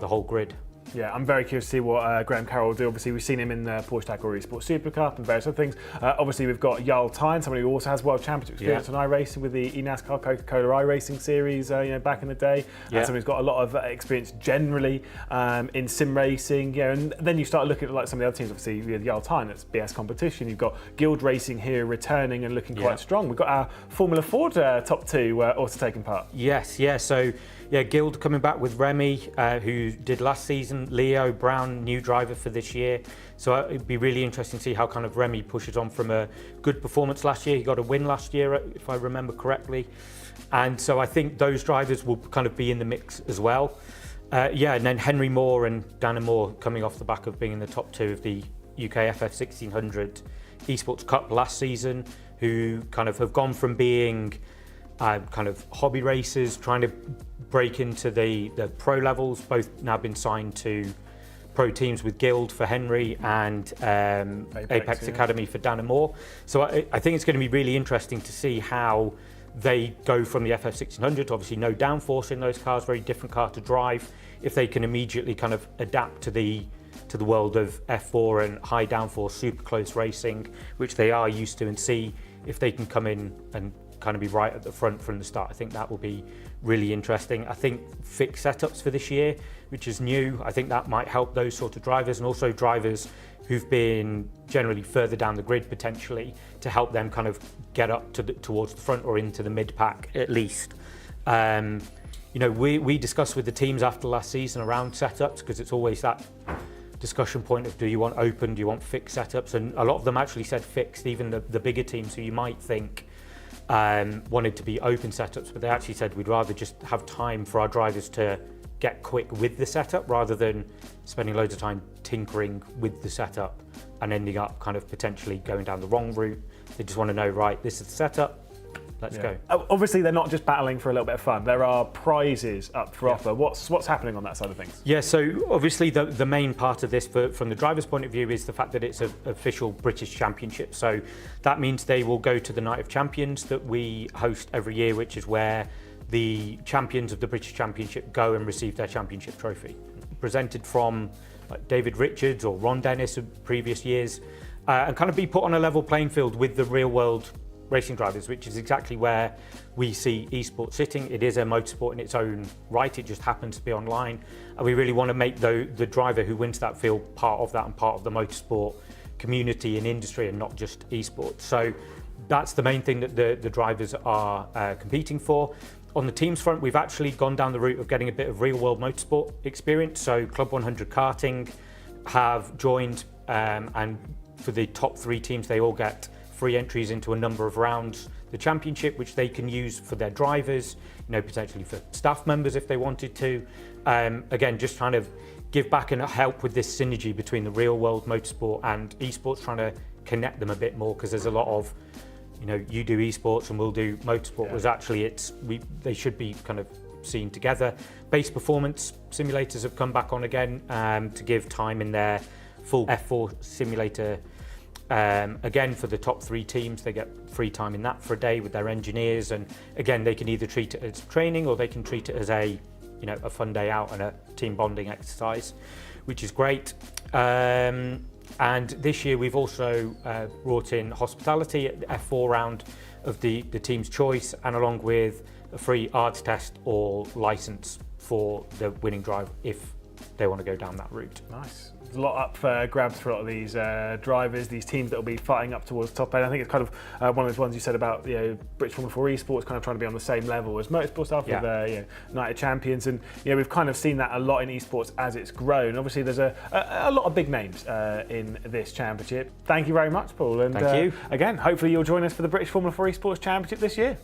whole grid. Yeah, I'm very curious to see what Graham Carroll will do. Obviously, we've seen him in the Porsche Tacor Esports Super Cup and various other things. Obviously, we've got Jarl Tyne, somebody who also has World Championship experience on iRacing with the eNASCAR Coca-Cola iRacing series, back in the day. Somebody who's got a lot of experience generally in sim racing. And then you start looking at some of the other teams. Obviously, we have Jarl Tyne, that's BS Competition. You've got Guild Racing here returning and looking quite strong. We've got our Formula Ford top two also taking part. Yes, yeah. So, yeah, Guild coming back with Remy, who did last season. Leo Brown, new driver for this year. So it'd be really interesting to see how kind of Remy pushes on from a good performance last year. He got a win last year, if I remember correctly. And so I think those drivers will kind of be in the mix as well. And then Henry Moore and Dana Moore coming off the back of being in the top two of the UK FF 1600 Esports Cup last season, who kind of have gone from being kind of hobby racers, trying to break into the pro levels, both now been signed to pro teams with Guild for Henry and Apex Academy for Dana Moore. So I think it's going to be really interesting to see how they go from the FF 1600, obviously no downforce in those cars, very different car to drive, if they can immediately kind of adapt to the world of F4 and high downforce, super close racing, which they are used to, and see if they can come in and kind of be right at the front from the start. I think that will be really interesting. I think fixed setups for this year, which is new, I think that might help those sort of drivers, and also drivers who've been generally further down the grid potentially, to help them kind of get up towards the front or into the mid pack at least. We discussed with the teams after last season around setups, because it's always that discussion point of, do you want open, do you want fixed setups? And a lot of them actually said fixed, even the bigger teams who you might think wanted to be open setups, but they actually said we'd rather just have time for our drivers to get quick with the setup rather than spending loads of time tinkering with the setup and ending up kind of potentially going down the wrong route. They just want to know, right, this is the setup, let's go. Obviously, they're not just battling for a little bit of fun. There are prizes up for offer. What's happening on that side of things? Yeah, so obviously the main part of this from the driver's point of view is the fact that it's an official British Championship. So that means they will go to the Night of Champions that we host every year, which is where the champions of the British Championship go and receive their championship trophy. Presented from David Richards or Ron Dennis of previous years, and kind of be put on a level playing field with the real world racing drivers, which is exactly where we see esports sitting. It is a motorsport in its own right, it just happens to be online, and we really want to make the driver who wins that feel part of that and part of the motorsport community and industry, and not just esports. So that's the main thing that the drivers are competing for. On the teams front, we've actually gone down the route of getting a bit of real-world motorsport experience. So Club 100 Karting have joined, and for the top 3 teams, they all get free entries into a number of rounds. The championship, which they can use for their drivers, potentially for staff members if they wanted to. Again, just trying to give back and help with this synergy between the real-world motorsport and esports, trying to connect them a bit more, because there's a lot of, you do esports and we'll do motorsport, was actually they should be kind of seen together. Base performance simulators have come back on again to give time in their full F4 simulator. Again, for the top 3 teams, they get free time in that for a day with their engineers, and again, they can either treat it as training or they can treat it as a fun day out and a team bonding exercise, which is great. And this year we've also brought in hospitality at the F4 round of the team's choice, and along with a free ARDS test or license for the winning drive if they want to go down that route. Nice. There's a lot up for grabs for a lot of these drivers, these teams that will be fighting up towards the top end. I think it's kind of one of those ones you said about British Formula 4 esports kind of trying to be on the same level as motorsport stuff with United Champions, and we've kind of seen that a lot in esports as it's grown. Obviously, there's a lot of big names in this championship. Thank you very much, Paul. And thank you again. Hopefully, you'll join us for the British Formula 4 Esports Championship this year.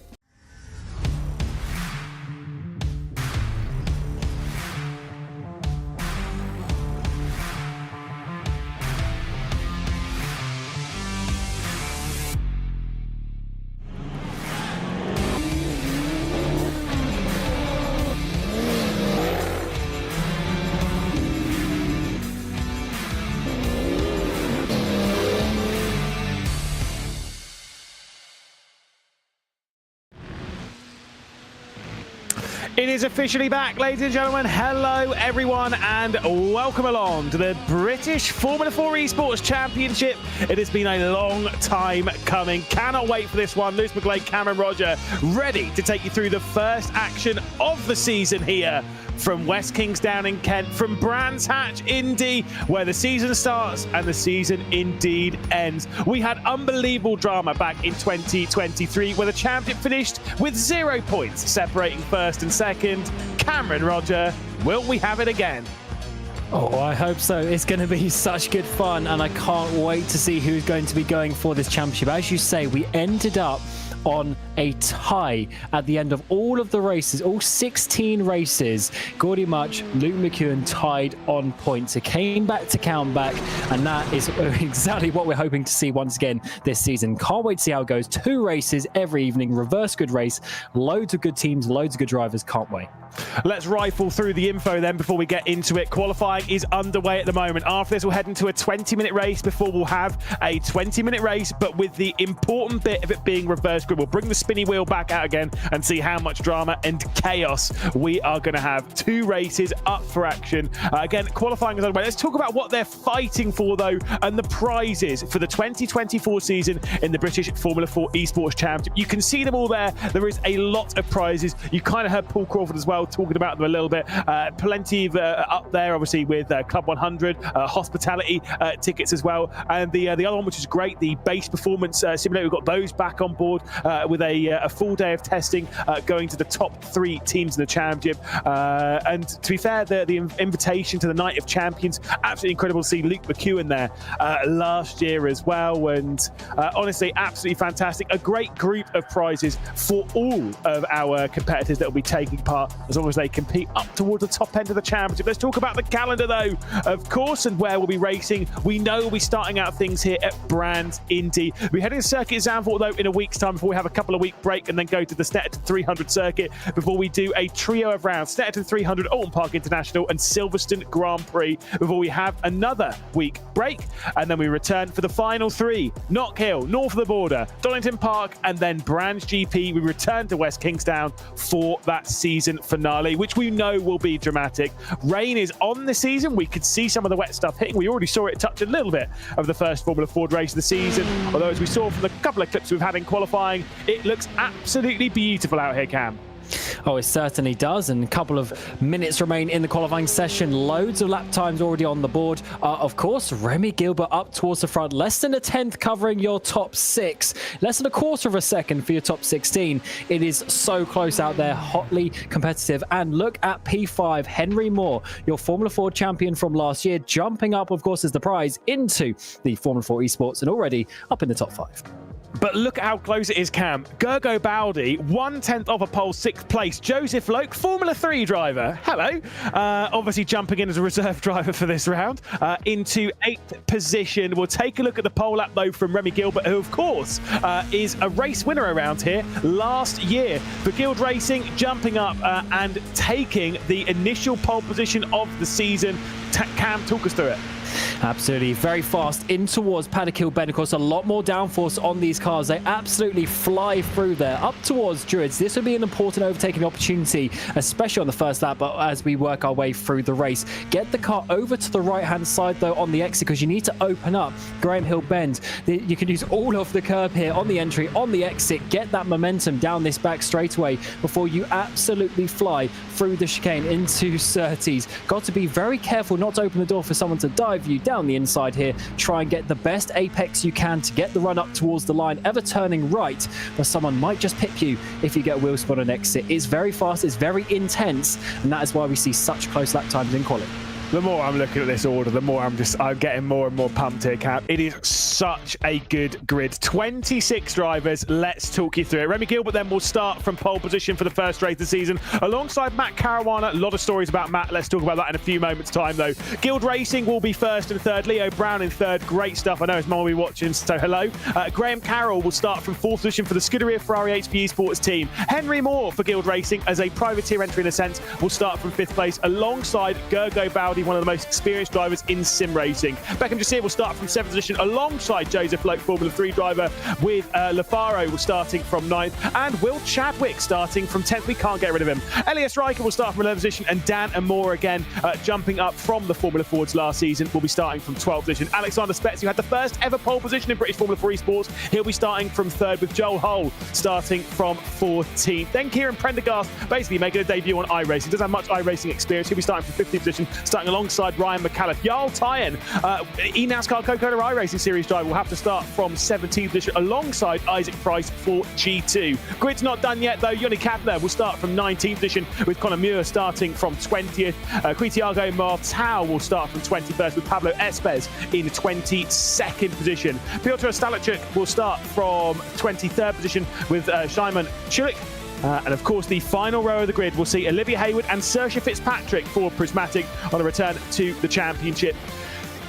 It is officially back, ladies and gentlemen. Hello, everyone, and welcome along to the British Formula 4 Esports Championship. It has been a long time coming. Cannot wait for this one. Lewis McGlade, Cameron Roger, ready to take you through the first action of the season here from West Kingsdown in Kent, from Brands Hatch, Indy, where the season starts and the season indeed ends. We had unbelievable drama back in 2023, where the championship finished with 0 points separating first and second. Cameron Roger, will we have it again? Oh, I hope so. It's going to be such good fun, and I can't wait to see who's going to be going for this championship. As you say, we ended up on a tie at the end of all of the races, all 16 races. Gordy Much, Luke McEwen tied on points. It came back to count back, and that is exactly what we're hoping to see once again this season. Can't wait to see how it goes. 2 races every evening, reverse good race, loads of good teams, loads of good drivers. Can't wait. Let's rifle through the info then before we get into it. Qualifying is underway at the moment. After this, we'll head into a 20-minute race before we'll have a 20-minute race, but with the important bit of it being reverse grid. We'll bring the spinny wheel back out again and see how much drama and chaos we are going to have. 2 races up for action. Again, qualifying is underway. Let's talk about what they're fighting for, though, and the prizes for the 2024 season in the British Formula 4 Esports Championship. You can see them all there. There is a lot of prizes. You kind of heard Paul Crawford as well talking about them a little bit. Plenty of up there, obviously, with Club 100, hospitality tickets as well. And the other one, which is great, the base performance simulator. We've got those back on board with a full day of testing going to the top 3 teams in the championship. And to be fair, the invitation to the Night of Champions, absolutely incredible to see Luke McEwen there last year as well. And honestly, absolutely fantastic. A great group of prizes for all of our competitors that will be taking part, as long as they compete up towards the top end of the championship. Let's talk about the calendar, though, of course, and where we'll be racing. We know we'll be starting out things here at Brands Indy. We're heading to Circuit Zandvoort, though, in a week's time before we have a couple of week break and then go to the Snetterton 300 circuit before we do a trio of rounds. Snetterton 300, Alton Park International and Silverstone Grand Prix before we have another week break. And then we return for the final 3. Knock Hill, north of the border, Donington Park, and then Brands GP. We return to West Kingsdown for that season finale, which we know will be dramatic. Rain is on this season. We could see some of the wet stuff hitting. We already saw it touch a little bit of the first Formula Ford race of the season. Although, as we saw from the couple of clips we've had in qualifying, it looks absolutely beautiful out here, Cam. Oh, it certainly does. And a couple of minutes remain in the qualifying session. Loads of lap times already on the board. Of course, Remy Gilbert up towards the front. Less than a tenth covering your top 6. Less than a quarter of a second for your top 16. It is so close out there. Hotly competitive. And look at P5. Henry Moore, your Formula 4 champion from last year, jumping up, of course, as the prize into the Formula 4 Esports and already up in the top 5. But look at how close it is, Cam. Gergo Baldi, 1/10 of a pole, 6th place. Joseph Loke, Formula 3 driver. Hello. Obviously jumping in as a reserve driver for this round. Into 8th position. We'll take a look at the pole lap, though, from Remy Gilbert, who, of course, is a race winner around here last year. For Guild Racing, jumping up and taking the initial pole position of the season. Cam, talk us through it. Absolutely. Very fast in towards Paddock Hill Bend. Of course, a lot more downforce on these cars. They absolutely fly through there. Up towards Druids. This would be an important overtaking opportunity, especially on the first lap, but as we work our way through the race. Get the car over to the right-hand side, though, on the exit, because you need to open up Graham Hill Bend. You can use all of the curb here on the entry, on the exit. Get that momentum down this back straightaway before you absolutely fly through the chicane into Surtees. Got to be very careful not to open the door for someone to dive you down the inside here. Try and get the best apex you can to get the run up towards the line, ever turning right, but someone might just pip you if you get a wheel spot on exit. It's very fast, it's very intense, and that is why we see such close lap times in quality. The more I'm looking at this order, the more I'm getting more and more pumped here, Cap. It is such a good grid. 26 drivers. Let's talk you through it. Remy Gilbert then will start from pole position for the first race of the season alongside Matt Caruana. A lot of stories about Matt. Let's talk about that in a few moments' time, though. Guild Racing will be first and third. Leo Brown in third. Great stuff. I know his mum will be watching, so hello. Graham Carroll will start from fourth position for the Scuderia Ferrari HP Esports team. Henry Moore for Guild Racing, as a privateer entry in a sense, will start from 5th place alongside Gergo Baldi, one of the most experienced drivers in sim racing. Beckham Jasir will start from 7th position alongside Joseph Loke, Formula 3 driver, with Lafaro starting from 9th, and Will Chadwick starting from 10th. We can't get rid of him. Elias Riker will start from 11th position, and Dan Amore again, jumping up from the Formula Fords last season, will be starting from 12th position. Alexander Spetz, who had the first ever pole position in British Formula 4 Esports, he'll be starting from 3rd, with Joel Hull starting from 14th. Then Kieran Prendergast basically making a debut on iRacing. Doesn't have much iRacing experience. He'll be starting from 15th position, starting alongside Ryan McCallum. Jarl Tyen, eNASCAR Coca-Cola iRacing Series driver, will have to start from 17th position alongside Isaac Price for G2. Grid's not done yet, though. Yoni Kapler will start from 19th position, with Conor Muir starting from 20th. Quitiago Martau will start from 21st, with Pablo Espez in 22nd position. Piotr Stalachuk will start from 23rd position, with Szymon Chulik. And of course, the final row of the grid will see Olivia Hayward and Saoirse Fitzpatrick for Prismatic on a return to the championship.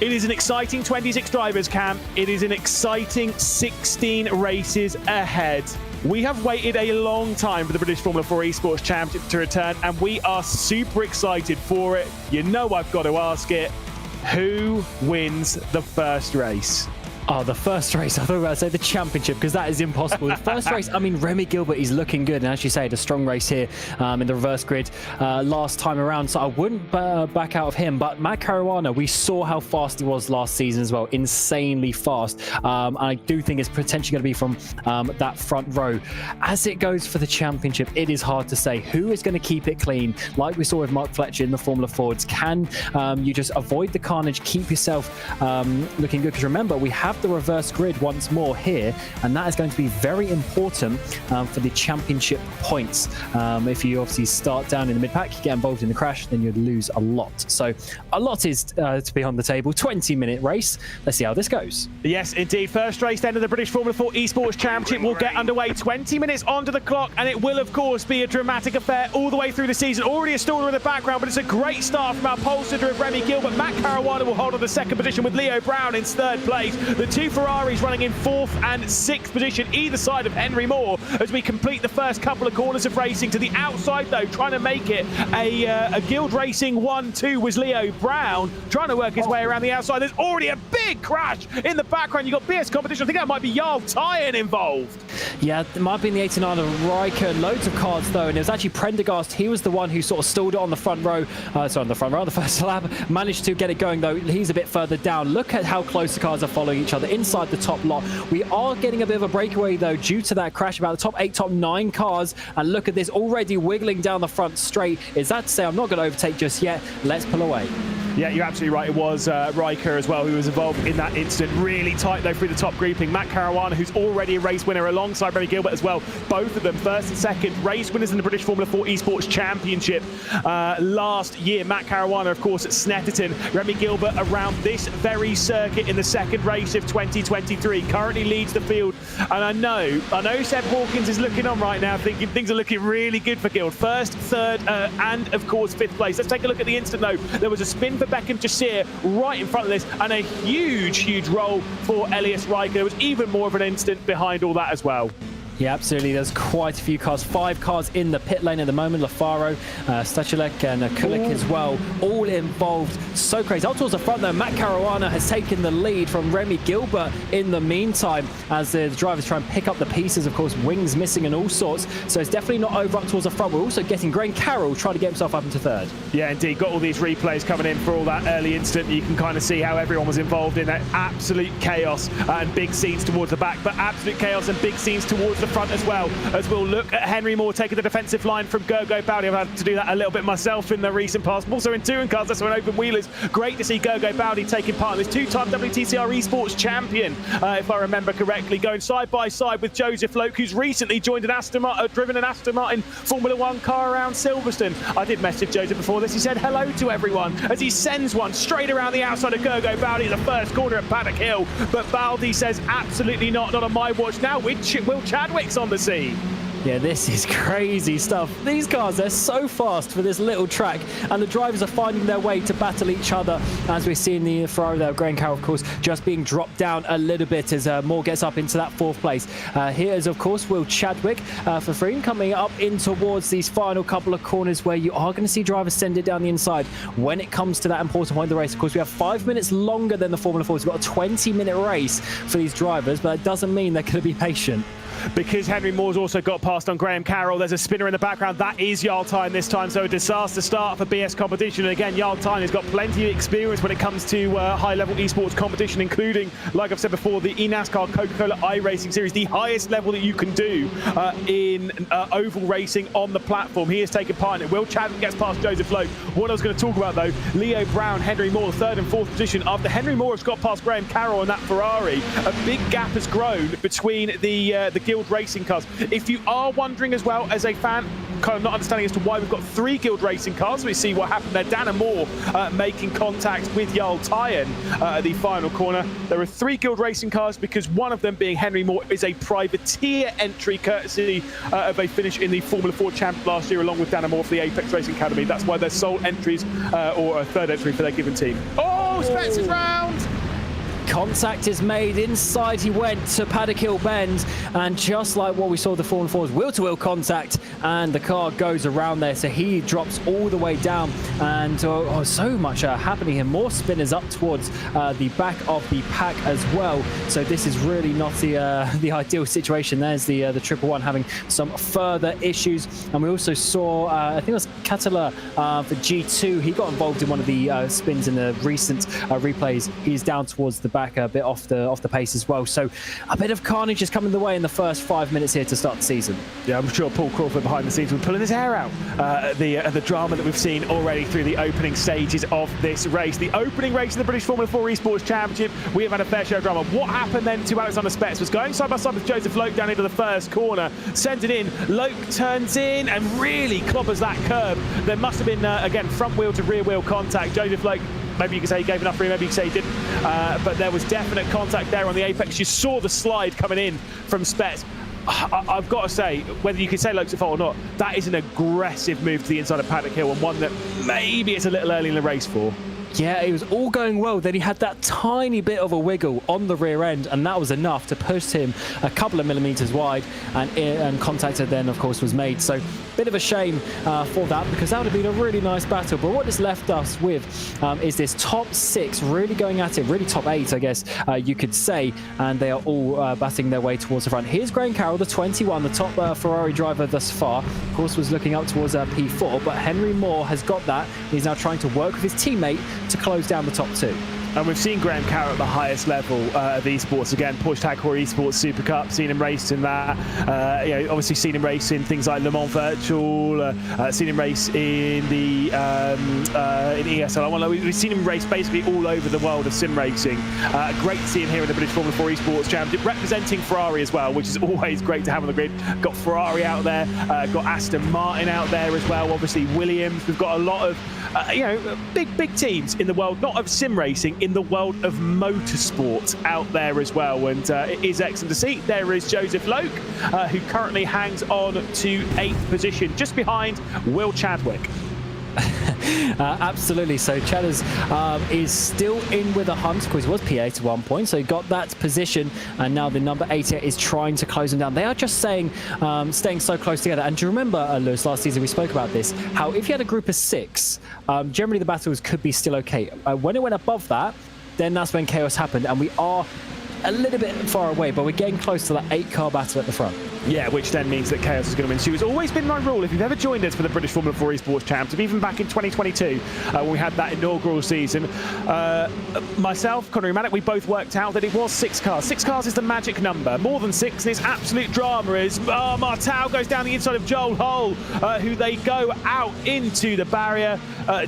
It is an exciting 26 drivers, Cam. It is an exciting 16 races ahead. We have waited a long time for the British Formula 4 Esports Championship to return, and we are super excited for it. You know I've got to ask it. Who wins the first race? Oh, the first race. I thought about to say the championship, because that is impossible. The first race, I mean, Remy Gilbert is looking good. And as you say, a strong race here in the reverse grid last time around. So I wouldn't back out of him. But Matt Caruana, we saw how fast he was last season as well. Insanely fast. I do think it's potentially going to be from that front row. As it goes for the championship, it is hard to say who is going to keep it clean. Like we saw with Mark Fletcher in the Formula Fords. Can you just avoid the carnage, keep yourself looking good? Because remember, we have the reverse grid once more here, and that is going to be very important for the championship points. If you obviously start down in the mid-pack, you get involved in the crash, then you'd lose a lot. So a lot is to be on the table. 20-minute race. Let's see how this goes. Yes, indeed. First race then of the British Formula 4 Esports Championship will get underway. 20 minutes onto the clock, and it will, of course, be a dramatic affair all the way through the season. Already a stalker in the background, but it's a great start from our pole sitter of Remy Gilbert. Matt Caruana will hold on the 2nd position, with Leo Brown in 3rd place. The two Ferraris running in 4th and 6th position, either side of Henry Moore, as we complete the first couple of corners of racing. To the outside, though, trying to make it a Guild Racing 1-2 was Leo Brown, trying to work his way around the outside. There's already a big crash in the background. You've got BS competition. I think that might be Jarl Tyen involved. Yeah, it might be in the 89 of Riker. Loads of cars, though, and it was actually Prendergast. He was the one who sort of stalled it on the front row. The first lap. Managed to get it going, though. He's a bit further down. Look at how close the cars are following each each other inside the top lot. We are getting a bit of a breakaway though due to that crash about the top 8, top 9 cars, and look at this already wiggling down the front straight. Is that to say I'm not going to overtake just yet? Let's pull away. Yeah, you're absolutely right. It was Riker as well who was involved in that incident. Really tight though through the top grouping. Matt Caruana, who's already a race winner alongside Remy Gilbert as well. Both of them first and second race winners in the British Formula 4 Esports Championship last year. Matt Caruana, of course, at Snetterton. Remy Gilbert around this very circuit in the second race of 2023. Currently leads the field. And I know Seb Hawkins is looking on right now thinking things are looking really good for Guild. First, third, and of course, 5th place. Let's take a look at the incident though. There was a spin for Beckham Jasir right in front of this, and a huge roll for Elias Riker. There was even more of an instant behind all that as well. Yeah, absolutely. There's quite a few cars. 5 cars in the pit lane at the moment. Lafaro, Stachulek and Kulik as well, all involved. So crazy. Up towards the front though, Matt Caruana has taken the lead from Remy Gilbert in the meantime as the drivers try and pick up the pieces. Of course, wings missing and all sorts. So it's definitely not over up towards the front. We're also getting Graham Carroll trying to get himself up into 3rd. Yeah, indeed. Got all these replays coming in for all that early incident. You can kind of see how everyone was involved in that absolute chaos and big scenes towards the back, but absolute chaos and big scenes towards the front as well, as we'll look at Henry Moore taking the defensive line from Gergo Bowdy. I've had to do that a little bit myself in the recent past. Also in touring cars, that's when open wheelers. Great to see Gergo Bowdy taking part in this 2-time WTCR Esports champion, if I remember correctly, going side by side with Joseph Loke, who's recently joined driven an Aston Martin Formula 1 car around Silverstone. I did message Joseph before this. He said hello to everyone as he sends one straight around the outside of Gergo Bowdy in the first corner at Paddock Hill. But Bowdy says absolutely not on my watch. Now with Will Chadwick's on the scene. Yeah, this is crazy stuff. These cars, they're so fast for this little track, and the drivers are finding their way to battle each other. As we see in the Ferrari there, Graham Carroll, of course, just being dropped down a little bit as Moore gets up into that 4th place. Here is, of course, Will Chadwick for Freem coming up in towards these final couple of corners where you are going to see drivers send it down the inside when it comes to that important point of the race. Of course, we have 5 minutes longer than the Formula 4. We've got a 20-minute race for these drivers, but that doesn't mean they're going to be patient. Because Henry Moore's also got past on Graham Carroll. There's a spinner in the background. That is Jarl Tyne this time, so a disaster start for BS competition. And again, Jarl Tyne has got plenty of experience when it comes to high-level esports competition, including, like I've said before, the eNASCAR Coca-Cola iRacing Series, the highest level that you can do in oval racing on the platform. He has taken part in it. Will Chadwick gets past Joseph Lowe. What I was going to talk about, though, Leo Brown, Henry Moore, 3rd and 4th position. After Henry Moore has got past Graham Carroll in that Ferrari, a big gap has grown between the Guild racing cars. If you are wondering as well as a fan, kind of not understanding as to why we've got 3 Guild racing cars, we see what happened there. Dana Moore making contact with Jarl Tyne at the final corner. There are 3 Guild racing cars because one of them, being Henry Moore, is a privateer entry courtesy of a finish in the Formula 4 champ last year along with Dana Moore for the Apex Racing Academy. That's why they're sole entries or a 3rd entry for their given team. Oh, Spets is round! Contact is made. Inside he went to Paddock Hill Bend, and just like what we saw the Formula 4's wheel-to-wheel contact, and the car goes around there, so he drops all the way down, and so much happening here. More spinners up towards the back of the pack as well, so this is really not the ideal situation. There's the 111 having some further issues, and we also saw I think it was Katala for G2. He got involved in one of the spins in the recent replays. He's down towards the back, a bit off the pace as well. So a bit of carnage is coming the way in the first 5 minutes here to start the season. Yeah, I'm sure Paul Crawford behind the scenes will be pulling his hair out the drama that we've seen already through the opening stages of this race. The opening race of the British Formula 4 Esports Championship, we have had a fair share of drama. What happened then to Alexander Spets was going side by side with Joseph Loke down into the first corner, sends it in, Loke turns in and really clobbers that curb. There must have been, again, front wheel to rear wheel contact. Joseph Loke, maybe you could say he gave enough room, maybe you could say he didn't, but there was definite contact there on the apex. You saw the slide coming in from Spets. I've got to say, whether you can say Loke's at fault or not, that is an aggressive move to the inside of Paddock Hill, and one that maybe it's a little early in the race for. Yeah, it was all going well. Then he had that tiny bit of a wiggle on the rear end, and that was enough to push him a couple of millimeters wide, and contact then, of course, was made. So, bit of a shame for that, because that would have been a really nice battle. But what it's left us with is this top 6 really going at it, really top 8, I guess you could say, and they are all batting their way towards the front. Here's Graham Carroll, the 21, the top Ferrari driver thus far. Of course, was looking up towards P4, but Henry Moore has got that. He's now trying to work with his teammate to close down the top 2. And we've seen Graham Carroll at the highest level of esports. Again, Porsche Tag Heuer Esports Super Cup, seen him race in that. Obviously seen him race in things like Le Mans Virtual, seen him race in the in ESL. We've seen him race basically all over the world of sim racing. Great to see him here in the British Formula 4 Esports Championship, representing Ferrari as well, which is always great to have on the grid. Got Ferrari out there, got Aston Martin out there as well, obviously Williams. We've got a lot of big teams in the world, not of sim racing, in the world of motorsport out there as well. And it is excellent to see. There is Joseph Loke, who currently hangs on to 8th position, just behind Will Chadwick. Absolutely. So Chadders is still in with a hunt because he was P8 at one point, so he got that position, and now the number 88 is trying to close him down. They are just staying so close together. And do you remember, Lewis, last season we spoke about this, how if you had a group of 6, generally the battles could be still okay. When it went above that, then that's when chaos happened, and we are a little bit far away, but we're getting close to that 8-car battle at the front. Yeah, which then means that chaos is going to win. So it's always been my rule, if you've ever joined us for the British Formula 4 Esports Championship, even back in 2022, when we had that inaugural season, myself, Connery Maddock, we both worked out that it was 6 cars. 6 cars is the magic number. More than 6, and it's absolute drama as Martel goes down the inside of Joel Hull, who they go out into the barrier.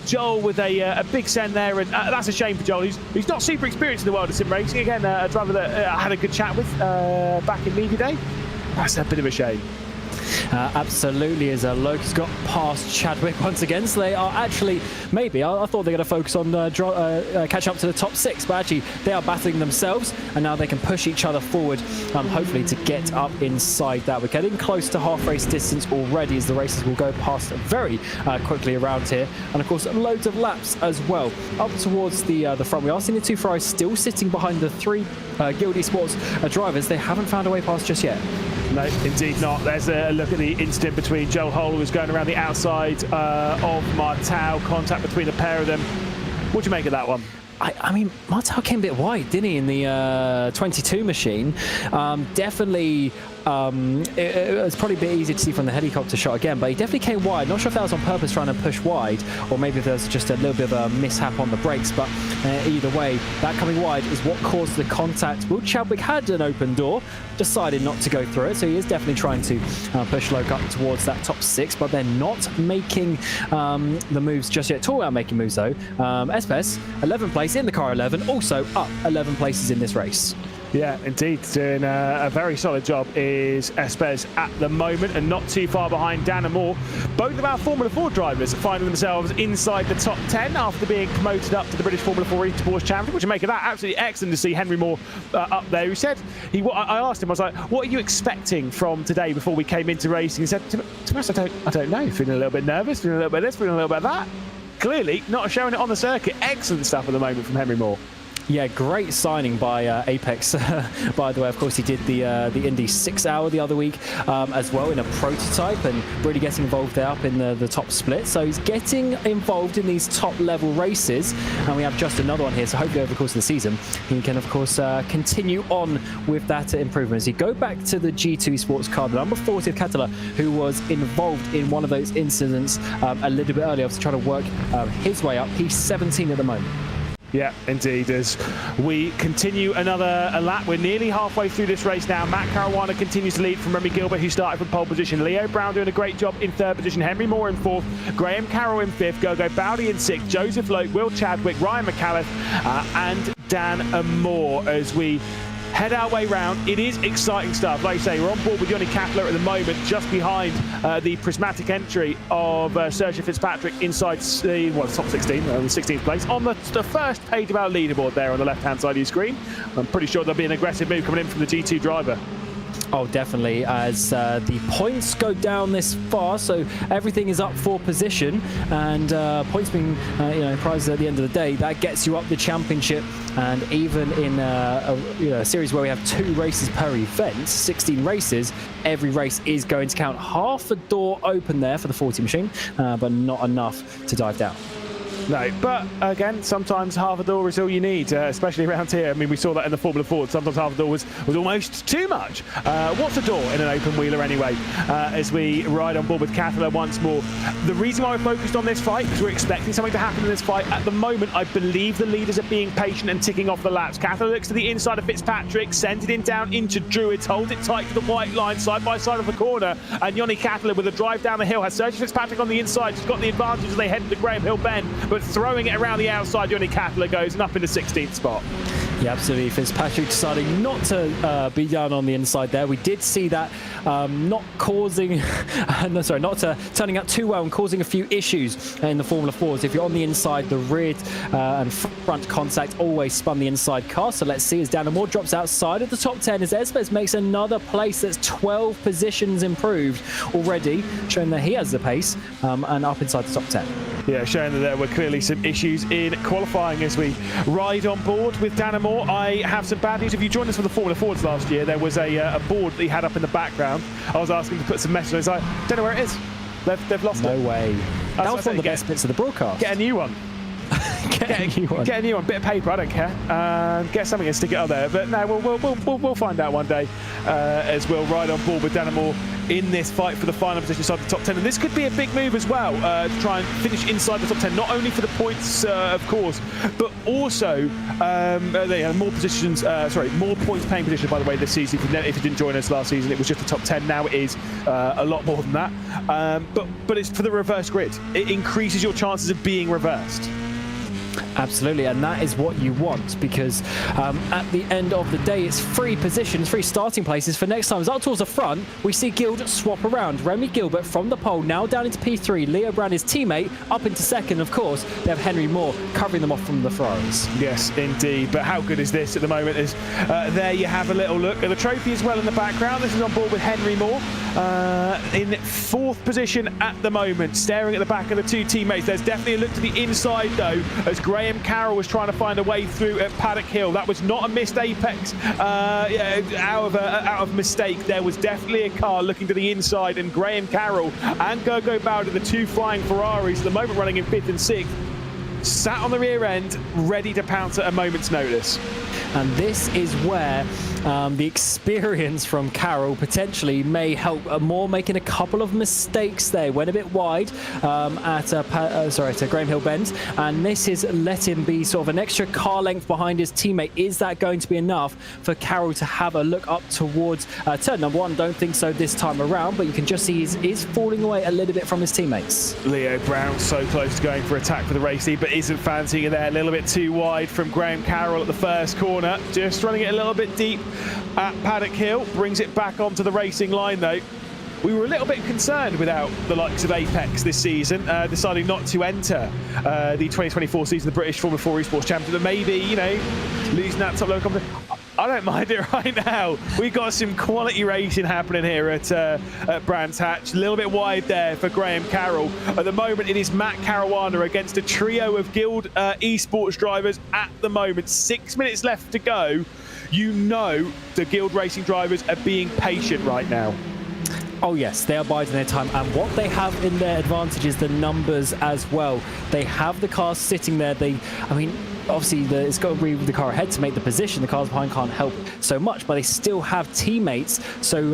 Joel with a big send there, and that's a shame for Joel, who's not super experienced in the world of sim racing. Again, a driver that I had a good chat with back in media day. That's a bit of a shame. Absolutely, as Loke has got past Chadwick once again, so they are actually, maybe, I thought they were going to focus on catch up to the top 6, but actually they are battling themselves, and now they can push each other forward, hopefully to get up inside that. We're getting close to half race distance already, as the races will go past very quickly around here, and of course loads of laps as well. Up towards the front, we are seeing the 2 Ferraris still sitting behind the 3 Guild Esports drivers. They haven't found a way past just yet. No, indeed not. There's a look at the incident between Joel Hull, who was going around the outside of Martel. Contact between the pair of them. What do you make of that one? I mean, Martel came a bit wide, didn't he, in the 22 machine? Definitely, it's probably a bit easy to see from the helicopter shot again, but he definitely came wide. Not sure if that was on purpose trying to push wide, or maybe if there's just a little bit of a mishap on the brakes, but either way, that coming wide is what caused the contact. Will Chadwick had an open door, decided not to go through it, so he is definitely trying to push Loke up towards that top 6, but they're not making the moves just yet. Talk about making moves though. Espes, 11th place in the car 11, also up 11 places in this race. Yeah, indeed. Doing a very solid job is Espes at the moment, and not too far behind Dan and Moore. Both of our Formula 4 drivers finding themselves inside the top 10 after being promoted up to the British Formula 4 Esports Championship, which make of that absolutely excellent to see Henry Moore up there. Who said, I asked him, I was like, what are you expecting from today before we came into racing? He said, to be honest, I don't know. Feeling a little bit nervous, feeling a little bit of this, feeling a little bit of that. Clearly not showing it on the circuit. Excellent stuff at the moment from Henry Moore. Yeah, great signing by Apex. By the way, of course, he did the Indy 6 hour the other week as well in a prototype, and really getting involved there up in the top split. So he's getting involved in these top level races, and we have just another one here. So hopefully over the course of the season, he can, of course, continue on with that improvement. As you go back to the G2 Esports car, the number 40 of Catala, who was involved in one of those incidents a little bit earlier, to try to work his way up. He's 17 at the moment. Yeah, indeed. As we continue another lap, we're nearly halfway through this race now. Matt Caruana continues to lead from Remy Gilbert, who started from pole position. Leo Brown doing a great job in 3rd position. Henry Moore in 4th. Graham Carroll in 5th. Gogo Bowdy in 6th. Joseph Loke, Will Chadwick, Ryan McAuliffe, and Dan Moore as we head our way round. It is exciting stuff. Like you say, we're on board with Yanni Kapler at the moment, just behind the prismatic entry of Sergio Fitzpatrick inside the top 16, the 16th place, on the first page of our leaderboard there on the left-hand side of your screen. I'm pretty sure there'll be an aggressive move coming in from the G2 driver. Oh, definitely, as the points go down this far, so everything is up for position, and points being prizes at the end of the day, that gets you up the championship. And even in a series where we have 2 races per event, 16 races, every race is going to count. Half a door open there for the 40 machine, but not enough to dive down. No, but again, sometimes half a door is all you need, especially around here. I mean, we saw that in the Formula Ford. Sometimes half a door was almost too much. What's a door in an open wheeler anyway? As we ride on board with Cattler once more. The reason why we're focused on this fight is we're expecting something to happen in this fight. At the moment, I believe the leaders are being patient and ticking off the laps. Cattler looks to the inside of Fitzpatrick, sends it in down into Druids, holds it tight to the white line, side by side of the corner, and Yanni Cattler with a drive down the hill has Sergio Fitzpatrick on the inside. He's got the advantage as they head to Graham Hill Bend, but throwing it around the outside, Yanni Cattler goes and up into 16th spot. Yeah, absolutely. Fitzpatrick deciding not to be down on the inside there. We did see that not causing, not turning out too well and causing a few issues in the Formula 4s. If you're on the inside, the rear and front contact always spun the inside car. So let's see as Danamore drops outside of the top 10 as Espes makes another place that's 12 positions improved already, showing that he has the pace and up inside the top 10. Yeah, showing that there were clearly some issues in qualifying as we ride on board with Danamore. I have some bad news. If you joined us for the Formula Fords last year, there was a board that he had up in the background. I was asking to put some messages. I don't know where it is. They've lost it. No way. That was one of the best bits of the broadcast. Get a new one. Get a new one. Bit of paper, I don't care. Get something and stick it up there. But no, we'll find out one day as we'll ride on board with Danamore in this fight for the final position inside the top 10. And this could be a big move as well to try and finish inside the top 10, not only for the points, of course, but also more positions, more points paying positions, by the way, this season. If you didn't join us last season, it was just the top 10. Now it is a lot more than that. But it's for the reverse grid. It increases your chances of being reversed. Absolutely, and that is what you want, because at the end of the day, it's free positions, free starting places for next time. As up towards the front, we see Guild swap around. Remy Gilbert from the pole, now down into P3. Leo Brown, his teammate, up into second. Of course, they have Henry Moore covering them off from the Ferraris. Yes, indeed. But how good is this at the moment? Is there you have a little look at the trophy as well in the background. This is on board with Henry Moore in 4th position at the moment, staring at the back of the two teammates. There's definitely a look to the inside, though, as Graham Carroll was trying to find a way through at Paddock Hill. That was not a missed apex out of mistake. There was definitely a car looking to the inside, and Graham Carroll and Gergo Bowder, the two flying Ferraris, at the moment running in 5th and 6th, sat on the rear end, ready to pounce at a moment's notice. And this is where the experience from Carroll potentially may help Moore, making a couple of mistakes there. Went a bit wide to Graham Hill Bend, and this has let him be sort of an extra car length behind his teammate. Is that going to be enough for Carroll to have a look up towards turn number 1? Don't think so this time around, but you can just see he is falling away a little bit from his teammates. Leo Brown so close to going for attack for the race lead, but isn't fancying it there. A little bit too wide from Graham Carroll at the first corner, just running it a little bit deep at Paddock Hill. Brings it back onto the racing line, though. We were a little bit concerned without the likes of Apex this season, deciding not to enter the 2024 season of the British Formula 4 Esports Championship, but maybe, losing that top level competition. I don't mind it right now. We've got some quality racing happening here at Brands Hatch. A little bit wide there for Graham Carroll. At the moment, it is Matt Caruana against a trio of Guild esports drivers at the moment. 6 minutes left to go. You know the Guild racing drivers are being patient right now. Oh yes, they are biding their time, and what they have in their advantage is the numbers as well. They have the cars sitting there. Obviously, it's got to be the car ahead to make the position. The cars behind can't help so much, but they still have teammates. So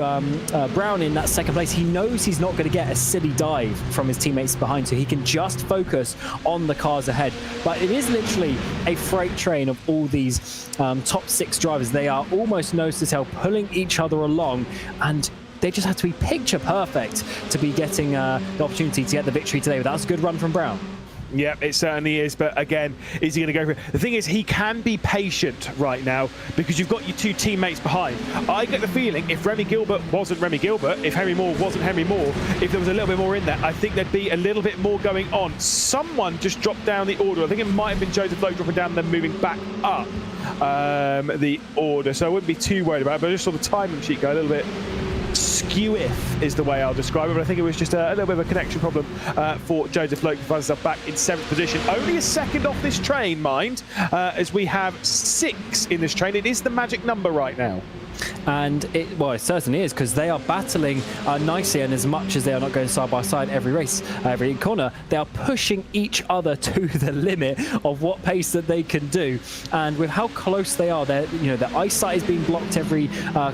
Brown in that second place, he knows he's not going to get a silly dive from his teammates behind, so he can just focus on the cars ahead. But it is literally a freight train of all these top 6 drivers. They are almost nose to tail, pulling each other along, and they just have to be picture perfect to be getting the opportunity to get the victory today. But that was a good run from Brown. Yep, it certainly is. But again, is he going to go for it? The thing is, he can be patient right now because you've got your two teammates behind. I get the feeling if Remy Gilbert wasn't Remy Gilbert, if Henry Moore wasn't Henry Moore, if there was a little bit more in there, I think there'd be a little bit more going on. Someone just dropped down the order. I think it might have been Joseph Lowe dropping down and then moving back up the order. So I wouldn't be too worried about it, but I just saw the timing sheet go a little bit skew-if is the way I'll describe it, but I think it was just a little bit of a connection problem for Joseph Loke, who finds himself back in 7th position. Only a second off this train, mind, as we have 6 in this train. It is the magic number right now. And it certainly is, because they are battling nicely, and as much as they are not going side by side every race, every corner, they are pushing each other to the limit of what pace that they can do. And with how close they are, their eyesight is being blocked every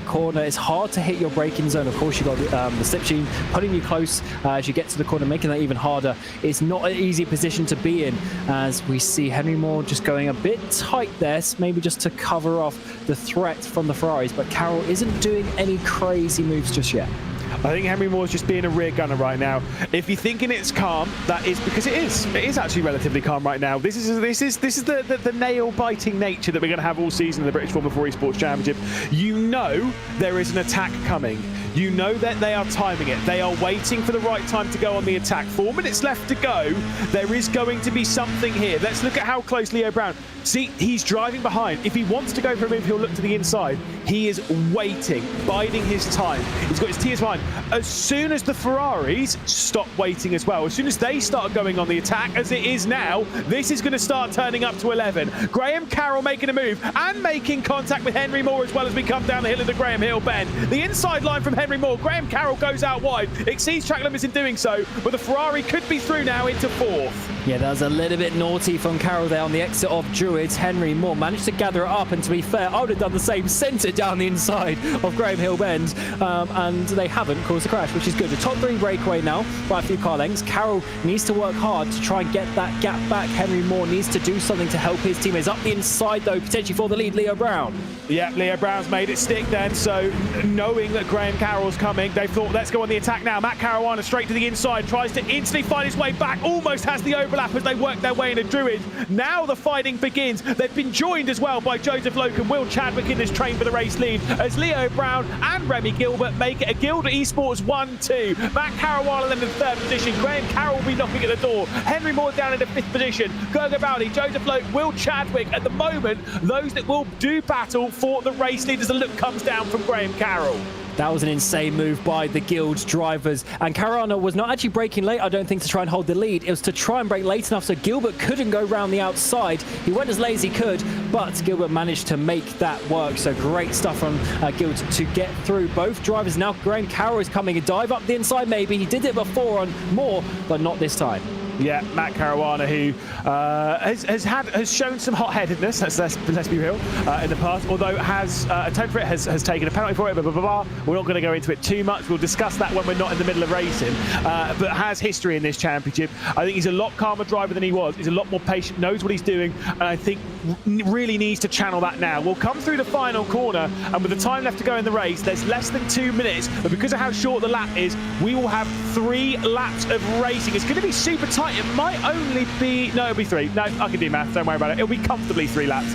corner. It's hard to hit your braking zone. Of course, you've got the slipstream putting you close as you get to the corner, making that even harder. It's not an easy position to be in, as we see Henry Moore just going a bit tight there, maybe just to cover off the threat from the Ferraris, but Carroll isn't doing any crazy moves just yet. I think Henry Moore's just being a rear gunner right now. If you're thinking it's calm, that is because it is. It is actually relatively calm right now. This is the nail-biting nature that we're going to have all season in the British Formula 4 Esports Championship. You know there is an attack coming. You know that they are timing it. They are waiting for the right time to go on the attack. 4 minutes left to go. There is going to be something here. Let's look at how close Leo Brown. See, he's driving behind. If he wants to go for a move, he'll look to the inside. He is waiting, biding his time. He's got his tears behind. As soon as the Ferraris stop waiting as well, as soon as they start going on the attack, as it is now, this is going to start turning up to 11. Graham Carroll making a move and making contact with Henry Moore as well as we come down the hill of the Graham Hill bend. The inside line from Henry Moore. Graham Carroll goes out wide, exceeds track limits in doing so, but the Ferrari could be through now into 4th. Yeah, that was a little bit naughty from Carroll there on the exit of Druids. Henry Moore managed to gather it up, and to be fair, I would have done the same, sent it down the inside of Graham Hill Bend, and they haven't caused a crash, which is good. The top 3 breakaway now by a few car lengths. Carroll needs to work hard to try and get that gap back. Henry Moore needs to do something to help his teammates. Up the inside, though, potentially for the lead, Leo Brown. Yeah, Leo Brown's made it stick then, so knowing that Graham Carroll's coming, they thought, let's go on the attack now. Matt Caruana straight to the inside, tries to instantly find his way back, almost has the overlap as they work their way into Druid. Now the fighting begins. They've been joined as well by Joseph Loke and Will Chadwick in this train for the race lead, as Leo Brown and Remy Gilbert make it a Gilder Esports 1-2. Matt Caruana then in 3rd position. Graham Carroll will be knocking at the door. Henry Moore down in the 5th position. Gerger Bowley, Joseph Loke, Will Chadwick. At the moment, those that will do battle for the race lead as the look comes down from Graham Carroll. That was an insane move by the Guild drivers. And Caruana was not actually braking late, I don't think, to try and hold the lead. It was to try and brake late enough so Gilbert couldn't go round the outside. He went as late as he could, but Gilbert managed to make that work. So great stuff from Guild to get through both drivers. Now Graham Carroll is coming. A dive up the inside maybe. He did it before on Moore, but not this time. Yeah, Matt Caruana, who has shown some hot-headedness, let's be real, in the past, although has atoned for it, has taken a penalty for it, We're not going to go into it too much. We'll discuss that when we're not in the middle of racing, but has history in this championship. I think he's a lot calmer driver than he was. He's a lot more patient, knows what he's doing, and I think really needs to channel that now. We'll come through the final corner, and with the time left to go in the race, there's less than 2 minutes, but because of how short the lap is, we will have 3 laps of racing. It's going to be super tight. It might only be... No, it'll be 3. No, I can do math. Don't worry about it. It'll be comfortably 3 laps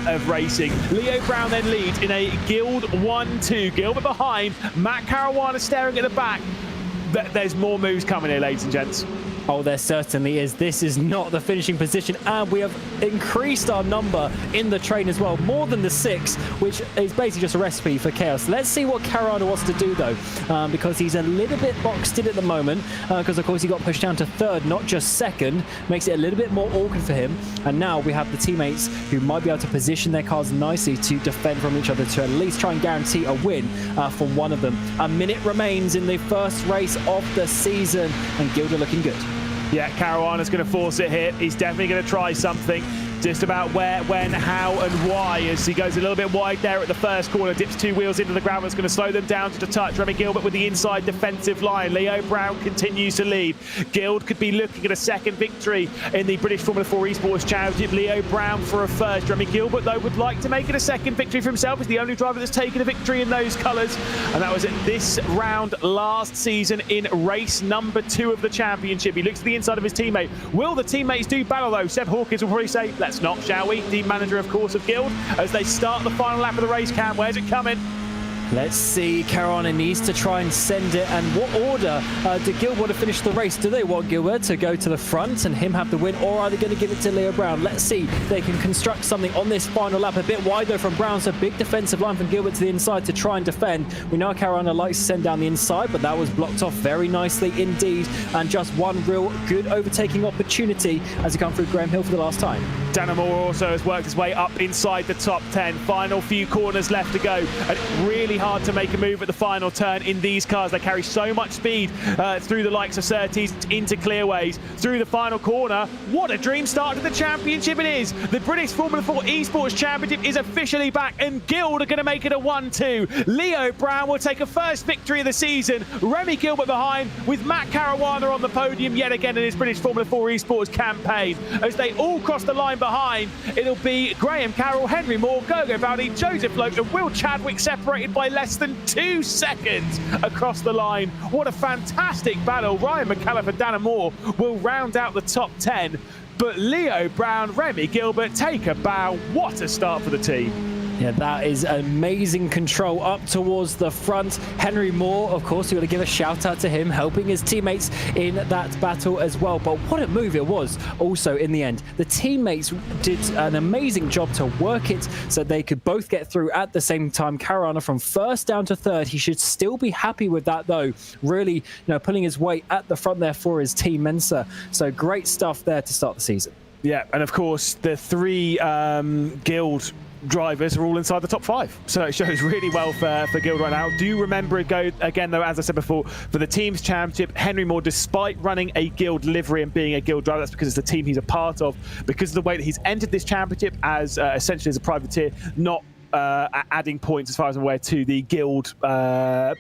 of racing. Leo Brown then leads in a Guild 1-2. Gilbert behind. Matt Caruana staring at the back. There's more moves coming here, ladies and gents. Oh, there certainly is. This is not the finishing position, and we have increased our number in the train as well, more than the 6, which is basically just a recipe for chaos. Let's see what Caruana wants to do, though, because he's a little bit boxed in at the moment, because, of course, he got pushed down to 3rd, not just 2nd. Makes it a little bit more awkward for him, and now we have the teammates who might be able to position their cars nicely to defend from each other to at least try and guarantee a win for one of them. A minute remains in the first race of the season, and Gilder looking good. Yeah, Caruana's going to force it here. He's definitely going to try something. Just about where, when, how, and why, as he goes a little bit wide there at the first corner, dips 2 wheels into the ground. It's going to slow them down just a touch. Remy Gilbert with the inside defensive line. Leo Brown continues to lead. Guild could be looking at a 2nd victory in the British Formula 4 Esports Championship. Leo Brown for a 1st. Remy Gilbert, though, would like to make it a 2nd victory for himself. He's the only driver that's taken a victory in those colours, and that was at this round last season in race number 2 of the championship. He looks to the inside of his teammate. Will the teammates do battle, though? Seb Hawkins will probably say, let's not, shall we? Team manager, of course, of Guild, as they start the final lap of the race. Cam, where's it coming? Let's see. Caruana needs to try and send it. And what order do Guild want to finish the race? Do they want Gilbert to go to the front and him have the win, or are they going to give it to Leo Brown? Let's see. They can construct something on this final lap. A bit wide though from Brown, so big defensive line from Gilbert to the inside to try and defend. We know Caruana likes to send down the inside, but that was blocked off very nicely indeed. And just one real good overtaking opportunity as he comes through Graham Hill for the last time. Danamore also has worked his way up inside the top 10. Final few corners left to go. And really hard to make a move at the final turn in these cars. They carry so much speed through the likes of Surtees into clearways. Through the final corner. What a dream start to the championship it is. The British Formula 4 Esports Championship is officially back, and Guild are going to make it a 1-2. Leo Brown will take a first victory of the season. Remy Gilbert behind, with Matt Caruana on the podium yet again in his British Formula 4 Esports campaign. As they all cross the line behind, it'll be Graham Carroll, Henry Moore, Gogo Bowdy, Joseph Loke and Will Chadwick separated by less than 2 seconds across the line. What a fantastic battle. Ryan McAuliffe and Dana Moore will round out the top 10. But Leo Brown, Remy Gilbert take a bow. What a start for the team. Yeah, that is amazing control up towards the front. Henry Moore, of course, you got to give a shout out to him, helping his teammates in that battle as well. But what a move it was also in the end. The teammates did an amazing job to work it so they could both get through at the same time. Caruana from first down to third. He should still be happy with that though. Really, pulling his weight at the front there for his team Mensa. So great stuff there to start the season. Yeah, and of course the 3 Guild drivers are all inside the top 5, so it shows really well for Guild right now. Do remember it go again though, as I said before, for the team's championship, Henry Moore, despite running a Guild livery and being a Guild driver, that's because it's the team he's a part of, because of the way that he's entered this championship as essentially as a privateer, not adding points, as far as I'm aware, to the Guild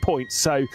points. So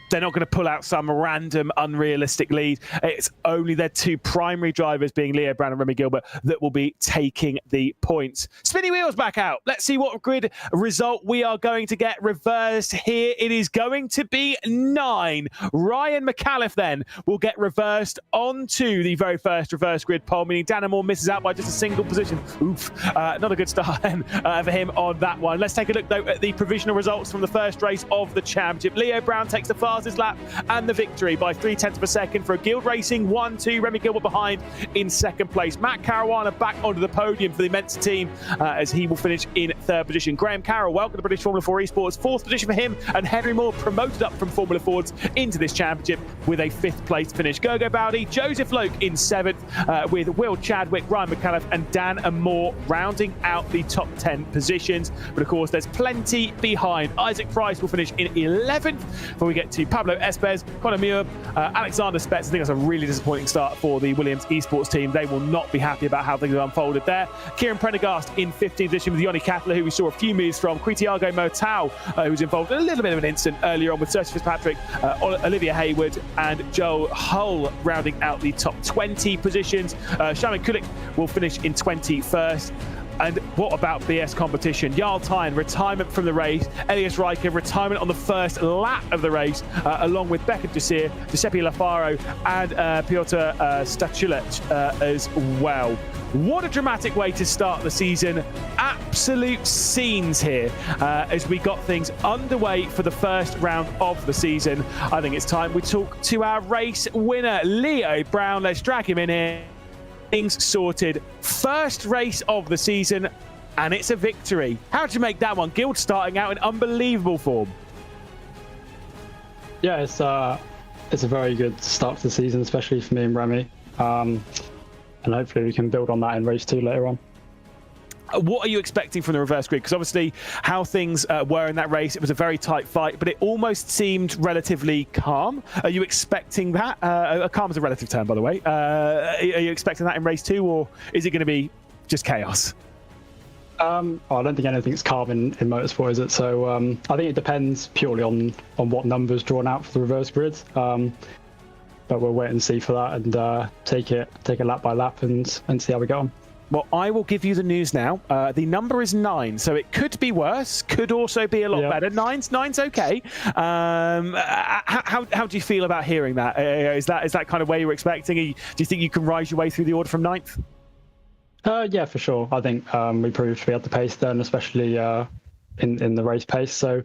they're not going to pull out some random unrealistic lead. It's only their 2 primary drivers, being Leo Brown and Remy Gilbert, that will be taking the points. Spinny wheels back out. Let's see what grid result we are going to get reversed here. It is going to be 9. Ryan McAuliffe then will get reversed onto the very first reverse grid pole, meaning Dana Moore misses out by just a single position. Oof, not a good start for him on that one. Let's take a look though at the provisional results from the first race of the championship. Leo Brown takes the fastest lap and the victory by 0.3 of a second for a Guild Racing 1-2. Remy Gilbert behind in second place. Matt Caruana back onto the podium for the Mensa team as he will finish in third position. Graham Carroll, welcome to British Formula 4 Esports, fourth position for him, and Henry Moore promoted up from Formula Fords into this championship with a 5th place finish. Gogo Bowdy, Joseph Loke in 7th with Will Chadwick, Ryan McAuliffe and Dan and Moore rounding out the top 10 positions. But of course, there's plenty behind. Isaac Price will finish in 11th before we get to Pablo Espes, Conor Muir, Alexander Spetz. I think that's a really disappointing start for the Williams Esports team. They will not be happy about how things have unfolded there. Kieran Prendergast in 15th position with Yoni Kattler, who we saw a few moves from. Quitiago Motau, who was involved in a little bit of an incident earlier on with Sergio Fitzpatrick, Olivia Hayward and Joe Hull rounding out the top 20 positions. Shaman Kulik will finish in 21st. And what about BS competition? Jarl Tyne, retirement from the race. Elias Riker, retirement on the first lap of the race, along with Becca Desir, Giuseppe Lafaro, and Piotr Stachulec as well. What a dramatic way to start the season. Absolute scenes here as we got things underway for the first round of the season. I think it's time we talk to our race winner, Leo Brown. Let's drag him in here. Things sorted. First race of the season, and it's a victory. How did you make that one? Guild starting out in unbelievable form. Yeah, it's a very good start to the season, especially for me and Remy. And hopefully we can build on that in race 2 later on. What are you expecting from the reverse grid? Because obviously how things were in that race, it was a very tight fight, but it almost seemed relatively calm. Are you expecting that? Calm is a relative term, by the way. Are you expecting that in race 2, or is it going to be just chaos? I don't think anything's calm in motorsport, is it? So I think it depends purely on what numbers drawn out for the reverse grid. But we'll wait and see for that and take a lap by lap and see how we go on. Well, I will give you the news now. The number is 9, so it could be worse, could also be a lot better. Nine's okay. How do you feel about hearing that? Is that kind of where you were expecting? Do you think you can rise your way through the order from 9th? Yeah, for sure. I think we proved we had the pace then, especially in the race pace. So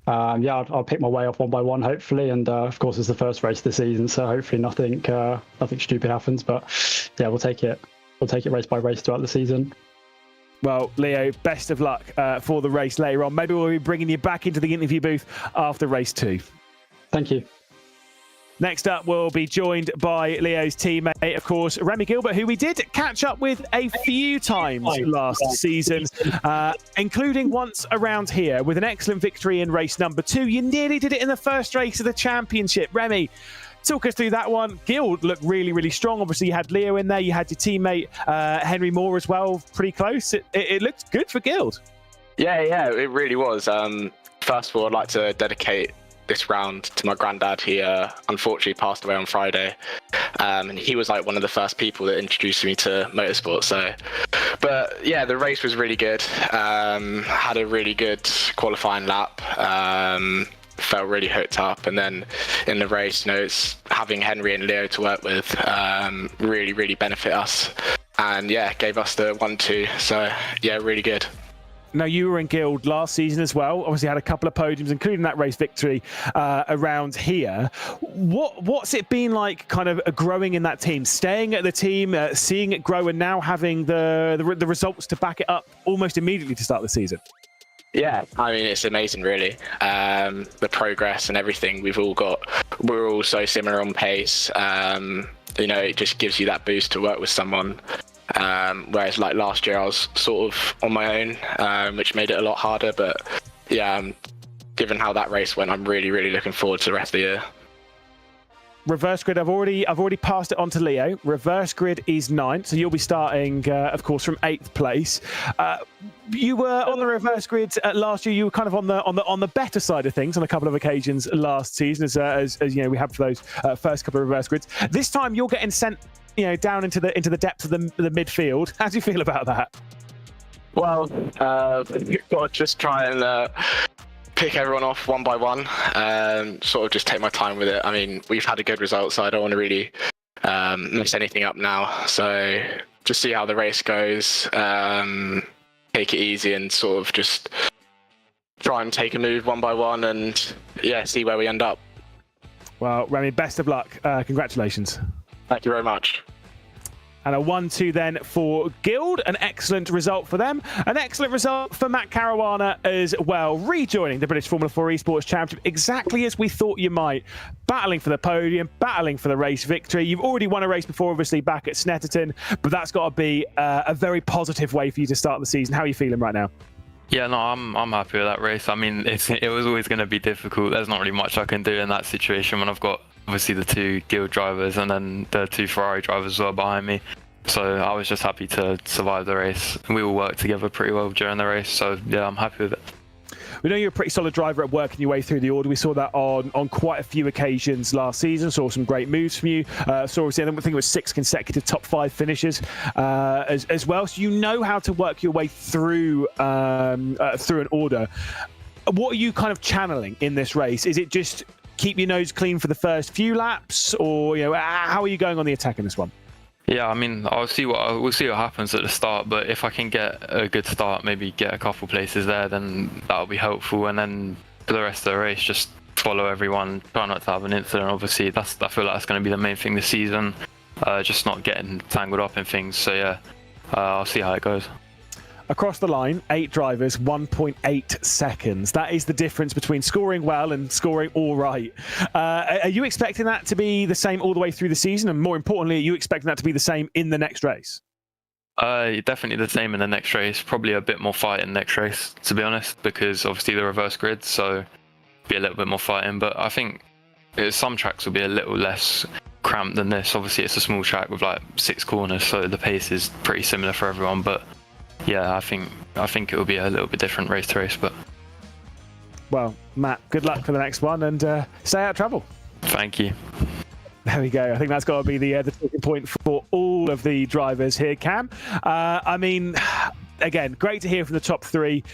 yeah, I'll pick my way up one by one, hopefully. And of course, it's the first race of the season, so hopefully nothing stupid happens. But yeah, we'll take it. We'll take it race by race throughout the season. Well, Leo, best of luck for the race later on. Maybe we'll be bringing you back into the interview booth after race 2. Thank you. Next up, we'll be joined by Leo's teammate, of course, Remy Gilbert, who we did catch up with a few times last season, including once around here with an excellent victory in race number 2. You nearly did it in the first race of the championship. Remy, talk us through that one. Guild looked really, really strong. Obviously, you had Leo in there. You had your teammate, Henry Moore, as well, pretty close. It looked good for Guild. Yeah, it really was. First of all, I'd like to dedicate this round to my granddad. He unfortunately passed away on Friday, and he was like one of the first people that introduced me to motorsport. But yeah, the race was really good. Had a really good qualifying lap. Felt really hooked up, and then in the race, it's having Henry and Leo to work with really benefit us, and yeah, gave us the 1-2. So yeah, really good. Now, you were in Guild last season as well. Obviously had a couple of podiums, including that race victory around here. What's it been like kind of growing in that team, staying at the team, seeing it grow, and now having the results to back it up almost immediately to start the season? Yeah, I mean, it's amazing, really. The progress and everything we're all so similar on pace. It just gives you that boost to work with someone. Whereas like last year I was sort of on my own, which made it a lot harder. But yeah, given how that race went, I'm really looking forward to the rest of the year. Reverse grid, I've already passed it on to Leo. Reverse grid is 9th, so you'll be starting, of course, from 8th place. You were on the reverse grid last year. You were kind of on the better side of things on a couple of occasions last season, as you know, we had for those first couple of reverse grids. This time you're getting sent, down into the depths of the midfield. How do you feel about that? Well, you've got to just try and pick everyone off one by one, sort of just take my time with it. I mean, we've had a good result, so I don't want to really mess anything up now. So just see how the race goes, take it easy, and sort of just try and take a move one by one, and yeah, see where we end up. Well, Remy, best of luck. Congratulations. Thank you very much. And a 1-2 then for Guild. An excellent result for them. An excellent result for Matt Caruana as well, rejoining the British Formula 4 Esports Championship exactly as we thought you might. Battling for the podium, battling for the race victory. You've already won a race before, obviously, back at Snetterton, but that's got to be a very positive way for you to start the season. How are you feeling right now? Yeah, no, I'm happy with that race. I mean, it was always going to be difficult. There's not really much I can do in that situation when I've got obviously the 2 Guild drivers and then the 2 Ferrari drivers as well behind me. So I was just happy to survive the race. We all worked together pretty well during the race. So yeah, I'm happy with it. We know you're a pretty solid driver at working your way through the order. We saw that on quite a few occasions last season. Saw some great moves from you. I think it was 6 consecutive top 5 finishes as well. So you know how to work your way through an order. What are you kind of channeling in this race? Is it just keep your nose clean for the first few laps, or how are you going on the attack in this one? Yeah, I mean, we'll see what happens at the start, but if I can get a good start, maybe get a couple places there, then that'll be helpful. And then for the rest of the race, just follow everyone, try not to have an incident. Obviously, I feel like that's going to be the main thing this season, just not getting tangled up in things. So yeah, I'll see how it goes. Across the line, 8 drivers, 1.8 seconds. That is the difference between scoring well and scoring all right. Are you expecting that to be the same all the way through the season? And more importantly, are you expecting that to be the same in the next race? Definitely the same in the next race. Probably a bit more fighting next race, to be honest, because obviously the reverse grid, so be a little bit more fighting. But I think some tracks will be a little less cramped than this. Obviously, it's a small track with like 6 corners, so the pace is pretty similar for everyone. But yeah, I think it will be a little bit different race to race. But well, Matt, good luck for the next one, and stay out of trouble. Thank you. There we go. I think that's got to be the talking point for all of the drivers here, Cam. I mean, again, great to hear from the top 3.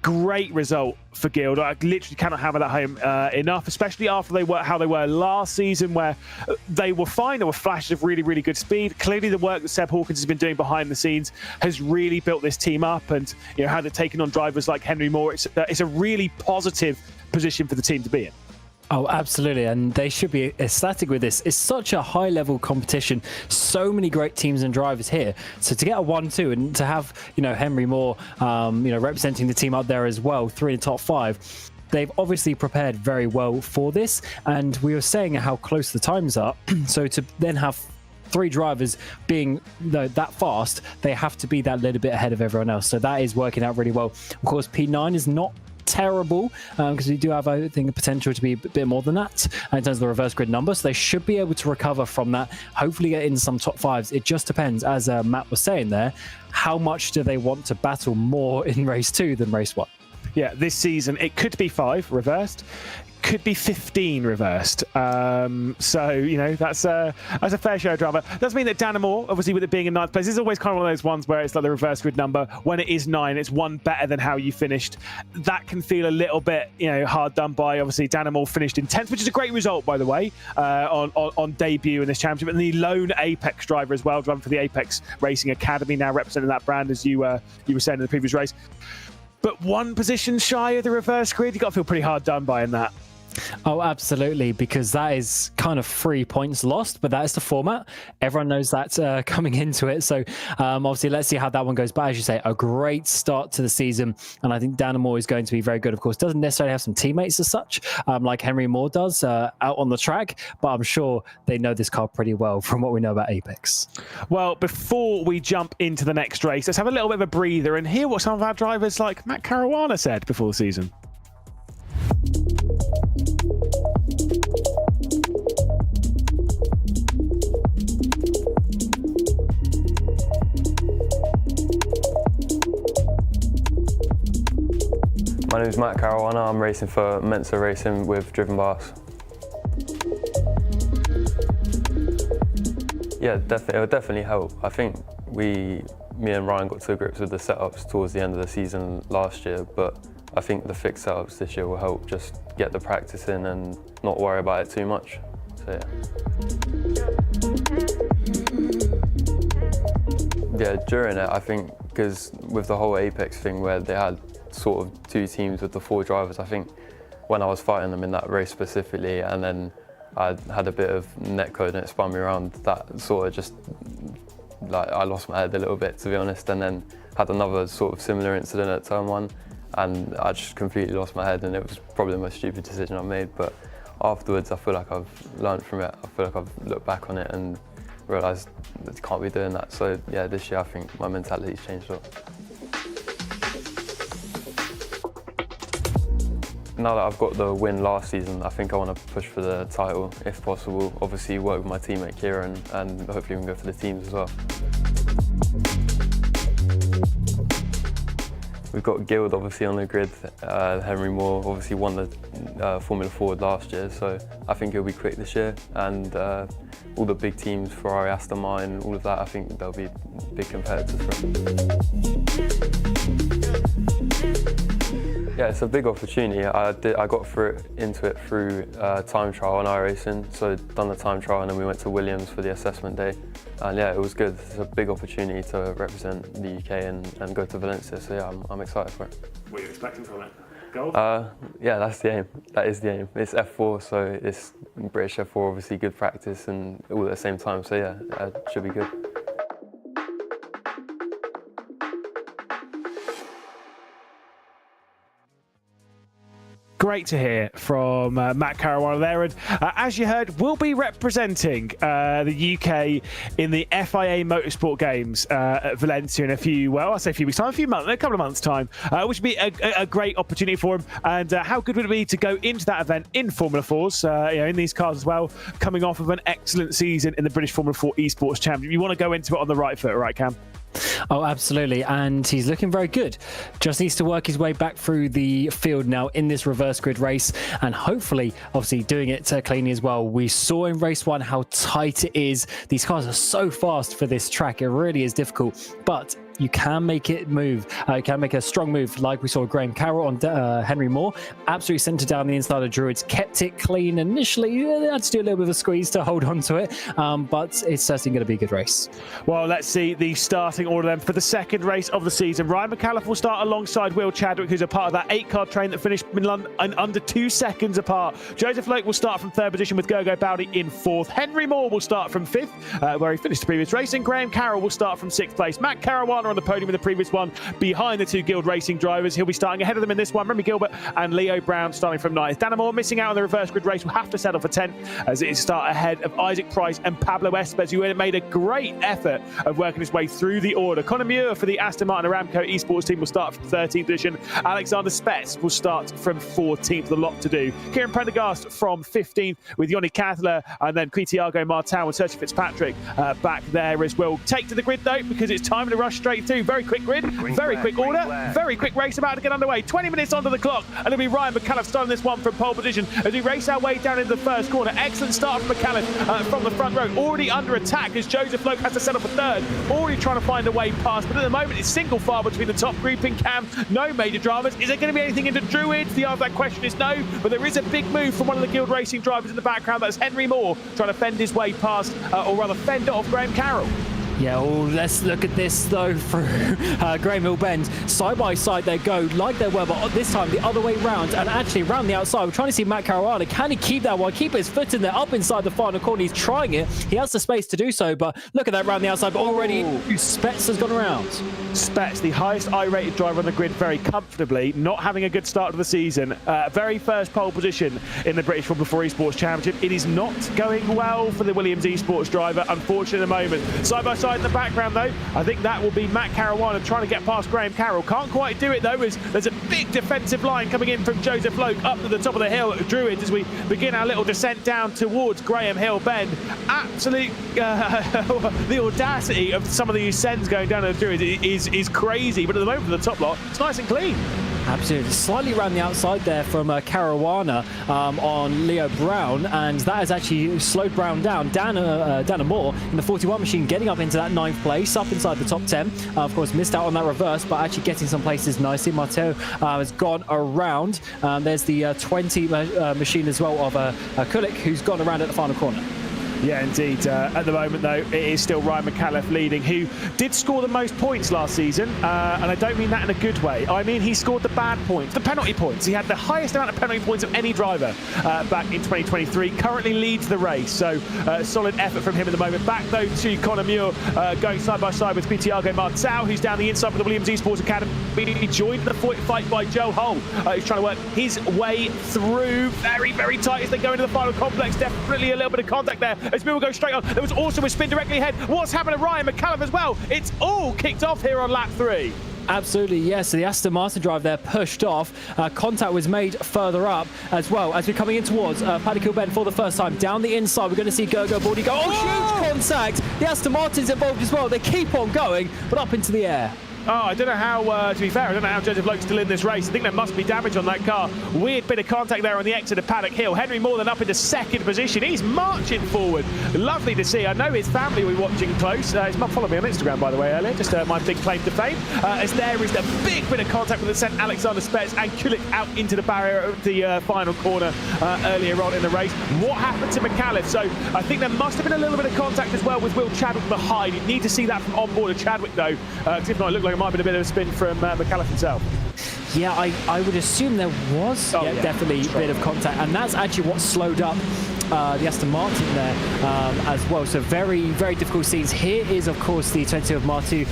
Great result for Guild. I literally cannot hammer that home enough, especially after how they were last season, where they were fine. There were flashes of really good speed. Clearly, the work that Seb Hawkins has been doing behind the scenes has really built this team up, and how they're taking on drivers like Henry Moore. It's a really positive position for the team to be in. Oh, absolutely. And they should be ecstatic with this. It's such a high-level competition. So many great teams and drivers here. So to get a 1-2 and to have, Henry Moore, representing the team up there as well, 3 in the top 5, they've obviously prepared very well for this, and we were saying how close the times are. So to then have 3 drivers being that fast, they have to be that little bit ahead of everyone else. So that is working out really well. Of course, P9 is not terrible because we do have, I think, a potential to be a bit more than that in terms of the reverse grid number. So they should be able to recover from that, hopefully get in some top 5s. It just depends, as Matt was saying there, how much do they want to battle more in race 2 than race 1? Yeah, this season it could be 5 reversed, could be 15 reversed. So, you know, that's a fair share of drama. Doesn't mean that Dannemore, obviously with it being in 9th place, is always kind of one of those ones where it's like the reverse grid number. When it is 9, it's 1 better than how you finished. That can feel a little bit, you know, hard done by. Obviously, Dannemore finished in 10th, which is a great result, by the way, on debut in this championship. And the lone Apex driver as well, driving for the Apex Racing Academy, now representing that brand, as you were saying in the previous race. But 1 position shy of the reverse grid, you've got to feel pretty hard done by in that. Oh, absolutely, because that is kind of 3 points lost, but that is the format. Everyone knows that coming into it. So obviously, let's see how that one goes. But as you say, a great start to the season. And I think Dannemore is going to be very good. Of course, doesn't necessarily have some teammates as such, like Henry Moore does out on the track. But I'm sure they know this car pretty well from what we know about Apex. Well, before we jump into the next race, let's have a little bit of a breather and hear what some of our drivers like Matt Caruana said before the season. My name is Matt Caruana. I'm racing for Mensa Racing with Driven by Us. Yeah, definitely. It would definitely help. I think me and Ryan got to grips with the setups towards the end of the season last year, but I think the fixed setups this year will help just get the practice in and not worry about it too much. So yeah, during it, I think because with the whole Apex thing where they had sort of 2 teams with the 4 drivers, I think when I was fighting them in that race specifically, and then I had a bit of netcode and it spun me around, that sort of just, like, I lost my head a little bit, to be honest, and then had another sort of similar incident at turn 1, and I just completely lost my head, and it was probably the most stupid decision I've made. But afterwards, I feel like I've learned from it. I feel like I've looked back on it and realised that you can't be doing that. So yeah, this year I think my mentality's changed a lot. Now that I've got the win last season, I think I want to push for the title if possible. Obviously work with my teammate Kieran, and hopefully we can go for the teams as well. We've got Guild obviously on the grid. Henry Moore obviously won the Formula Ford last year, so I think he'll be quick this year. And all the big teams, Ferrari, Aston Martin, all of that, I think they'll be big competitors for him. Yeah, it's a big opportunity. I got into it through time trial on iRacing, so done the time trial and then we went to Williams for the assessment day. And yeah, it was good. It's a big opportunity to represent the UK and go to Valencia, so yeah, I'm excited for it. What are you expecting from it? Gold? Yeah, that's the aim. That is the aim. It's F4, so it's British F4, obviously good practice and all at the same time, so yeah, it should be good. Great to hear from Matt Caruana there, and as you heard, we'll be representing the UK in the FIA Motorsport Games at Valencia in a few weeks time, a couple of months time, which would be a great opportunity for him. And how good would it be to go into that event in Formula 4s, in these cars as well, coming off of an excellent season in the British Formula 4 Esports Championship. You want to go into it on the right foot, right, Cam? Oh, absolutely, and he's looking very good. Just needs to work his way back through the field now in this reverse grid race, and hopefully, obviously, doing it cleanly as well. We saw in race 1 how tight it is. These cars are so fast for this track. It really is difficult, but you can make it move. You can make a strong move, like we saw Graham Carroll on Henry Moore. Absolutely centered down the inside of Druids, kept it clean initially. They had to do a little bit of a squeeze to hold on to it, but it's certainly going to be a good race. Well, let's see the starting order then for the second race of the season. Ryan McAuliffe will start alongside Will Chadwick, who's a part of that 8-car train that finished in London under 2 seconds apart. Joseph Loke will start from 3rd position with Gogo Bowdy in 4th. Henry Moore will start from 5th, where he finished the previous race, and Graham Carroll will start from 6th place. Matt Caruana partner on the podium in the previous one behind the two Guild Racing drivers. He'll be starting ahead of them in this one. Remy Gilbert and Leo Brown starting from 9th. Danamore missing out on the reverse grid race will have to settle for 10th as it is start ahead of Isaac Price and Pablo Espes, who made a great effort of working his way through the order. Conor Muir for the Aston Martin Aramco Esports team will start from 13th position. Alexander Spets will start from 14th. A lot to do. Kieran Prendergast from 15th with Yoni Kathler, and then Thiago Martin and Sergio Fitzpatrick back there as well. Take to the grid though, because it's time to rush straight through. Very quick grid, very quick order, very quick race about to get underway. 20 minutes onto the clock, and it'll be Ryan McAuliffe starting this one from pole position as we race our way down into the first corner. Excellent start from McAuliffe from the front row. Already under attack as Joseph Loke has to settle for 3rd. Already trying to find a way past, but at the moment it's single file between the top grouping. Cam, no major dramas. Is there going to be anything into Druids? The answer to that question is no, but there is a big move from one of the Guild Racing drivers in the background. That's Henry Moore trying to fend his way past, or rather fend off Graham Carroll. Yeah, well, let's look at this though through Graham Hill Bend. Side by side they go like they were, but this time the other way round, and actually around the outside. We're trying to see Matt Caruana. Can he keep that one? Keep his foot in there, up inside the final corner. He's trying it. He has the space to do so, but look at that round the outside. But already Spets has gone around. Spets, the highest I-rated driver on the grid, very comfortably, not having a good start to the season. Very first pole position in the British Formula 4 Esports Championship. It is not going well for the Williams Esports driver, unfortunately, at the moment. Side by side in the background, though, I think that will be Matt Caruana trying to get past Graham Carroll. Can't quite do it, though, as there's a big defensive line coming in from Joseph Loke up to the top of the hill at Druids as we begin our little descent down towards Graham Hill Bend. Absolute, the audacity of some of these sends going down to the Druids is crazy, but at the moment for the top lot, it's nice and clean. Absolutely. Slightly around the outside there from Caruana on Leo Brown, and that has actually slowed Brown down. Dana Moore in the 41 machine getting up into that 9th place, up inside the top 10. Of course, missed out on that reverse, but actually getting some places nicely. Matteo has gone around. There's the 20 machine as well of Kulik, who's gone around at the final corner. Yeah, indeed. At the moment, though, it is still Ryan McAuliffe leading, who did score the most points last season, and I don't mean that in a good way. I mean he scored the bad points, the penalty points. He had the highest amount of penalty points of any driver back in 2023. Currently leads the race, so solid effort from him at the moment. Back, though, to Conor Muir, going side by side with Thiago Martin, who's down the inside for the Williams Esports Academy. He joined the fight by Joe Hull, who's trying to work his way through very, very tight as they go into the final complex. Definitely a little bit of contact there as Bill will go straight on. There was also a spin directly ahead. What's happened to Ryan McAuliffe as well? It's all kicked off here on lap 3. Absolutely, yes. So the Aston Martin drive there pushed off. Contact was made further up as well as we're coming in towards Paddock Hill Bend for the first time. Down the inside, we're going to see Gergo Baldy go. Oh, huge contact. The Aston Martin's involved as well. They keep on going, but up into the air. Oh, I don't know how, to be fair, I don't know how Joseph Loke's still in this race. I think there must be damage on that car. Weird bit of contact there on the exit of Paddock Hill. Henry Moore then up into 2nd position. He's marching forward. Lovely to see. I know his family were watching close. His mum followed me on Instagram, by the way, earlier. Just my big claim to fame. As there is the big bit of contact with the sent Alexander Spets and Kulik out into the barrier of the final corner earlier on in the race. What happened to McAuliffe? So I think there must have been a little bit of contact as well with Will Chadwick behind. You need to see that from on board of Chadwick, though. Because if not, it looked like it might have been a bit of a spin from McAuliffe himself. Yeah, I would assume there was definitely a bit of contact, and that's actually what slowed up the Aston Martin there as well. So very, very difficult scenes. Here is, of course, the 20 of Martu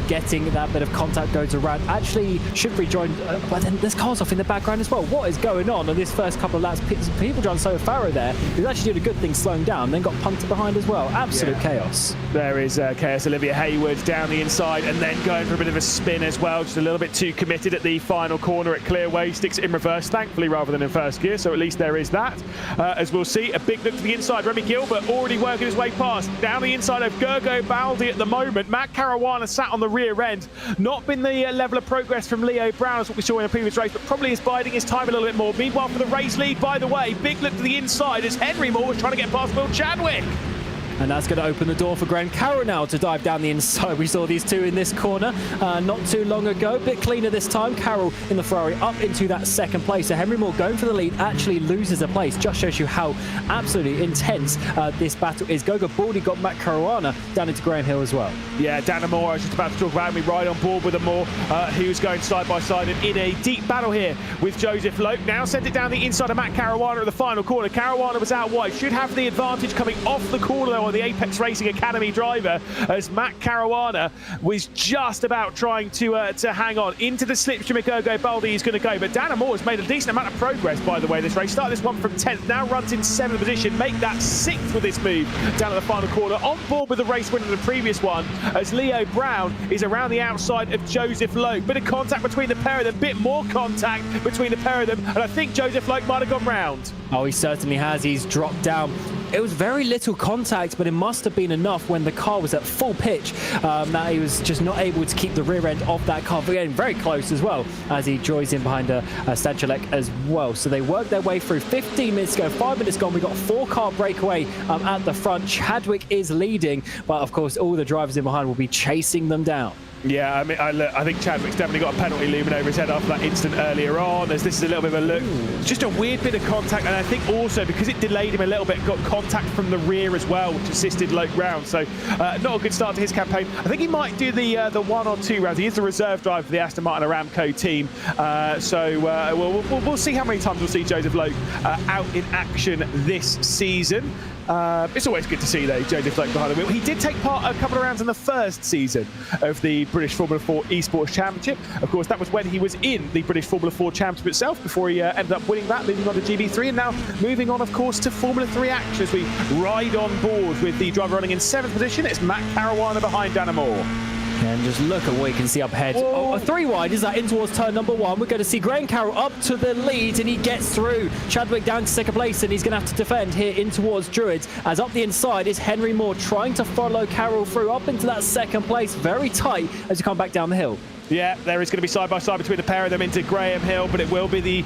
getting that bit of contact goes around. Actually should rejoin, but then there's cars off in the background as well. What is going on this first couple of laps? People John Farrow there, who's actually doing a good thing slowing down, then got punted behind as well. Absolute chaos. There is chaos. Olivia Hayward down the inside and then going for a bit of a spin as well. Just a little bit too committed at the final corner at Clearway. Sticks it in reverse, thankfully, rather than in first gear. So at least there is that. As we'll see, a big look to the inside. Remy Gilbert already working his way past. Down the inside of Gergo Baldi at the moment. Matt Caruana sat on the rear end. Not been the level of progress from Leo Brown as what we saw in a previous race, but probably is biding his time a little bit more. Meanwhile, for the race lead, by the way, big look to the inside as Henry Moore was trying to get past Will Chadwick. And that's going to open the door for Graham Carroll now to dive down the inside. We saw these two in this corner not too long ago. Bit cleaner this time. Carroll in the Ferrari up into that 2nd place. So Henry Moore going for the lead actually loses a place. Just shows you how absolutely intense this battle is. Goga Baldi got Matt Caruana down into Graham Hill as well. Yeah, Dana Moore, I was just about to talk about, we ride on board with a Moore who's going side by side and in a deep battle here with Joseph Loke. Now sent it down the inside of Matt Caruana at the final corner. Caruana was out wide. Should have the advantage coming off the corner though or the Apex Racing Academy driver, as Matt Caruana was just about trying to hang on into the slipstream. Ergo Baldi is going to go, but Dana Moore has made a decent amount of progress, by the way, this race. Started this one from 10th, now runs in 7th position, make that 6th with this move down at the final corner, on board with the race winner of the previous one, as Leo Brown is around the outside of Joseph Loke. Bit of contact between the pair of them, bit more contact between the pair of them, and I think Joseph Loke might have gone round. Oh, he certainly has. He's dropped down. It was very little contact, but it must have been enough when the car was at full pitch that he was just not able to keep the rear end of that car. But getting very close as well as he joins in behind Stanchelek as well. So they worked their way through. 15 minutes ago, 5 minutes gone. We got a 4-car breakaway at the front. Chadwick is leading, but of course all the drivers in behind will be chasing them down. Yeah, I mean, I think Chadwick's definitely got a penalty looming over his head after that incident earlier on, as this is a little bit of a look. It's just a weird bit of contact, and I think also because it delayed him a little bit, got contact from the rear as well, which assisted Loke round. So not a good start to his campaign. I think he might do the 1 or 2 rounds. He is the reserve driver for the Aston Martin Aramco team. We'll see how many times we'll see Joseph Loke out in action this season. It's always good to see, though, Joseph Loke behind the wheel. He did take part a couple of rounds in the first season of the British Formula 4 Esports Championship. Of course, that was when he was in the British Formula 4 Championship itself, before he ended up winning that, moving on to GB3, and now moving on, of course, to Formula 3 action as we ride on board with the driver running in 7th position. It's Matt Caruana behind Dana Moore. And just look at what you can see up ahead. Oh, a 3 wide is that in towards turn number 1. We're going to see Graham Carroll up to the lead, and he gets through. Chadwick down to 2nd place, and he's going to have to defend here in towards Druids. As up the inside is Henry Moore trying to follow Carroll through up into that 2nd place. Very tight as you come back down the hill. Yeah, there is going to be side-by-side between the pair of them into Graham Hill, but it will be the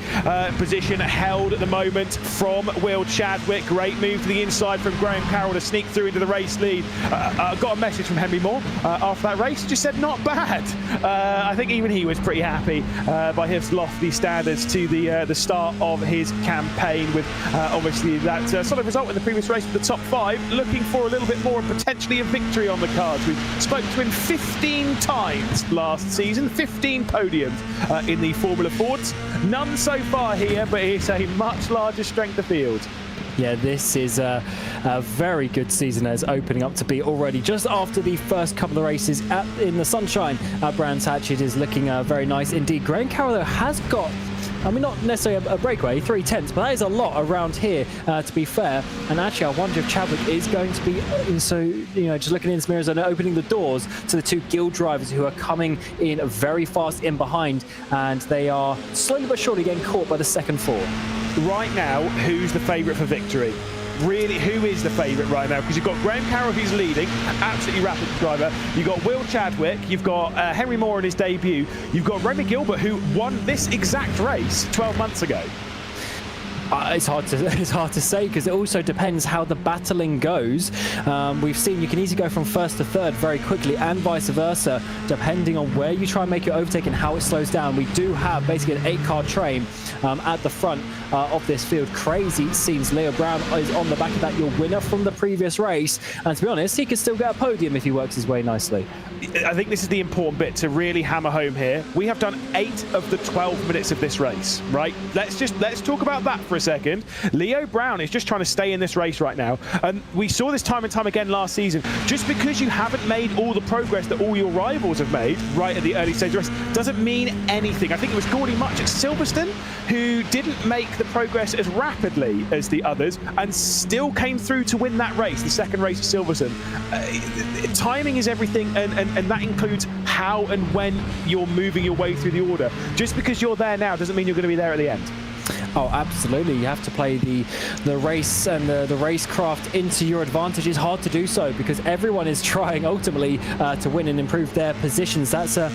position held at the moment from Will Chadwick. Great move to the inside from Graham Carroll to sneak through into the race lead. Got a message from Henry Moore after that race. Just said, not bad. I think even he was pretty happy by his lofty standards to the start of his campaign, with obviously that solid result in the previous race with the top 5. Looking for a little bit more and potentially a victory on the cards. We spoke to him 15 times last season. 15 podiums in the Formula Fords. None so far here, but it's a much larger strength of field. Yeah, this is a very good season as opening up to be already. Just after the first couple of races in the sunshine at Brands Hatch, it is looking very nice indeed. Graham Carroll, though, has got, I mean, not necessarily a breakaway, 3/10, but that is a lot around here, to be fair. And actually, I wonder if Chadwick is going to be, just looking in his mirrors and opening the doors to the 2 Guild drivers who are coming in very fast in behind, and they are slowly but surely getting caught by the 2nd 4. Right now, who's the favourite for victory? Really, who is the favourite right now? Because you've got Graham Carroll, who's leading, absolutely rapid driver. You've got Will Chadwick, you've got Henry Moore in his debut, you've got Remy Gilbert, who won this exact race 12 months ago. It's hard to say, because it also depends how the battling goes. We've seen you can easily go from 1st to 3rd very quickly, and vice versa, depending on where you try and make your overtake and how it slows down. We do have basically an 8-car train at the front of this field. Crazy scenes. Leo Brown is on the back of that, your winner from the previous race, and to be honest, he could still get a podium if he works his way nicely. I think this is the important bit to really hammer home here. We have done 8 of the 12 minutes of this race, right? Let's talk about that for a second. Leo Brown is just trying to stay in this race right now, and we saw this time and time again last season. Just because you haven't made all the progress that all your rivals have made right at the early stage of the race doesn't mean anything. I think it was Gordy Much at Silverstone who didn't make the progress as rapidly as the others and still came through to win that race, the 2nd race at Silverstone. Timing is everything, and that includes how and when you're moving your way through the order. Just because you're there now doesn't mean you're going to be there at the end. Oh, absolutely. You have to play the race and the racecraft into your advantage. It's hard to do so because everyone is trying ultimately to win and improve their positions. That's a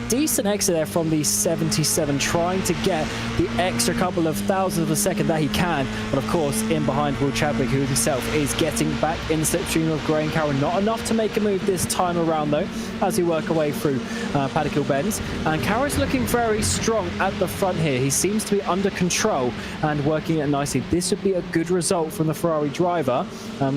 decent exit there from the 77, trying to get the extra couple of thousandths of a second that he can. But of course, in behind Will Chadwick, who himself is getting back in the slipstream of Graham Carroll. Not enough to make a move this time around, though, as we work away through Paddock Hill Bends. And Carroll's looking very strong at the front here. He seems to be under control control and working it nicely. This would be a good result from the Ferrari driver,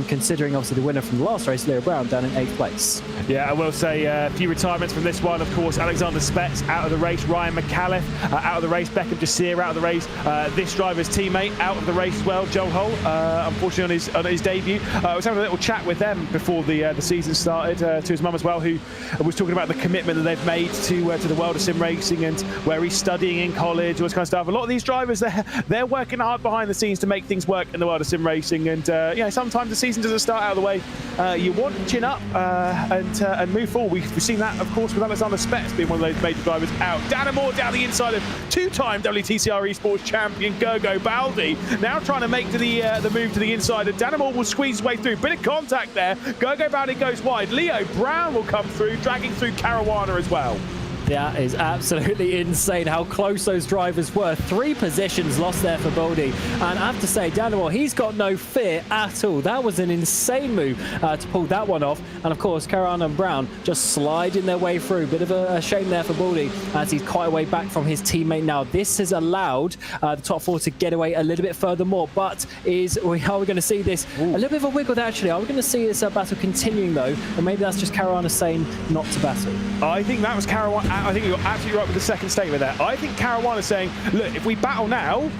considering obviously the winner from the last race, Leo Brown, down in 8th place. Yeah, I will say a few retirements from this one. Of course, Alexander Spetz out of the race, Ryan McAuliffe out of the race, Beckham Jasir out of the race. This driver's teammate out of the race as well, Joel Hull, unfortunately on his debut. I was having a little chat with them before the season started, to his mum as well, who was talking about the commitment that they've made to the world of sim racing and where he's studying in college, all this kind of stuff. A lot of these drivers, they're working hard behind the scenes to make things work in the world of sim racing, and sometimes the season doesn't start out of the way you want. Chin up and move forward. We've seen that, of course, with Alexander Spetz being one of those major drivers out. Dan Moore down the inside of two-time WTCR Esports champion Gogo Baldi, now trying to make the move to the inside, and Dan Moore will squeeze his way through. Bit of contact there. Gogo Baldi goes wide. Leo Brown will come through, dragging through Caruana as well. That is absolutely insane how close those drivers were. 3 positions lost there for Baldi. And I have to say, Daniel, he's got no fear at all. That was an insane move to pull that one off. And of course, Caruana and Brown just sliding their way through. Bit of a shame there for Baldi as he's quite a way back from his teammate now. This has allowed the top 4 to get away a little bit further more. But are we going to see this? A little bit of a wiggle there, actually. Are we going to see this battle continuing, though? Or maybe that's just Caruana saying not to battle? I think that was Caruana. I think you're absolutely right with the second statement there. I think Caruana is saying, look, if we battle now,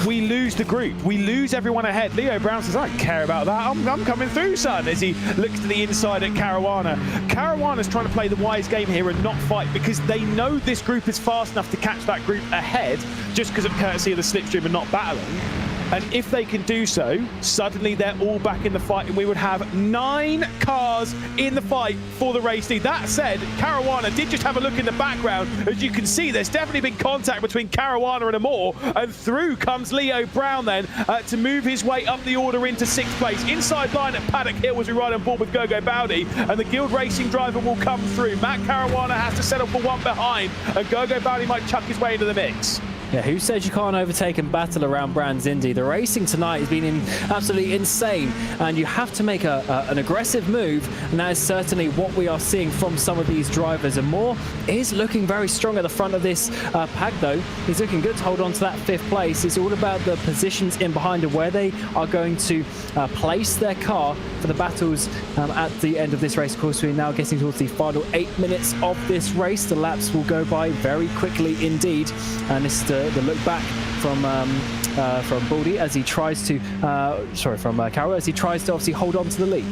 we lose the group. We lose everyone ahead. Leo Brown says, I don't care about that. I'm coming through, son, as he looks to the inside at Caruana. Caruana's trying to play the wise game here and not fight, because they know this group is fast enough to catch that group ahead just because of courtesy of the slipstream and not battling. And if they can do so, suddenly they're all back in the fight, and we would have 9 cars in the fight for the race lead. That said, Caruana did just have a look in the background. As you can see, there's definitely been contact between Caruana and Amor, and through comes Leo Brown then to move his way up the order into 6th place. Inside line at Paddock Hill as we ride on board with Gogo Baldi, and the Guild Racing driver will come through. Matt Caruana has to settle for 1 behind, and Gogo Baldi might chuck his way into the mix. Yeah, who says you can't overtake and battle around Brands Indy? The racing tonight has been absolutely insane, and you have to make an aggressive move, and that is certainly what we are seeing from some of these drivers. And Moore is looking very strong at the front of this pack, though. He's looking good to hold on to that 5th place. It's all about the positions in behind and where they are going to place their car for the battles at the end of this race. Of course, we're now getting towards the final 8 minutes of this race. The laps will go by very quickly indeed, and this is the look back from Baldi as he tries to, from Carroll as he tries to obviously hold on to the lead.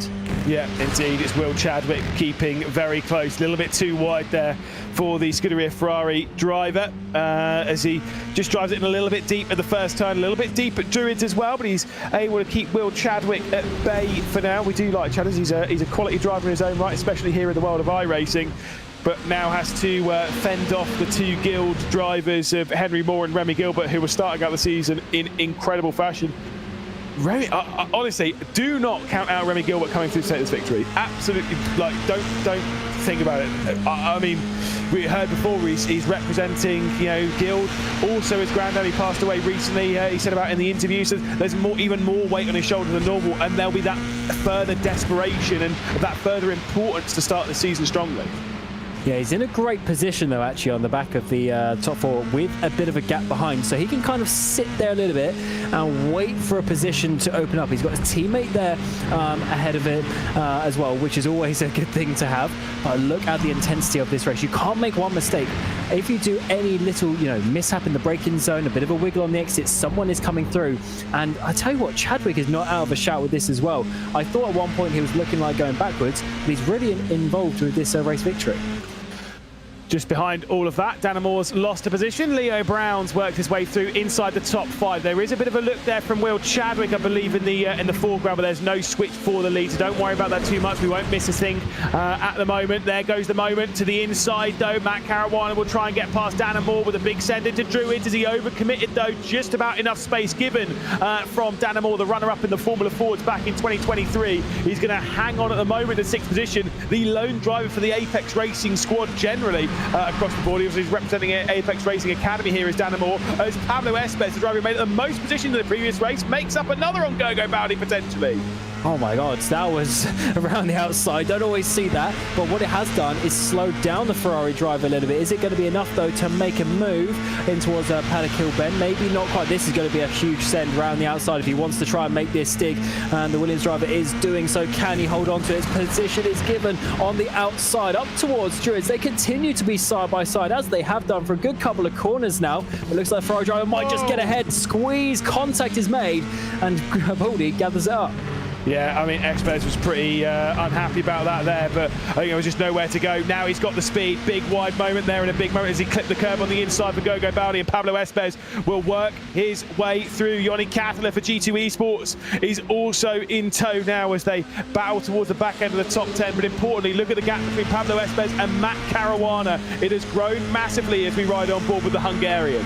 Yeah, indeed, it's Will Chadwick keeping very close, a little bit too wide there for the Scuderia Ferrari driver as he just drives it in a little bit deep at the first turn, a little bit deep at Druids as well, but he's able to keep Will Chadwick at bay for now. We do like Chad, he's a quality driver in his own right, especially here in the world of iRacing, but now has to fend off the 2 Guild drivers of Henry Moore and Remy Gilbert, who were starting out the season in incredible fashion. Remy, honestly, do not count out Remy Gilbert coming through to take this victory. Absolutely, don't think about it. I mean, we heard before he's representing, Guild. Also, his granddaddy passed away recently. He said about in the interview, so there's even more weight on his shoulder than normal, and there'll be that further desperation and that further importance to start the season strongly. Yeah, he's in a great position, though, actually, on the back of the top 4 with a bit of a gap behind. So he can kind of sit there a little bit and wait for a position to open up. He's got his teammate there ahead of it as well, which is always a good thing to have. But look at the intensity of this race. You can't make one mistake. If you do any little, mishap in the braking zone, a bit of a wiggle on the exit, someone is coming through. And I tell you what, Chadwick is not out of a shout with this as well. I thought at one point he was looking like going backwards, but he's really involved with this race victory. Just behind all of that, Dan Moore's lost a position. Leo Brown's worked his way through inside the top 5. There is a bit of a look there from Will Chadwick, I believe, in the foreground, but there's no switch for the lead, so don't worry about that too much. We won't miss a thing at the moment. There goes the moment to the inside, though. Matt Caruana will try and get past Dan Moore with a big send into Druids. Is he overcommitted, though? Just about enough space given from Dan Moore, the runner-up in the Formula Fords back in 2023. He's going to hang on at the moment in 6th position. The lone driver for the Apex Racing squad generally across the board. He's representing Apex Racing Academy here is Dan Moore. As Pablo Espes, the driver who made it the most position in the previous race, makes up another on Gogo Baldi potentially. Oh my God, that was around the outside. Don't always see that, but what it has done is slowed down the Ferrari driver a little bit. Is it going to be enough though to make a move in towards Paddock Hill Bend? Maybe not quite. This is going to be a huge send around the outside if he wants to try and make this stick, and the Williams driver is doing so. Can he hold on to his position? It's given on the outside up towards Druids. They continue to be side by side as they have done for a good couple of corners now. It looks like the Ferrari driver might just get ahead. Squeeze, contact is made, and Baldy gathers it up. Yeah, I mean, Expos was pretty unhappy about that there, but I think there was just nowhere to go. Now he's got the speed. Big wide moment there, and a big moment as he clipped the curb on the inside for Gogo Baldi, and Pablo Espes will work his way through. Yoni Kattler for G2 Esports is also in tow now as they battle towards the back end of the top 10, but importantly, look at the gap between Pablo Espes and Matt Caruana. It has grown massively as we ride on board with the Hungarian.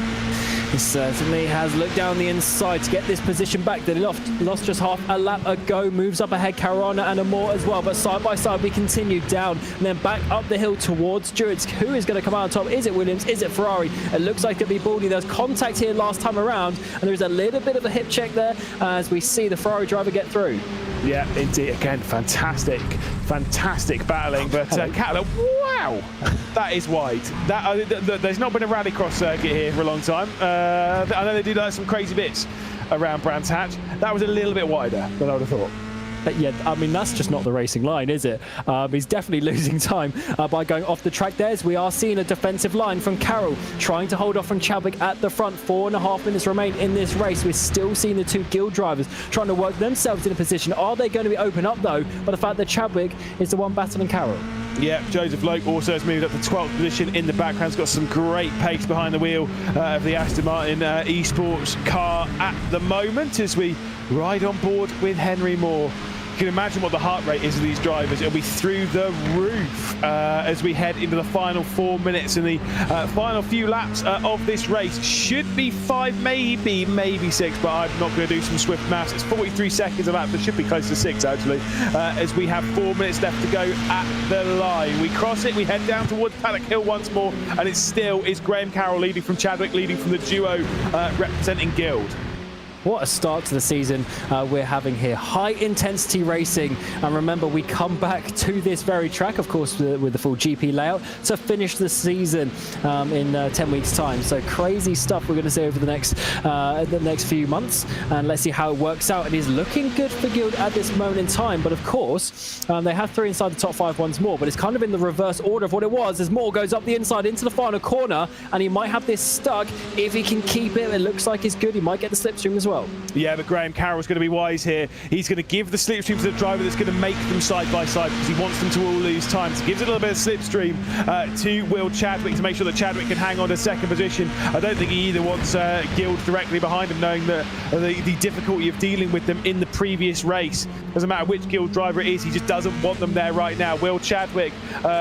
He certainly has looked down the inside to get this position back. They lost just half a lap ago. Moves up ahead, Caruana and Amor as well. But side by side, we continue down and then back up the hill towards Druids. Who is going to come out on top? Is it Williams? Is it Ferrari? It looks like it'll be Baldy. There's contact here last time around, and there's a little bit of a hip check there as we see the Ferrari driver get through. Yeah, indeed. Again, fantastic battling. But Cattler, wow, that is wide. There's not been a rallycross circuit here for a long time. I know they do like some crazy bits around Brands Hatch. That was a little bit wider than I would have thought. Yeah, I mean, that's just not the racing line, is it? He's definitely losing time by going off the track there, as we are seeing a defensive line from Carroll trying to hold off from Chadwick at the front. 4.5 minutes remain in this race. We're still seeing the two Guild drivers trying to work themselves in a position. Are they going to be open up, though, by the fact that Chadwick is the one battling Carroll? Yeah, Joseph Loke also has moved up to 12th position in the background. He's got some great pace behind the wheel of the Aston Martin Esports car at the moment as we ride on board with Henry Moore. You can imagine what the heart rate is of these drivers. It'll be through the roof as we head into the final 4 minutes, and the final few laps of this race should be 5, maybe 6, but I'm not going to do some swift maths. It's 43 seconds a lap, but should be close to 6 actually, as we have 4 minutes left to go at the line. We cross it, we head down towards Paddock Hill once more, and it still is Graham Carroll leading from Chadwick, leading from the duo representing Guild. What a start to the season we're having here. High intensity racing. And remember, we come back to this very track, of course, with the full GP layout to finish the season in 10 weeks time. So crazy stuff we're going to see over the next few months. And let's see how it works out. It is looking good for Guild at this moment in time. But of course, they have 3 inside the top 5 once more. But it's kind of in the reverse order of what it was as Moore goes up the inside into the final corner. And he might have this stuck. If he can keep it, it looks like it's good. He might get the slipstream as well. Yeah, but Graham Carroll's going to be wise here. He's going to give the slipstream to the driver that's going to make them side by side because he wants them to all lose time. So he gives a little bit of slipstream to Will Chadwick to make sure that Chadwick can hang on to second position. I don't think he either wants Guild directly behind him, knowing that the difficulty of dealing with them in the previous race. Doesn't matter which Guild driver it is, he just doesn't want them there right now. Will Chadwick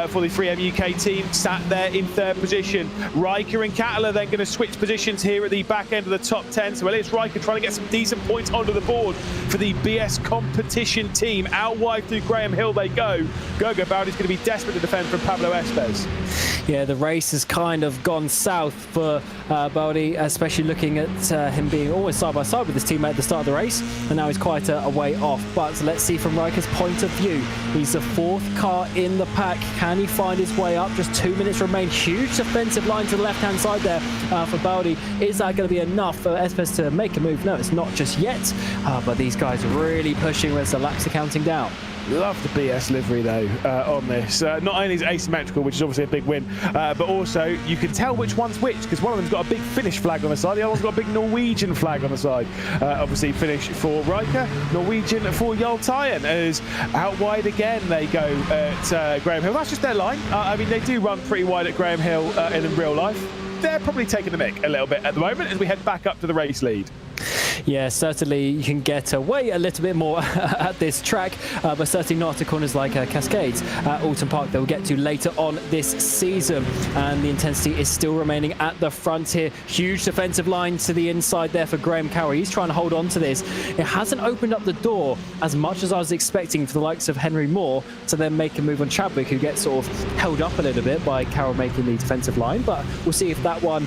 for the 3M UK team sat there in 3rd position. Riker and Cattler then going to switch positions here at the back end of the top 10. So Elias Riker trying to get some decent points onto the board for the BS competition team. Out wide through Graham Hill they go. Gogo Baldi's going to be desperate to defend from Pablo Espes. Yeah, the race has kind of gone south for Baldi, especially looking at him being always side by side with his teammate at the start of the race, and now he's quite a way off. But let's see from Riker's point of view. He's the 4th car in the pack. Can he find his way up? Just 2 minutes remain. Huge defensive line to the left-hand side there for Baldi. Is that going to be enough for Espes to make a move? No, it's not just yet, but these guys are really pushing as the laps are counting down. Love the BS livery though on this. Not only is it asymmetrical, which is obviously a big win, but also you can tell which one's which because one of them's got a big Finnish flag on the side, the other one's got a big Norwegian flag on the side. Obviously Finnish for Riker, Norwegian for Yoltayan, as out wide again they go at Graham Hill. That's just their line. I mean, they do run pretty wide at Graham Hill in real life. They're probably taking the mick a little bit at the moment as we head back up to the race lead. Yeah, certainly you can get away a little bit more at this track, but certainly not to corners like Cascades at Alton Park that we'll get to later on this season. And the intensity is still remaining at the front here. Huge defensive line to the inside there for Graham Carroll. He's trying to hold on to this. It hasn't opened up the door as much as I was expecting for the likes of Henry Moore to then make a move on Chadwick, who gets sort of held up a little bit by Carroll making the defensive line. But we'll see if that that one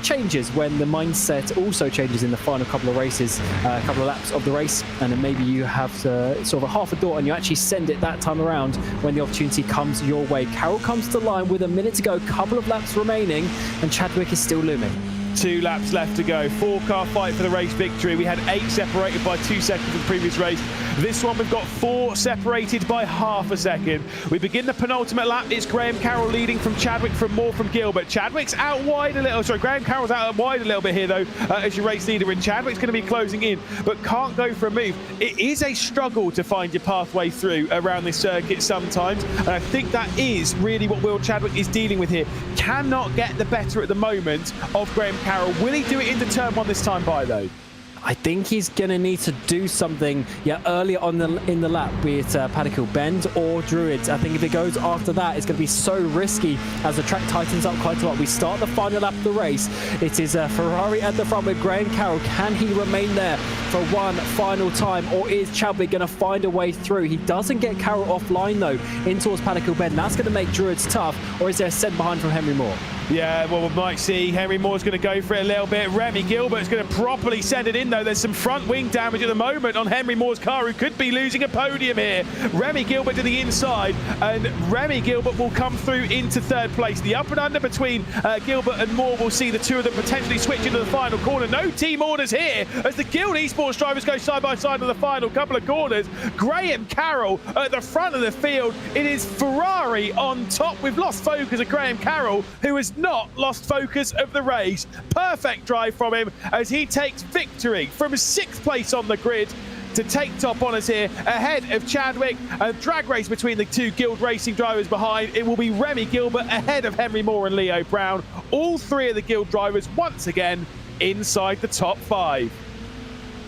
changes when the mindset also changes in the final couple of races, a couple of laps of the race, and then maybe you have sort of a half a thought and you actually send it that time around when the opportunity comes your way. Carroll comes to line with a minute to go, couple of laps remaining, and Chadwick is still looming. 2 laps left to go. 4-car fight for the race victory. We had 8 separated by 2 seconds in the previous race. This one we've got 4 separated by half a second. We begin the penultimate lap. It's Graham Carroll leading from Chadwick, from Moore from Gilbert. Chadwick's out wide a little. Sorry, Graham Carroll's out wide a little bit here though as your race leader, and Chadwick's going to be closing in but can't go for a move. It is a struggle to find your pathway through around this circuit sometimes, and I think that is really what Will Chadwick is dealing with here. Cannot get the better at the moment of Graham Carroll. Will he do it into turn 1 this time by though? I think he's going to need to do something earlier on in the lap, be it Paddock Hill Bend or Druids. I think if it goes after that, it's going to be so risky as the track tightens up quite a lot. We start the final lap of the race. It is Ferrari at the front with Graham Carroll. Can he remain there for one final time, or is Chadwick going to find a way through? He doesn't get Carroll offline though, in towards Paddock Hill Bend. That's going to make Druids tough, or is there a send behind from Henry Moore? Yeah, well, we might see. Henry Moore's going to go for it a little bit. Remy Gilbert's going to properly send it in, though. There's some front wing damage at the moment on Henry Moore's car, who could be losing a podium here. Remy Gilbert to the inside, and Remy Gilbert will come through into 3rd place. The up and under between Gilbert and Moore will see the two of them potentially switch into the final corner. No team orders here as the Guild Esports drivers go side by side in the final couple of corners. Graham Carroll at the front of the field. It is Ferrari on top. We've lost focus of Graham Carroll, who has not lost focus of the race. Perfect drive from him as he takes victory from 6th place on the grid to take top honours here ahead of Chadwick. A drag race between the 2 Guild Racing drivers behind. It will be Remy Gilbert ahead of Henry Moore and Leo Brown. All 3 of the Guild drivers once again inside the top 5.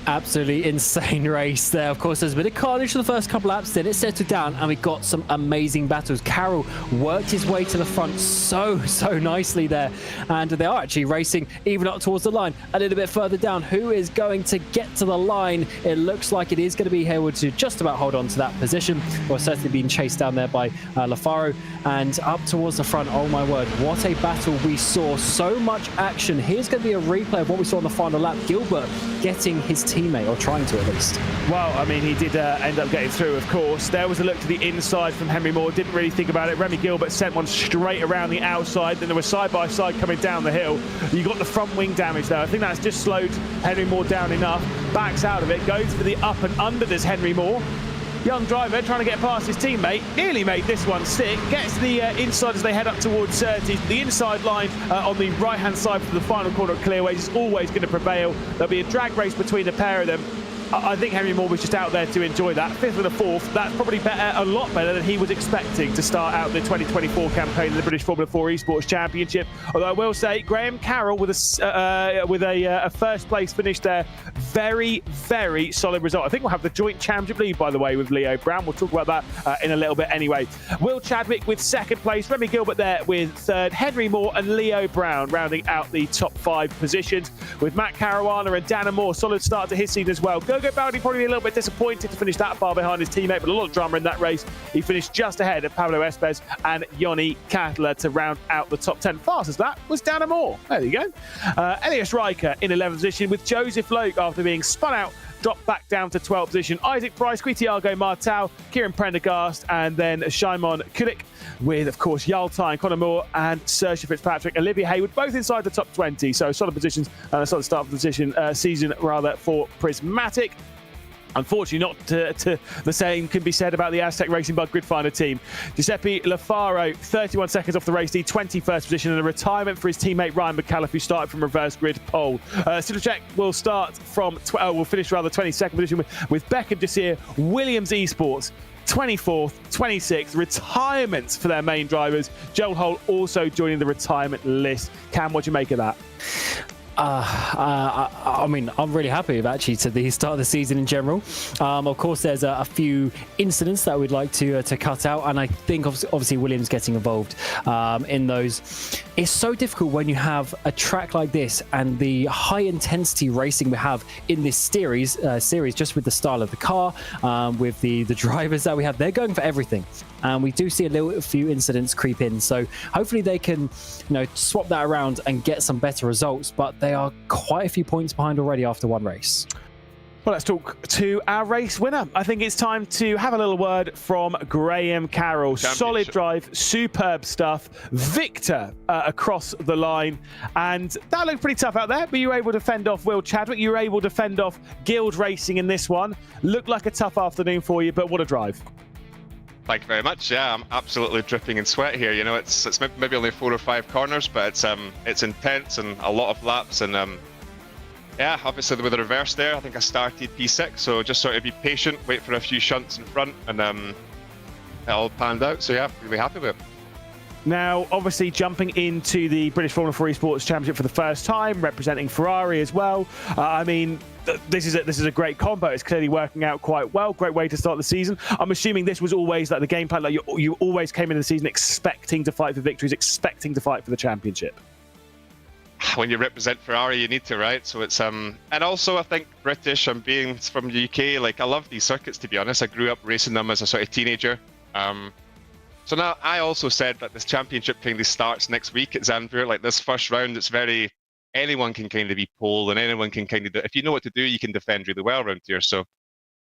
Absolutely insane race there. Of course, there's a bit of carnage for the first couple laps, then it settled down and we got some amazing battles. Carroll worked his way to the front so nicely there, and they are actually racing even up towards the line a little bit further down. Who is going to get to the line? It looks like it is going to be Hayward to just about hold on to that position, or certainly being chased down there by Lafaro, and up towards the front. Oh my word, what a battle we saw. So much action. Here's going to be a replay of what we saw on the final lap. Gilbert getting his teammate, or trying to at least. Well, I mean, he did end up getting through, of course. There was a look to the inside from Henry Moore. Didn't really think about it. Remy Gilbert sent one straight around the outside. Then there was side-by-side coming down the hill. You got the front wing damage there. I think that's just slowed Henry Moore down enough. Backs out of it. Goes for the up and under, does Henry Moore. Young driver trying to get past his teammate. Nearly made this one stick. Gets the inside as they head up towards 30. The inside line on the right-hand side for the final corner of Clearways is always going to prevail. There'll be a drag race between the pair of them. I think Henry Moore was just out there to enjoy that. 5th and a 4th, that's probably better, a lot better than he was expecting to start out the 2024 campaign in the British Formula 4 Esports Championship. Although I will say, Graham Carroll with a first place finish there. Very solid result. I think we'll have the joint championship lead, by the way, with Leo Brown. We'll talk about that in a little bit anyway. Will Chadwick with 2nd place, Remy Gilbert there with 3rd, Henry Moore and Leo Brown rounding out the top 5 positions, with Matt Caruana and Dana Moore. Solid start to his season as well. Gogo Baldi probably a little bit disappointed to finish that far behind his teammate, but a lot of drama in that race. He finished just ahead of Pablo Espes and Yoni Kattler to round out the top 10. Fastest that was Dana Moore. There you go. Elias Riker in 11th position, with Joseph Loke after being spun out, dropped back down to 12th position. Isaac Price, Quitiago Martau, Kieran Prendergast, and then Shimon Kulik, with, of course, Yaltai, Conor Moore, and Saoirse Fitzpatrick, Olivia Hayward, both inside the top 20. So solid positions and a solid start of the season for Prismatic. Unfortunately, not to the same can be said about the Aztec Racing Bug Grid Finder team. Giuseppe Lafaro, 31 seconds off the race lead, 21st position, and a retirement for his teammate Ryan McAuliffe, who started from reverse grid pole. Sidlecek will finish 22nd position with Beckham Jasir, Williams Esports. 24th, 26th, retirements for their main drivers. Joel Holt also joining the retirement list. Cam, what do you make of that? I mean, I'm really happy with actually to the start of the season in general. Of course, there's a few incidents that we'd like to cut out, and I think obviously Williams getting involved in those. it's so difficult when you have a track like this and the high intensity racing we have in this series, just with the style of the car, with the drivers that we have. They're going for everything, and we do see a few incidents creep in. So hopefully they can, swap that around and get some better results. But they are quite a few points behind already after one race. Well, let's talk to our race winner. I think it's time to have a little word from Graham Carroll. Solid drive, superb stuff. Victor across the line. And that looked pretty tough out there, but you were able to fend off Will Chadwick. You were able to fend off Guild Racing in this one. Looked like a tough afternoon for you, but what a drive. Thank you very much. Yeah, I'm absolutely dripping in sweat here. It's maybe only 4 or 5 corners, but it's intense and a lot of laps. And yeah, obviously with the reverse there, I think I started P6, so just sort of be patient, wait for a few shunts in front, and it all panned out. So yeah, really happy with it. Now, obviously jumping into the British Formula 4 Esports Championship for the first time, representing Ferrari as well. This is a great combo. It's clearly working out quite well. Great way to start the season. I'm assuming this was always like the game plan. Like you always came into the season expecting to fight for victories, expecting to fight for the championship. When you represent Ferrari, you need to, right? So it's and also I think British and being from the UK, like I love these circuits, to be honest. I grew up racing them as a sort of teenager. So now I also said that this championship kind of starts next week at Zandvoort. Like this first round, it's very, anyone can kind of be pole and anyone can kind of, if you know what to do, you can defend really well around here. So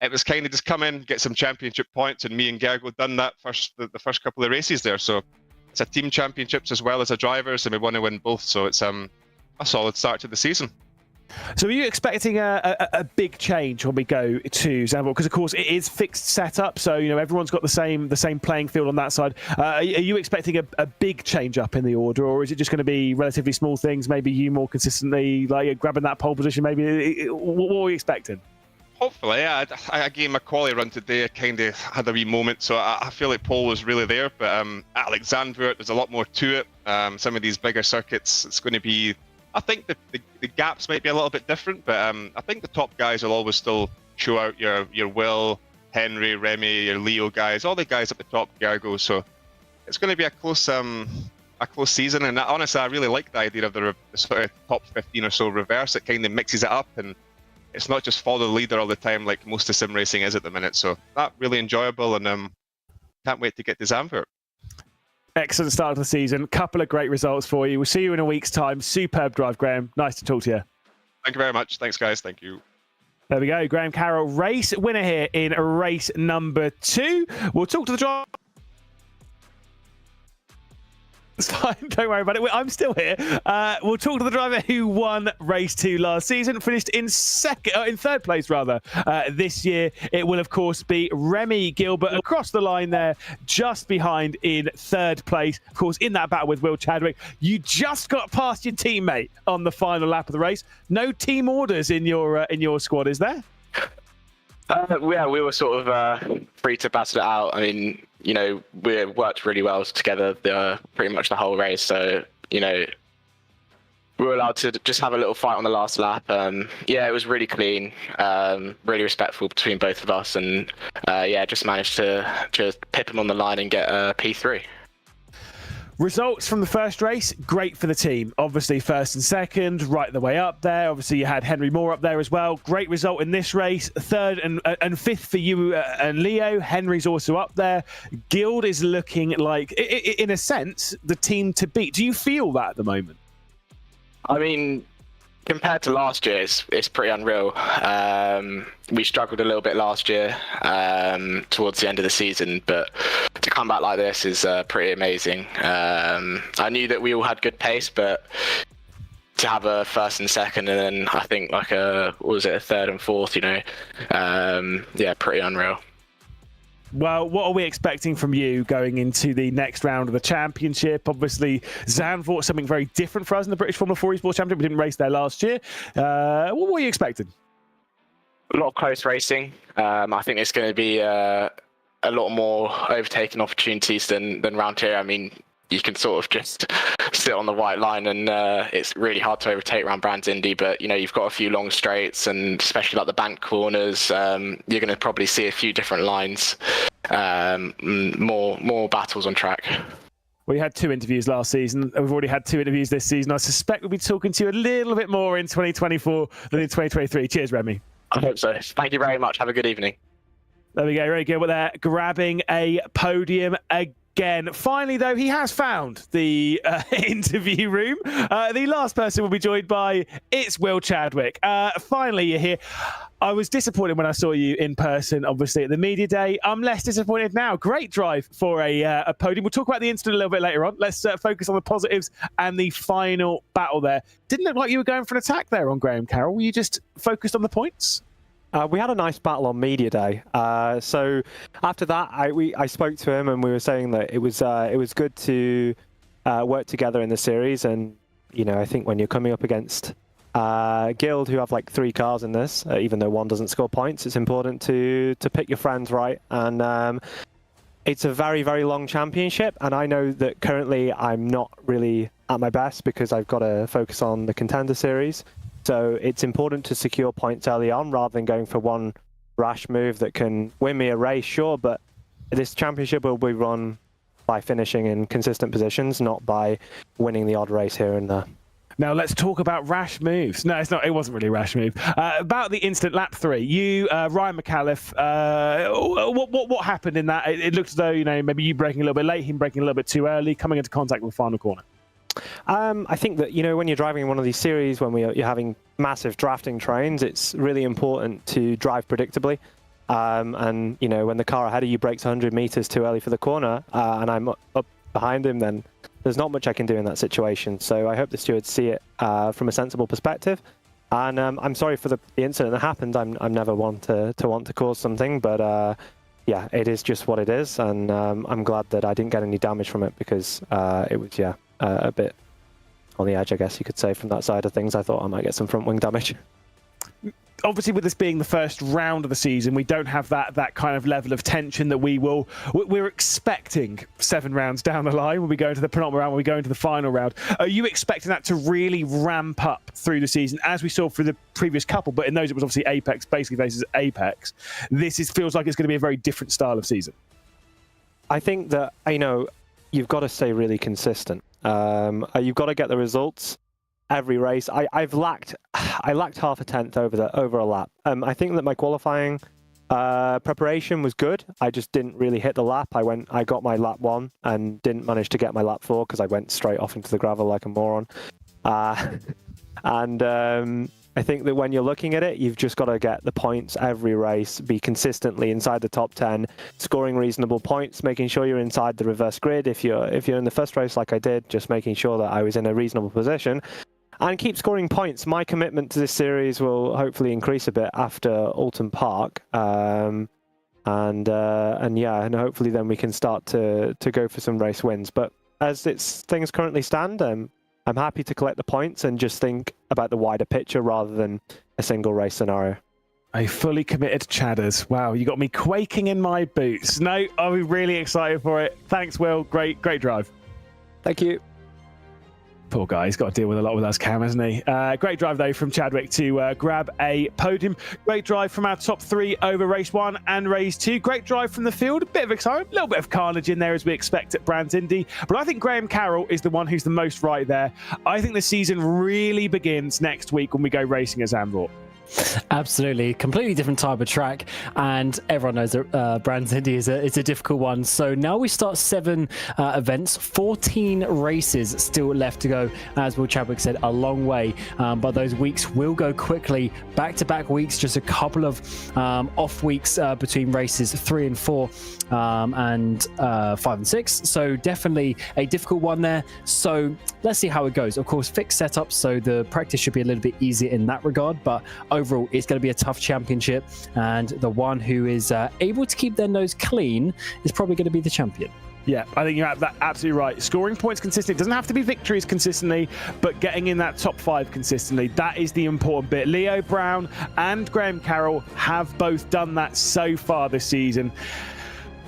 it was kind of just come in, get some championship points, and me and Gergo done that the first couple of races there. So it's a team championships as well as a drivers, and we want to win both. So it's a solid start to the season. So are you expecting a big change when we go to Zandvoort? Because of course it is fixed setup, so everyone's got the same playing field on that side. Are you expecting a big change up in the order, or is it just going to be relatively small things? Maybe you more consistently like grabbing that pole position. Maybe what were you expecting? Hopefully, yeah. I gave my quali run today. I kind of had a wee moment, so I feel like pole was really there. But at like Zandvoort, there's a lot more to it. Some of these bigger circuits, it's going to be. I think the gaps might be a little bit different, but I think the top guys will always still show out your Will, Henry, Remy, your Leo guys, all the guys at the top, Gergo. So it's going to be a close season. And honestly, I really like the idea of the sort of top 15 or so reverse. It kind of mixes it up, and it's not just follow the leader all the time like most of sim racing is at the minute. So that's really enjoyable, and can't wait to get to Zandvoort. Excellent start of the season. Couple of great results for you. We'll see you in a week's time. Superb drive, Graham. Nice to talk to you. Thank you very much. Thanks, guys. Thank you. There we go. Graham Carroll, race winner here in race number 2. We'll talk to the driver. It's fine, don't worry about it. I'm still here. We'll talk to the driver who won race 2 last season, finished in third place rather. This year, it will of course be Remy Gilbert across the line there, just behind in third place. Of course, in that battle with Will Chadwick, you just got past your teammate on the final lap of the race. No team orders in your squad, is there? Yeah, we were sort of free to battle it out. I mean, we worked really well together pretty much the whole race. So, we were allowed to just have a little fight on the last lap. Yeah, it was really clean, really respectful between both of us. And yeah, just managed to just pip him on the line and get P3. Results from the first race, great for the team. Obviously, first and second, right the way up there. Obviously, you had Henry Moore up there as well. Great result in this race. Third and fifth for you and Leo. Henry's also up there. Guild is looking like, in a sense, the team to beat. Do you feel that at the moment? I mean, compared to last year, it's pretty unreal. We struggled a little bit last year towards the end of the season, but to come back like this is pretty amazing. I knew that we all had good pace, but to have a first and second, and then I think like a third and fourth, yeah, pretty unreal. Well, what are we expecting from you going into the next round of the championship? Obviously, Zandvoort, something very different for us in the British Formula 4 Esports Championship. We didn't race there last year. What were you expecting? A lot of close racing. I think there's going to be a lot more overtaking opportunities than round here. I mean, you can sort of just sit on the white line, and it's really hard to overtake around Brands Indy. But you've got a few long straights, and especially like the bank corners, you're going to probably see a few different lines, more battles on track. We had 2 interviews last season. We've already had 2 interviews this season. I suspect we'll be talking to you a little bit more in 2024 than in 2023. Cheers, Remy. I hope so. Thank you very much. Have a good evening. There we go. Very good. Well, they're grabbing a podium again. Finally, though, he has found the interview room. The last person will be joined by, it's Will Chadwick. Finally, you're here. I was disappointed when I saw you in person, obviously, at the media day. I'm less disappointed now. Great drive for a podium. We'll talk about the incident a little bit later on. Let's focus on the positives and the final battle there. Didn't look like you were going for an attack there on Graham Carroll. Were you just focused on the points? We had a nice battle on media day. So after that, I spoke to him and we were saying that it was good to work together in the series. And I think when you're coming up against Guild, who have like 3 cars in this, even though one doesn't score points, it's important to pick your friends right. And it's a very, very long championship. And I know that currently I'm not really at my best because I've got to focus on the Contender Series. So it's important to secure points early on rather than going for one rash move that can win me a race, sure, but this championship will be run by finishing in consistent positions, not by winning the odd race here and there. Now let's talk about rash moves. No, it's not. It wasn't really a rash move. About the instant lap 3, you, Ryan McAuliffe. What happened in that? It looked as though maybe you braking a little bit late, him braking a little bit too early, coming into contact with the final corner. I think that, when you're driving in one of these series, when you're having massive drafting trains, it's really important to drive predictably. And, when the car ahead of you brakes 100 meters too early for the corner and I'm up behind him, then there's not much I can do in that situation. So I hope the stewards see it from a sensible perspective. And I'm sorry for the incident that happened. I'm never one to want to cause something, but yeah, it is just what it is. And I'm glad that I didn't get any damage from it because it was, a bit on the edge, I guess you could say, from that side of things. I thought I might get some front wing damage. Obviously, with this being the first round of the season, we don't have that kind of level of tension that we're expecting 7 rounds down the line when we go into the penultimate round, when we go into the final round. Are you expecting that to really ramp up through the season, as we saw for the previous couple? But in those, it was obviously Apex, basically faces Apex. This feels like it's going to be a very different style of season. I think that, you've got to stay really consistent. You've got to get the results every race. I lacked half a tenth over a lap. I think that my qualifying preparation was good. I just didn't really hit the lap. I got my lap 1 and didn't manage to get my lap 4 because I went straight off into the gravel like a moron. I think that when you're looking at it, you've just got to get the points every race, be consistently inside the top 10, scoring reasonable points, making sure you're inside the reverse grid. If you're in the first race like I did, just making sure that I was in a reasonable position and keep scoring points. My commitment to this series will hopefully increase a bit after Alton Park. And hopefully then we can start to go for some race wins. But as things currently stand, I'm happy to collect the points and just think about the wider picture rather than a single race scenario. A fully committed Chadders. Wow, you got me quaking in my boots. No, I'm really excited for it. Thanks, Will. Great drive. Thank you. Poor guy, he's got to deal with a lot with us, Cam, hasn't he? Great drive, though, from Chadwick to grab a podium. Great drive from our top 3 over race 1 and race 2. Great drive from the field. A bit of excitement, a little bit of carnage in there as we expect at Brands Indy. But I think Graham Carroll is the one who's the most right there. I think the season really begins next week when we go racing at Zandvoort. Absolutely, completely different type of track, and everyone knows that Brands Indy is a difficult one. So now we start 7 events, 14 races still left to go. As Will Chadwick said, a long way, but those weeks will go quickly. Back-to-back weeks, just a couple of off weeks between races 3 and 4 and 5 and 6. So definitely a difficult one there. So let's see how it goes. Of course, fixed setup, so the practice should be a little bit easier in that regard, but overall it's going to be a tough championship, and the one who is able to keep their nose clean is probably going to be the champion. Yeah, I think you're absolutely right. Scoring points consistently. It doesn't have to be victories consistently, but getting in that top 5 consistently, that is the important bit. Leo Brown and Graham Carroll have both done that so far this season.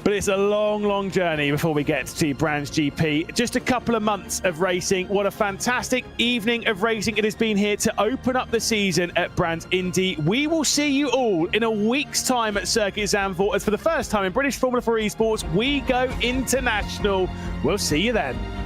But it's a long, long journey before we get to Brands GP. Just a couple of months of racing. What a fantastic evening of racing it has been here to open up the season at Brands Indy. We will see you all in a week's time at Circuit Zandvoort as for the first time in British Formula 4 esports, we go international. We'll see you then.